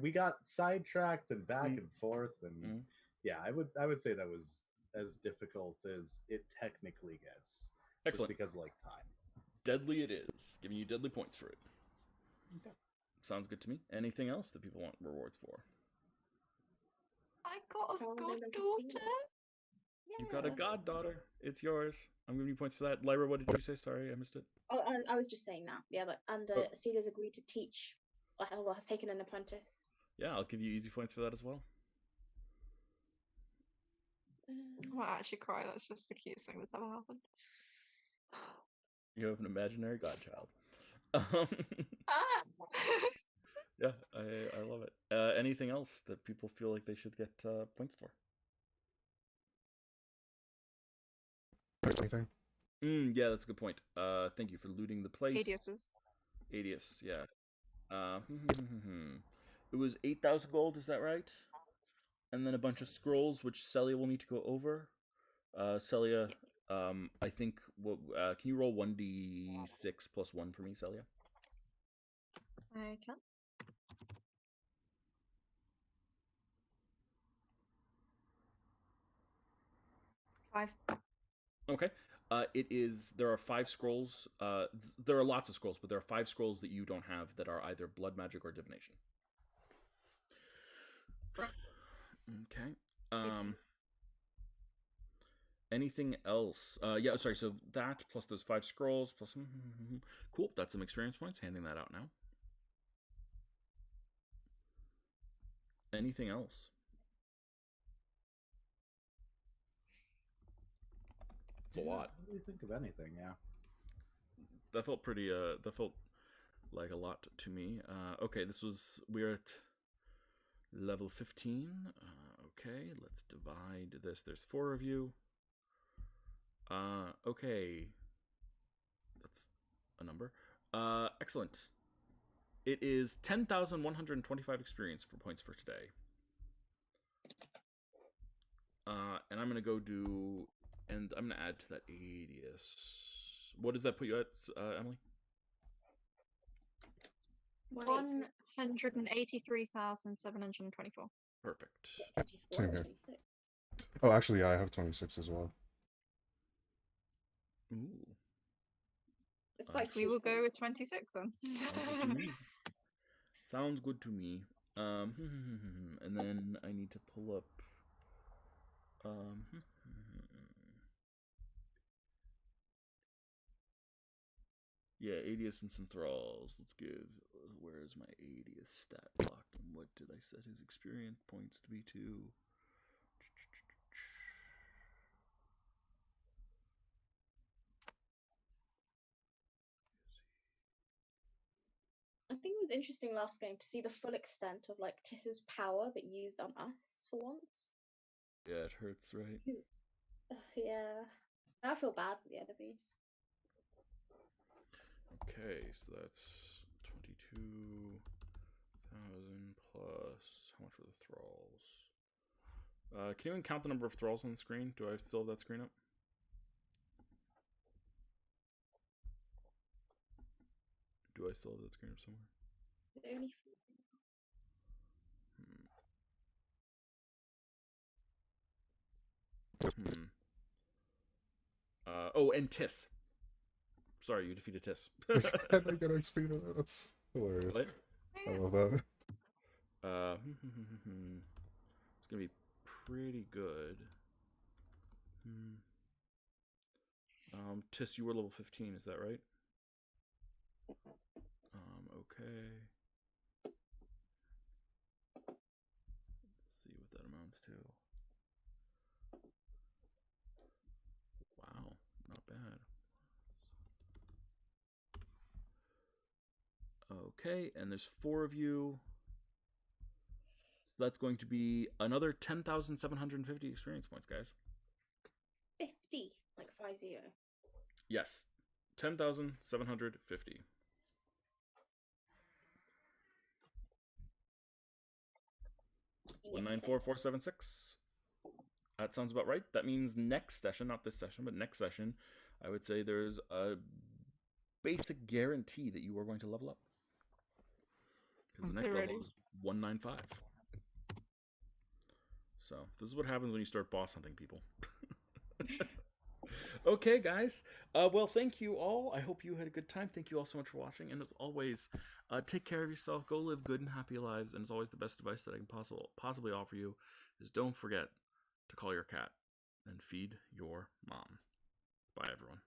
S6: We got sidetracked and back and forth, and yeah, I would say that was as difficult as it technically gets.
S1: Excellent.
S6: Just because like time.
S1: Deadly it is. Giving you deadly points for it.
S6: Okay.
S1: Sounds good to me. Anything else that people want rewards for?
S4: I got a goddaughter.
S1: You got a goddaughter. It's yours. I'm giving you points for that. Lyra, what did you say? Sorry, I missed it.
S5: Oh, I was just saying that. Yeah, and Celia's agreed to teach. Well, has taken an apprentice.
S1: Yeah, I'll give you easy points for that as well.
S4: I might actually cry. That's just the cutest thing that's ever happened.
S1: You have an imaginary godchild. Yeah, I love it. Anything else that people feel like they should get points for?
S2: Anything?
S1: Yeah, that's a good point. Thank you for looting the place. Adius, yeah. It was 8,000 gold, is that right? And then a bunch of scrolls, which Celia will need to go over. Celia, I think, can you roll 1d6 plus 1 for me, Celia?
S4: I can. Five.
S1: Okay. It is. There are 5 scrolls. There are lots of scrolls, but there are 5 scrolls that you don't have that are either blood magic or divination. Okay.
S4: Pretty.
S1: Anything else? Yeah, sorry. So that plus those 5 scrolls plus. Cool. That's some experience points. Handing that out now. Anything else? It's a lot.
S3: I don't really think of anything. Yeah.
S1: That felt pretty. That felt like a lot to me. Okay, we're at level 15. Okay, let's divide this. There's 4 of you. Okay, that's a number. Excellent. It is 10,125 experience for points for today. And I'm gonna go do, and I'm gonna add to that 80s. What does that put you at, Emily?
S4: 183,724.
S1: Perfect.
S2: Same here. Oh, actually, yeah, I have 26 as well.
S1: Ooh.
S5: It's by
S4: We will go with 26 then.
S1: Sounds good to me. And then I need to pull up. Yeah, 80s and some thralls. Let's give. Where's my 80s stat block? And what did I set his experience points to be to?
S5: I think it was interesting last game to see the full extent of like Tiss's power, but used on us for once.
S1: Yeah, it hurts, right?
S5: Yeah. I feel bad for the enemies.
S1: Okay, so that's 22,000 plus. How much for the thralls? Can you even count the number of thralls on the screen? Do I still have that screen up? Do I still have that screen up somewhere?
S5: Is it only
S1: Oh, and Tiss. Sorry, you defeated Tiss.
S2: And I get XP to that. That's hilarious.
S1: What?
S2: I love that.
S1: It's gonna be pretty good. Tiss, you were level 15, is that right? Okay. Let's see what that amounts to. Wow, not bad. Okay, and there's 4 of you. So that's going to be another 10,750 experience points, guys.
S5: 50, like 50.
S1: Yes, 10,750.
S5: Yes.
S1: 194476. That sounds about right. That means next session, not this session, but next session, I would say there's a basic guarantee that you are going to level up. Because the next level is 195. So this is what happens when you start boss hunting people. Okay, guys. Well, thank you all. I hope you had a good time. Thank you all so much for watching. And as always, take care of yourself. Go live good and happy lives. And as always, the best advice that I can possibly offer you is don't forget to call your cat and feed your mom. Bye, everyone.